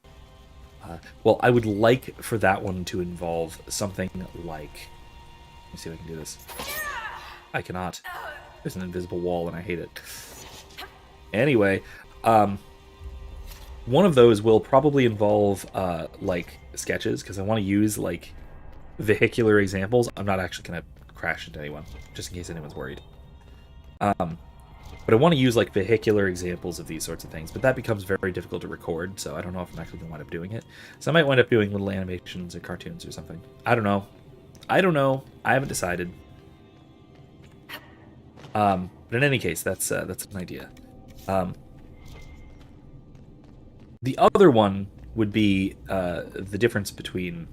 Well, I would like for that one to involve something like. Let me see if I can do this. I cannot. There's an invisible wall, and I hate it. Anyway. One of those will probably involve like sketches, because I want to use like vehicular examples. I'm not actually going to crash into anyone, just in case anyone's worried. But I want to use like vehicular examples of these sorts of things, but that becomes very difficult to record, so I don't know if I'm actually going to wind up doing it. So I might wind up doing little animations or cartoons or something. I don't know. I haven't decided. But in any case, that's an idea. The other one would be the difference between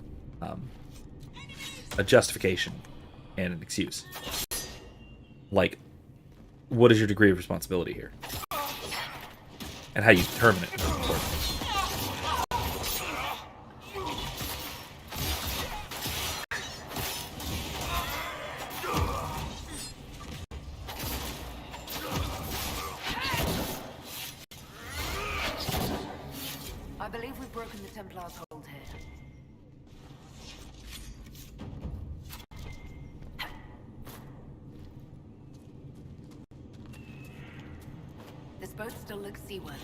a justification and an excuse. Like, what is your degree of responsibility here? And how you determine it, most importantly. I believe we've broken the Templar's hold here. This boat still looks seaworthy.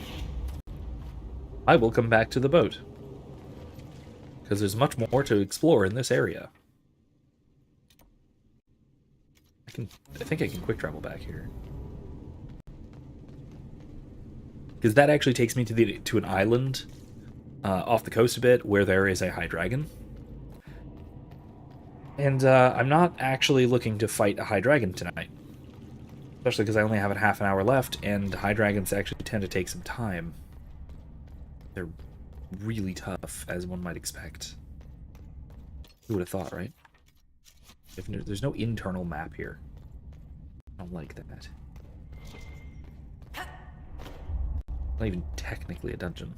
I will come back to the boat, because there's much more to explore in this area. I think I can quick travel back here. because that actually takes me to an island off the coast a bit where there is a high dragon. And I'm not actually looking to fight a high dragon tonight. Especially because I only have a half an hour left, and high dragons actually tend to take some time. They're really tough, as one might expect. Who would have thought, right? There's no internal map here. I don't like that. Not even technically a dungeon.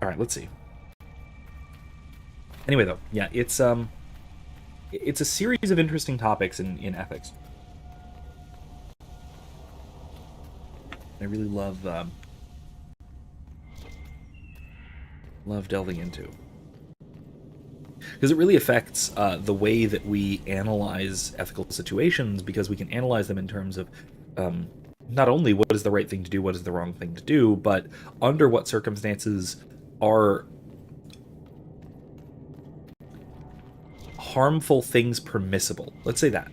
Alright, let's see. Anyway, though, yeah, it's a series of interesting topics in ethics. I really love delving into, because it really affects the way that we analyze ethical situations, because we can analyze them in terms of not only what is the right thing to do, what is the wrong thing to do, but under what circumstances are harmful things permissible. Let's say that.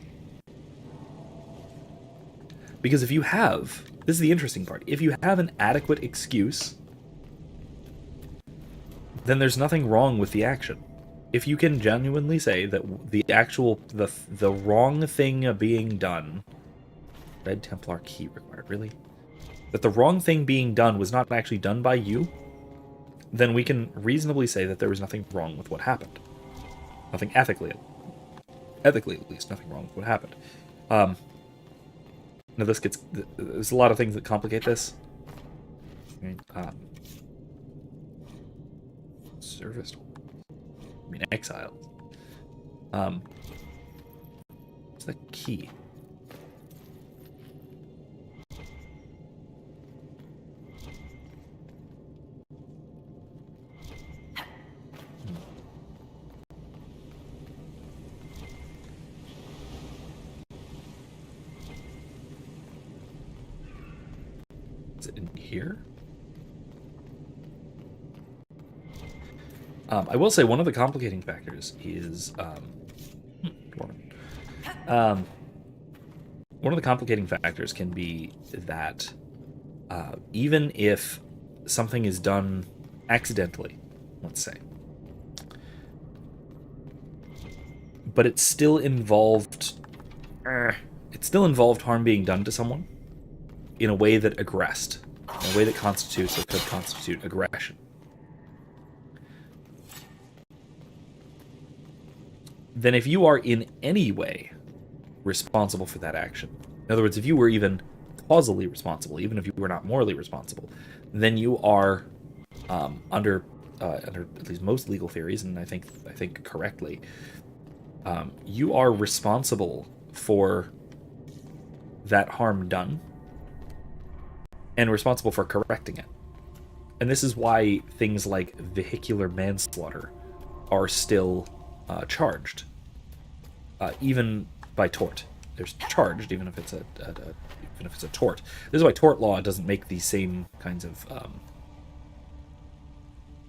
Because if you have, this is the interesting part, if you have an adequate excuse, then there's nothing wrong with the action. If you can genuinely say that the wrong thing being done, Red Templar key required, really? That the wrong thing being done was not actually done by you, then we can reasonably say that there was nothing wrong with what happened. Nothing ethically at least, nothing wrong with what happened. Now this gets, there's a lot of things that complicate this. Service, I mean exiled. What's the key? Is it in here? I will say one of the complicating factors is one of the complicating factors can be that even if something is done accidentally, let's say, but it still involved harm being done to someone in a way that aggressed, in a way that constitutes or could constitute aggression. Then if you are in any way responsible for that action, in other words, if you were even causally responsible, even if you were not morally responsible, then you are under at least most legal theories, and I think correctly, you are responsible for that harm done and responsible for correcting it. And this is why things like vehicular manslaughter are still charged, even by tort. There's charged even if it's a tort. This is why tort law doesn't make these same kinds of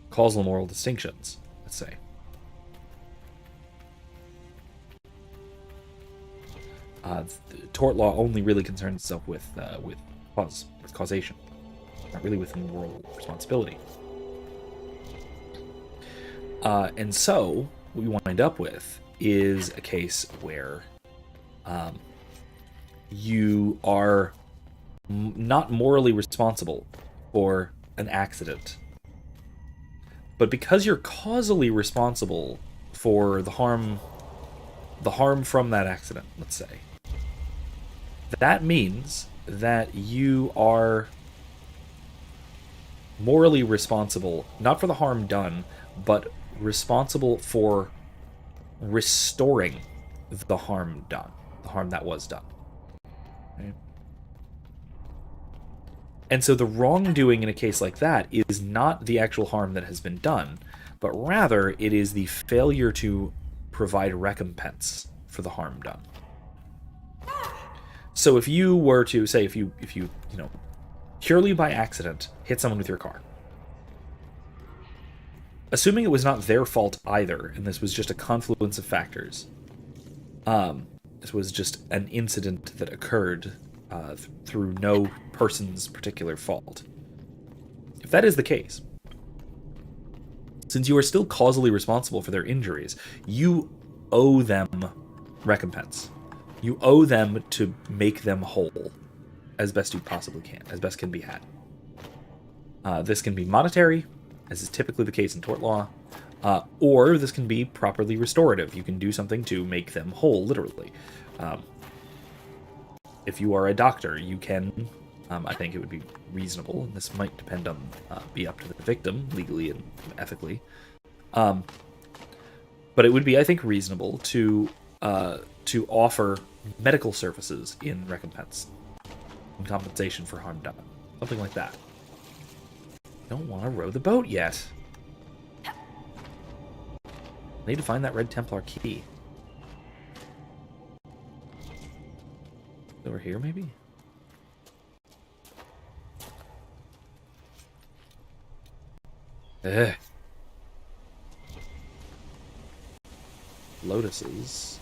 causal moral distinctions, let's say. Tort law only really concerns itself with causation, not really with moral responsibility. And so what we wind up with is a case where you are not morally responsible for an accident, but because you're causally responsible for the harm from that accident, let's say, that means that you are morally responsible, not for the harm done, but responsible for restoring the harm done, the harm that was done. Right? And so the wrongdoing in a case like that is not the actual harm that has been done, but rather it is the failure to provide recompense for the harm done. So if you were to say, if you purely by accident hit someone with your car, assuming it was not their fault either, and this was just a confluence of factors, this was just an incident that occurred through no person's particular fault, if that is the case, since you are still causally responsible for their injuries, you owe them recompense. You owe them to make them whole as best you possibly can, as best can be had. This can be monetary, as is typically the case in tort law, or this can be properly restorative. You can do something to make them whole, literally. If you are a doctor, you can, I think it would be reasonable, and this might depend on, be up to the victim, legally and ethically, but it would be, I think, reasonable to offer medical services in recompense, in compensation for harm done. Something like that. Don't want to row the boat yet. Need to find that Red Templar key. Over here, maybe? Ugh. Lotuses.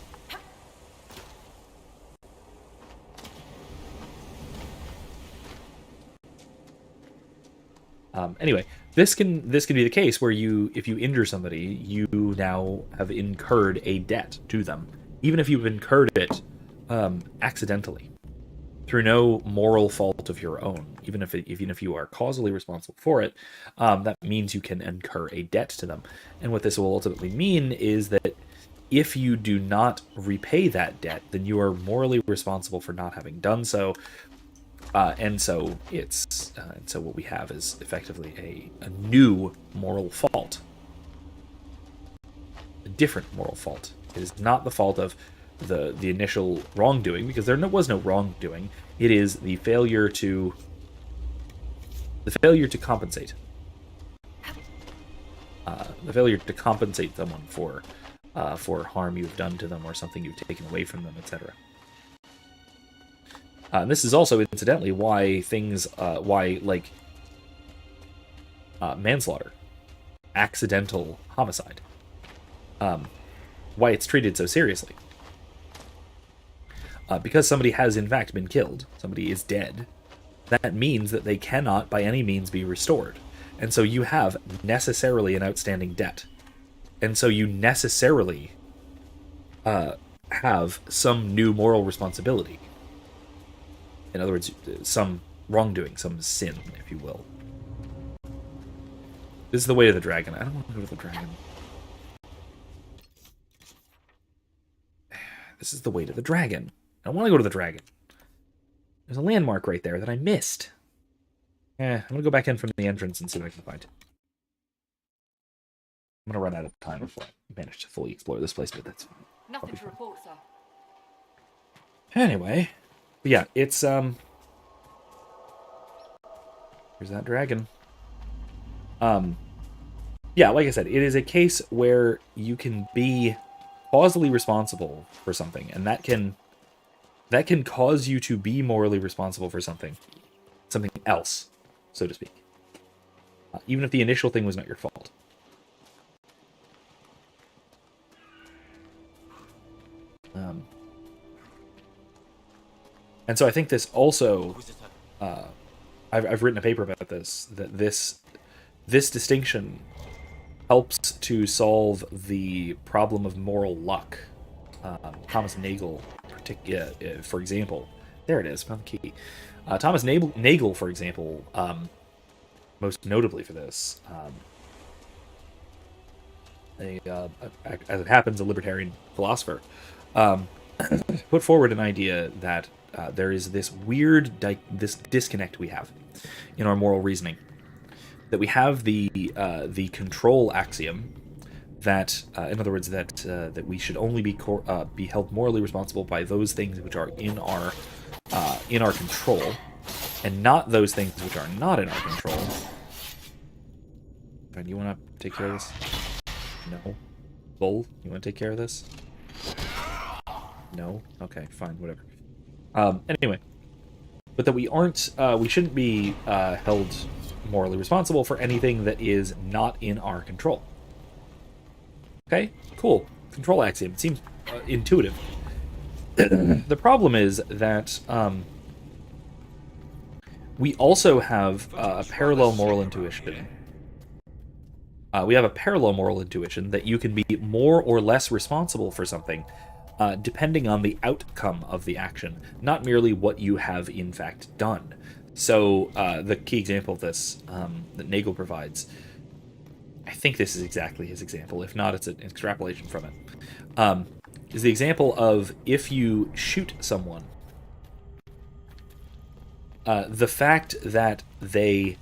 Anyway, this can be the case where if you injure somebody, you now have incurred a debt to them, even if you've incurred it accidentally, through no moral fault of your own. Even if you are causally responsible for it, that means you can incur a debt to them. And what this will ultimately mean is that if you do not repay that debt, then you are morally responsible for not having done so. And so what we have is effectively a new moral fault, a different moral fault. It is not the fault of the initial wrongdoing, because there was no wrongdoing. It is the failure to compensate. The failure to compensate someone for harm you've done to them or something you've taken away from them, etc. And this is also, incidentally, why manslaughter, accidental homicide, why it's treated so seriously. Because somebody has in fact been killed, somebody is dead, that means that they cannot by any means be restored. And so you have necessarily an outstanding debt. And so you necessarily have some new moral responsibility. In other words, some wrongdoing, some sin, if you will. This is the way of the dragon. I don't want to go to the dragon. This is the way to the dragon. I don't want to go to the dragon. There's a landmark right there that I missed. I'm going to go back in from the entrance and see what I can find. I'm going to run out of time before I manage to fully explore this place, but that's fine. Nothing to report, sir. Anyway... But yeah, it's, here's that dragon. Yeah, like I said, it is a case where you can be causally responsible for something, and that can cause you to be morally responsible for something else, so to speak. Even if the initial thing was not your fault. And so I think this also, I've written a paper about this, that this distinction helps to solve the problem of moral luck. Thomas Nagel, for example, there it is, found the key. Thomas Nagel, for example, most notably for this, as it happens, a libertarian philosopher, put forward an idea that there is this weird this disconnect we have in our moral reasoning. That we have the control axiom, that in other words that we should only be held morally responsible by those things which are in our control, and not those things which are not in our control. Fine, you want to take care of this? No. Bull, you want to take care of this? No. Okay, fine, whatever. Anyway, but that we shouldn't be held morally responsible for anything that is not in our control. Okay, cool. Control axiom. It seems intuitive. We also have a parallel moral intuition. We have a parallel moral intuition that you can be more or less responsible for something, depending on the outcome of the action, not merely what you have in fact done. So the key example of this that Nagel provides, I think this is exactly his example. If not, it's an extrapolation from it. Is the example of if you shoot someone, the fact that they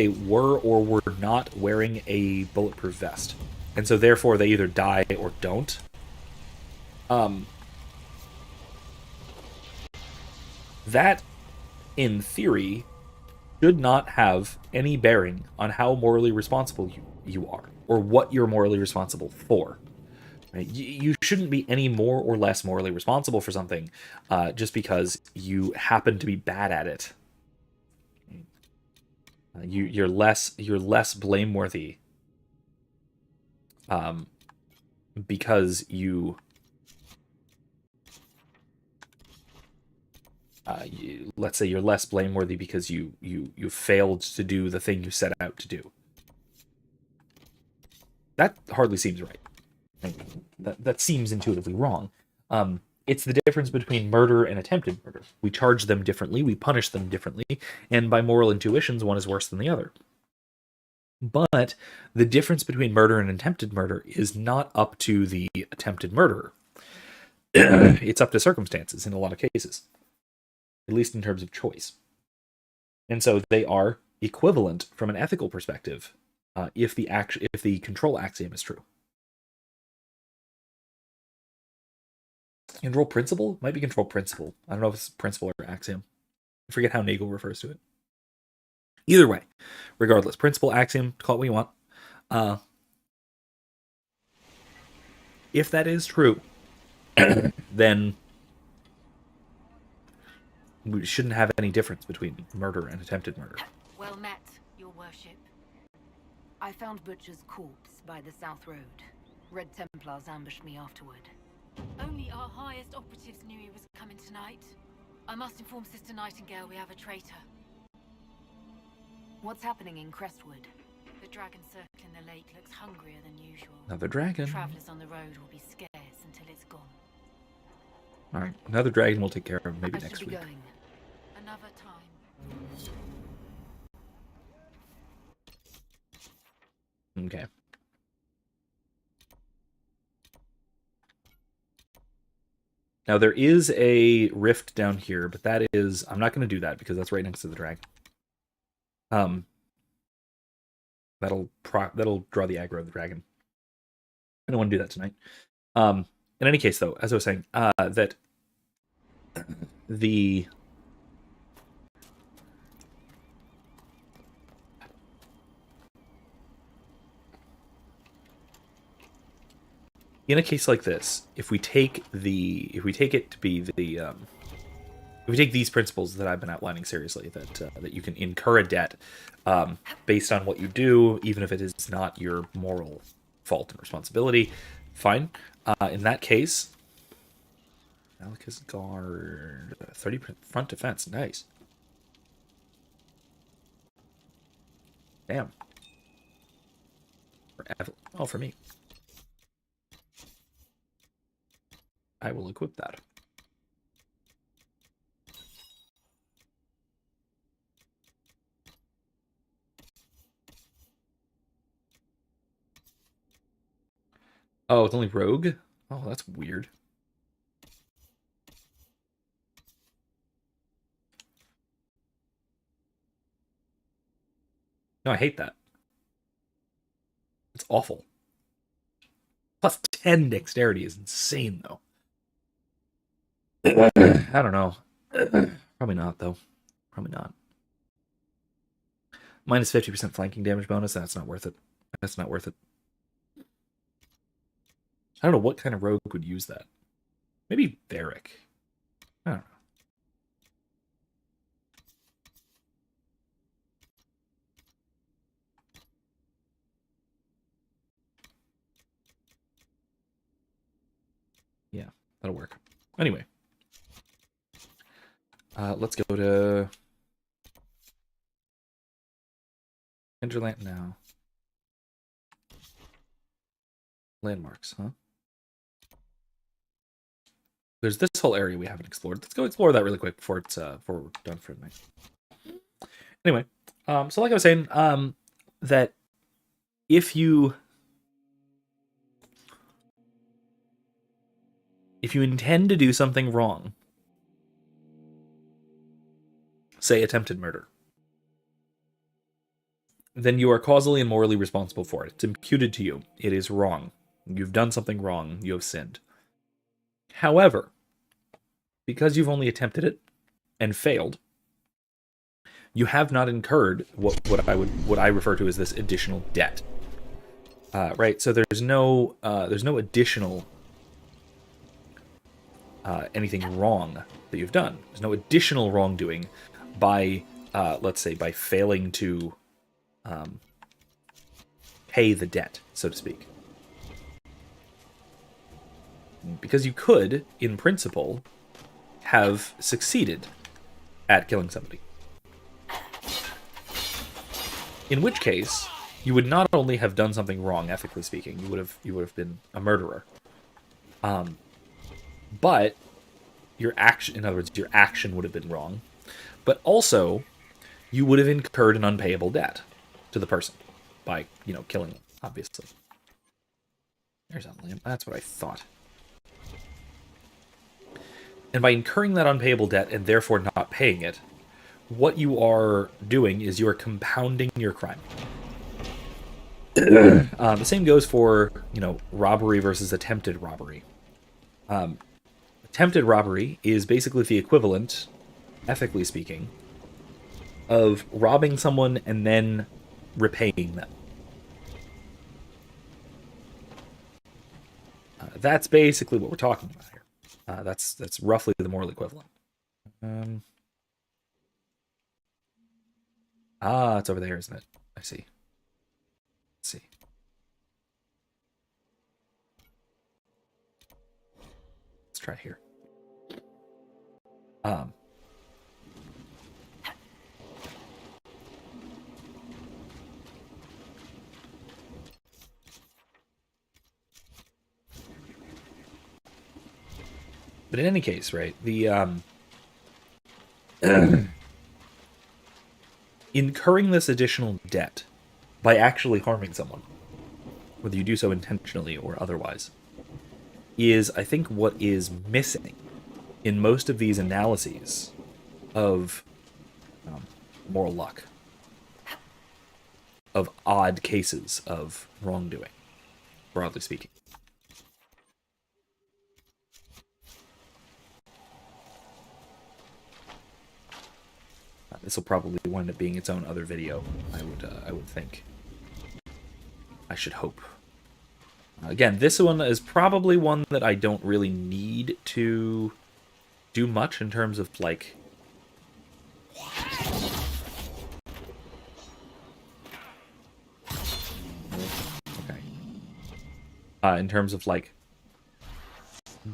were or were not wearing a bulletproof vest, and so therefore they either die or don't. That, in theory, should not have any bearing on how morally responsible you are, or what you're morally responsible for. Right? You shouldn't be any more or less morally responsible for something just because you happen to be bad at it. You're less blameworthy because let's say you're less blameworthy because you failed to do the thing you set out to do. That hardly seems right. That seems intuitively wrong. It's the difference between murder and attempted murder. We charge them differently, we punish them differently, and by moral intuitions, one is worse than the other. But the difference between murder and attempted murder is not up to the attempted murderer. It's up to circumstances in a lot of cases, at least in terms of choice. And so they are equivalent from an ethical perspective if the control axiom is true. Control principle? Might be control principle. I don't know if it's principle or axiom. I forget how Nagel refers to it. Either way, regardless, principle, axiom, call it what you want. If that is true, then we shouldn't have any difference between murder and attempted murder. Well met, your worship. I found Butcher's corpse by the South Road. Red Templars ambushed me afterward. Only our highest operatives knew he was coming tonight. I must inform Sister Nightingale we have a traitor. What's happening in Crestwood? The dragon circling the lake looks hungrier than usual. Another dragon. Travelers on the road will be scarce until it's gone. Alright, another dragon we'll take care of maybe next week. Going. Another time. Okay. Now there is a rift down here, but that is, I'm not going to do that because that's right next to the dragon. That'll draw the aggro of the dragon. I don't want to do that tonight. In any case, though, as I was saying, that the in a case like this, if we take it to be the if we take these principles that I've been outlining seriously, that you can incur a debt based on what you do, even if it is not your moral fault and responsibility, fine. In that case, Malachus Guard, 30 front defense, nice. Damn. For me. I will equip that. Oh, it's only rogue? Oh, that's weird. No, I hate that. It's awful. Plus 10 dexterity is insane, though. I don't know. Probably not, though. Probably not. Minus 50% flanking damage bonus. That's not worth it. That's not worth it. I don't know what kind of rogue would use that. Maybe Varric. I don't know. Yeah, that'll work. Anyway. Let's go to Hinterland now. Landmarks, huh? There's this whole area we haven't explored. Let's go explore that really quick before it's before we're done for the night. Anyway, so like I was saying, that if you intend to do something wrong, say attempted murder, then you are causally and morally responsible for it. It's imputed to you. It is wrong. You've done something wrong. You have sinned. However, because you've only attempted it and failed, you have not incurred what I refer to as this additional debt. Right? So there's no additional anything wrong that you've done. There's no additional wrongdoing by let's say by failing to pay the debt, so to speak. Because you could, in principle, have succeeded at killing somebody. In which case, you would not only have done something wrong, ethically speaking, you would have been a murderer. But your action, in other words, your action would have been wrong. But also, you would have incurred an unpayable debt to the person by, killing them, obviously. There's that lamp. That's what I thought. And by incurring that unpayable debt and therefore not paying it, what you are doing is you are compounding your crime. The same goes for, robbery versus attempted robbery. Attempted robbery is basically the equivalent, ethically speaking, of robbing someone and then repaying them. That's basically what we're talking about here. That's roughly the moral equivalent. It's over there, isn't it? I see. Let's see. Let's try here. But in any case, right, the incurring this additional debt by actually harming someone, whether you do so intentionally or otherwise, is, I think, what is missing in most of these analyses of moral luck, of odd cases of wrongdoing, broadly speaking. This will probably wind up being its own other video, I would think. I should hope. Again, this one is probably one that I don't really need to do much in terms of, like... Okay. In terms of, like,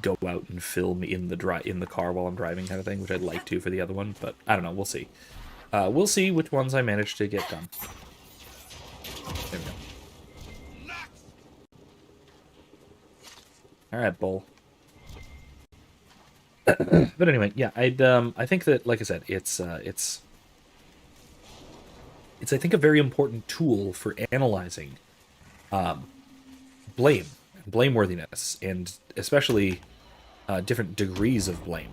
go out and film in the car while I'm driving kind of thing, which I'd like to for the other one, but I don't know, we'll see. We'll see which ones I manage to get done. There we go. Alright, bull. But anyway, yeah, I think that, like I said, it's I think a very important tool for analyzing blame, blameworthiness, and especially different degrees of blame.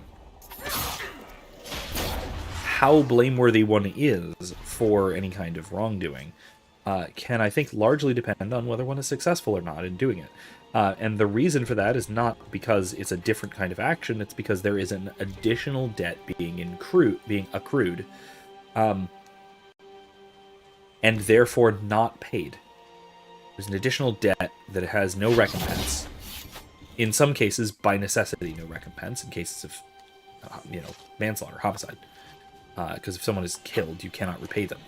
How blameworthy one is for any kind of wrongdoing can, I think, largely depend on whether one is successful or not in doing it. And the reason for that is not because it's a different kind of action, it's because there is an additional debt being accrued, and therefore not paid. There's an additional debt that has no recompense. In some cases, by necessity, no recompense. In cases of, manslaughter, homicide. Because if someone is killed, you cannot repay them.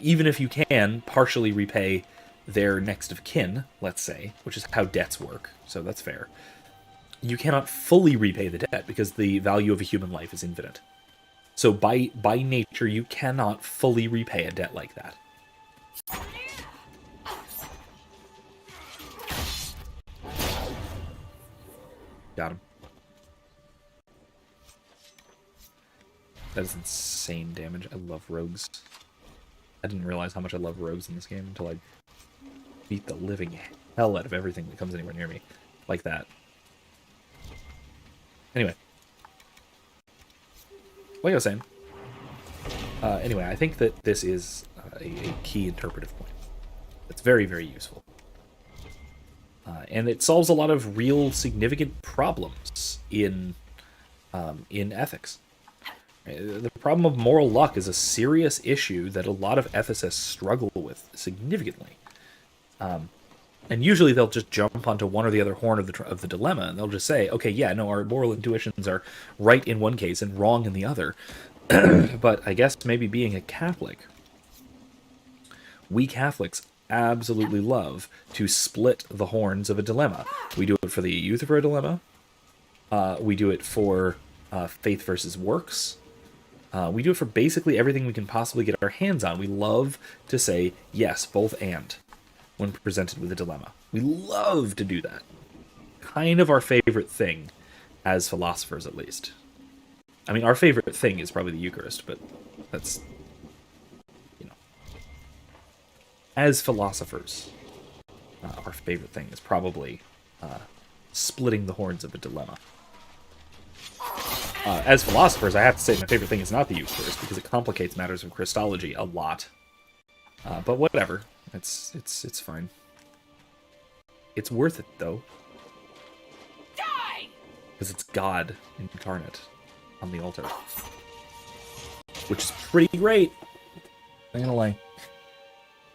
Even if you can partially repay their next of kin, let's say, which is how debts work, so that's fair, you cannot fully repay the debt because the value of a human life is infinite. So by nature, you cannot fully repay a debt like that. Got him. That is insane damage. I love rogues. I didn't realize how much I love rogues in this game until I beat the living hell out of everything that comes anywhere near me. Like that. Anyway. Like I was saying. Anyway, I think that this is a key interpretive point. It's very, very useful. And it solves a lot of real significant problems in ethics. The problem of moral luck is a serious issue that a lot of ethicists struggle with significantly. And usually they'll just jump onto one or the other horn of the dilemma, and they'll just say, okay, yeah, no, our moral intuitions are right in one case and wrong in the other. But I guess maybe being a Catholic, we Catholics absolutely love to split the horns of a dilemma. We do it for the youth for a dilemma. We do it for faith versus works. We do it for basically everything we can possibly get our hands on. We love to say yes, both and, when presented with a dilemma. We love to do that. Kind of our favorite thing, as philosophers at least. I mean, our favorite thing is probably the Eucharist, but that's, you know. As philosophers, our favorite thing is probably splitting the horns of a dilemma. As philosophers, I have to say my favorite thing is not the Eucharist, because it complicates matters of Christology a lot. But whatever. It's fine. It's worth it, though. Die! Because it's God incarnate on the altar. Which is pretty great. I'm gonna lie.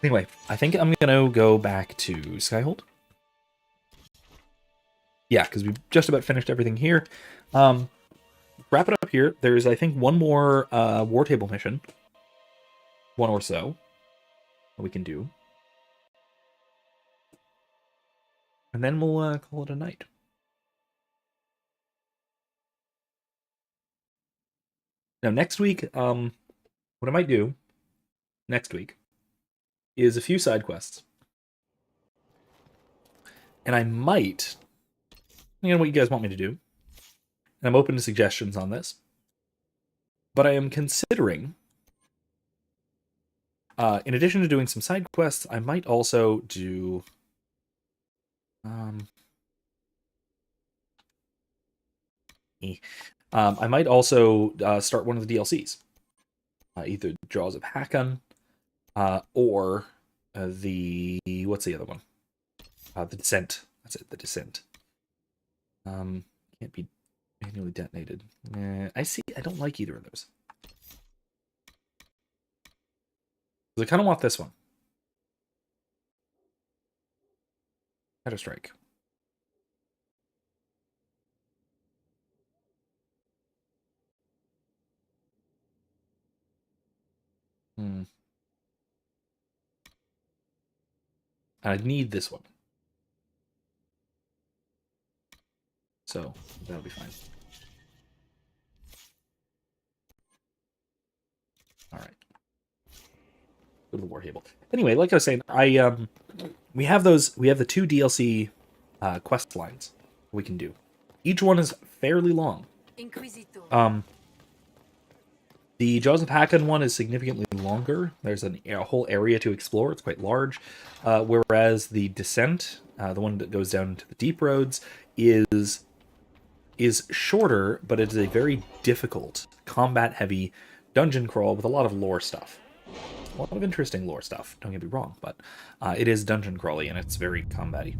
Anyway, I think I'm gonna go back to Skyhold. Yeah, because we've just about finished everything here. Wrap it up here. There's, I think, one more war table mission. One or so. That we can do. And then we'll call it a night. Now, next week, what I might do next week is a few side quests. And I might, depending on what you guys want me to do, and I'm open to suggestions on this, but I am considering, in addition to doing some side quests, I might also do I might also start one of the DLCs. Either Jaws of Hakan, or the... What's the other one? The Descent. That's it, the Descent. Can't be manually detonated. I don't like either of those. I kind of want this one. Strike. I need this one. So, that'll be fine. Alright. Go to the war table. Anyway, like I was saying, we have the two DLC quest lines we can do. Each one is fairly long. Inquisitor. The Jaws of Hakan one is significantly longer. There's a whole area to explore. It's quite large. Whereas the Descent, the one that goes down to the deep roads, is shorter, but it is a very difficult, combat-heavy dungeon crawl with a lot of lore stuff. A lot of interesting lore stuff, don't get me wrong, but it is dungeon crawly and it's very combat-y.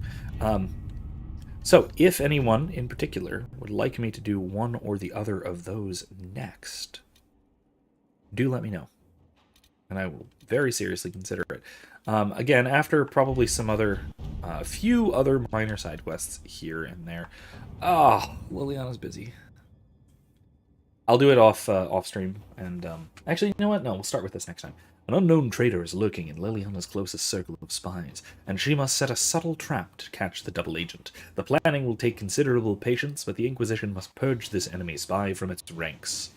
So, if anyone in particular would like me to do one or the other of those next, do let me know. And I will very seriously consider it. Again, after probably some other, few other minor side quests here and there. Oh, Liliana's busy. I'll do it off stream. And actually, you know what? No, we'll start with this next time. An unknown traitor is lurking in Liliana's closest circle of spies, and she must set a subtle trap to catch the double agent. The planning will take considerable patience, but the Inquisition must purge this enemy spy from its ranks.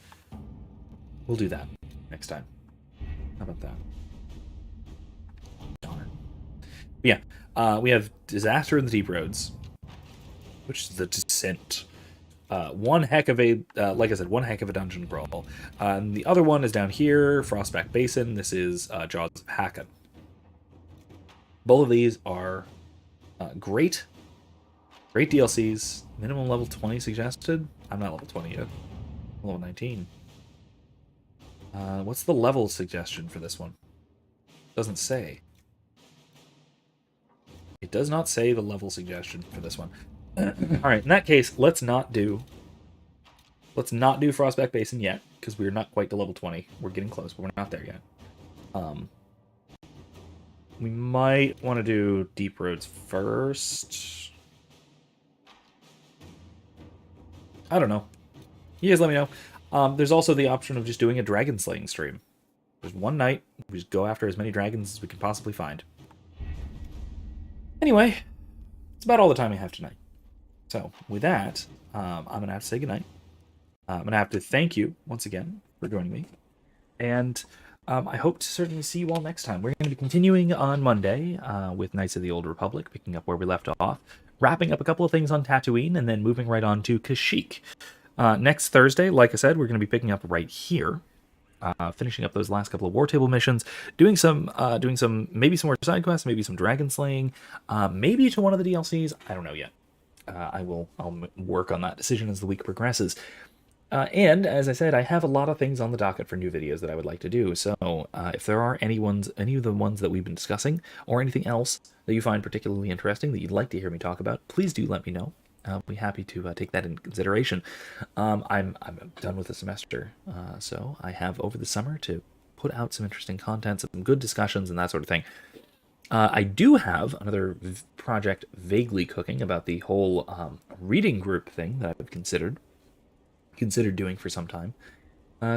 We'll do that next time. How about that? Darn. But yeah, we have Disaster in the Deep Roads, which is the Descent. One heck of a, like I said, one heck of a dungeon brawl. The other one is down here, Frostback Basin. This is Jaws of Hacken. Both of these are great DLCs. Minimum level 20 suggested. I'm not level 20 yet. I'm level 19. What's the level suggestion for this one? Doesn't say. It does not say the level suggestion for this one. Alright, in that case, let's not do Frostback Basin yet, because we're not quite to level 20. We're getting close, but we're not there yet. We might want to do Deep Roads first. I don't know. You guys let me know. There's also the option of just doing a dragon slaying stream. There's one night, we just go after as many dragons as we can possibly find. Anyway, it's about all the time we have tonight. So, with that, I'm going to have to say goodnight. I'm going to have to thank you once again for joining me. And I hope to certainly see you all next time. We're going to be continuing on Monday with Knights of the Old Republic, picking up where we left off, wrapping up a couple of things on Tatooine, and then moving right on to Kashyyyk. Next Thursday, like I said, we're going to be picking up right here. Finishing up those last couple of war table missions, doing some maybe some more side quests, maybe some dragon slaying, maybe to one of the DLCs. I don't know yet. I'll work on that decision as the week progresses. And as I said, I have a lot of things on the docket for new videos that I would like to do. So if there are any of the ones that we've been discussing, or anything else that you find particularly interesting that you'd like to hear me talk about, please do let me know. I'll be happy to take that into consideration. I'm done with the semester, so I have over the summer to put out some interesting content, some good discussions, and that sort of thing. I do have another project vaguely cooking about the whole reading group thing that I've considered doing for some time.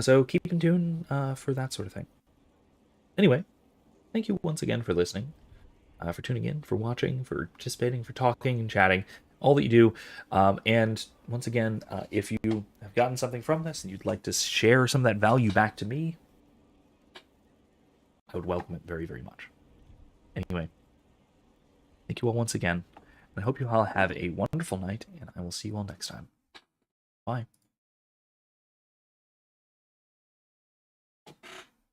So keep in tune for that sort of thing. Anyway, thank you once again for listening, for tuning in, for watching, for participating, for talking and chatting. All that you do. And once again, if you have gotten something from this and you'd like to share some of that value back to me, I would welcome it very, very much. Anyway, thank you all once again. I hope you all have a wonderful night, and I will see you all next time. Bye.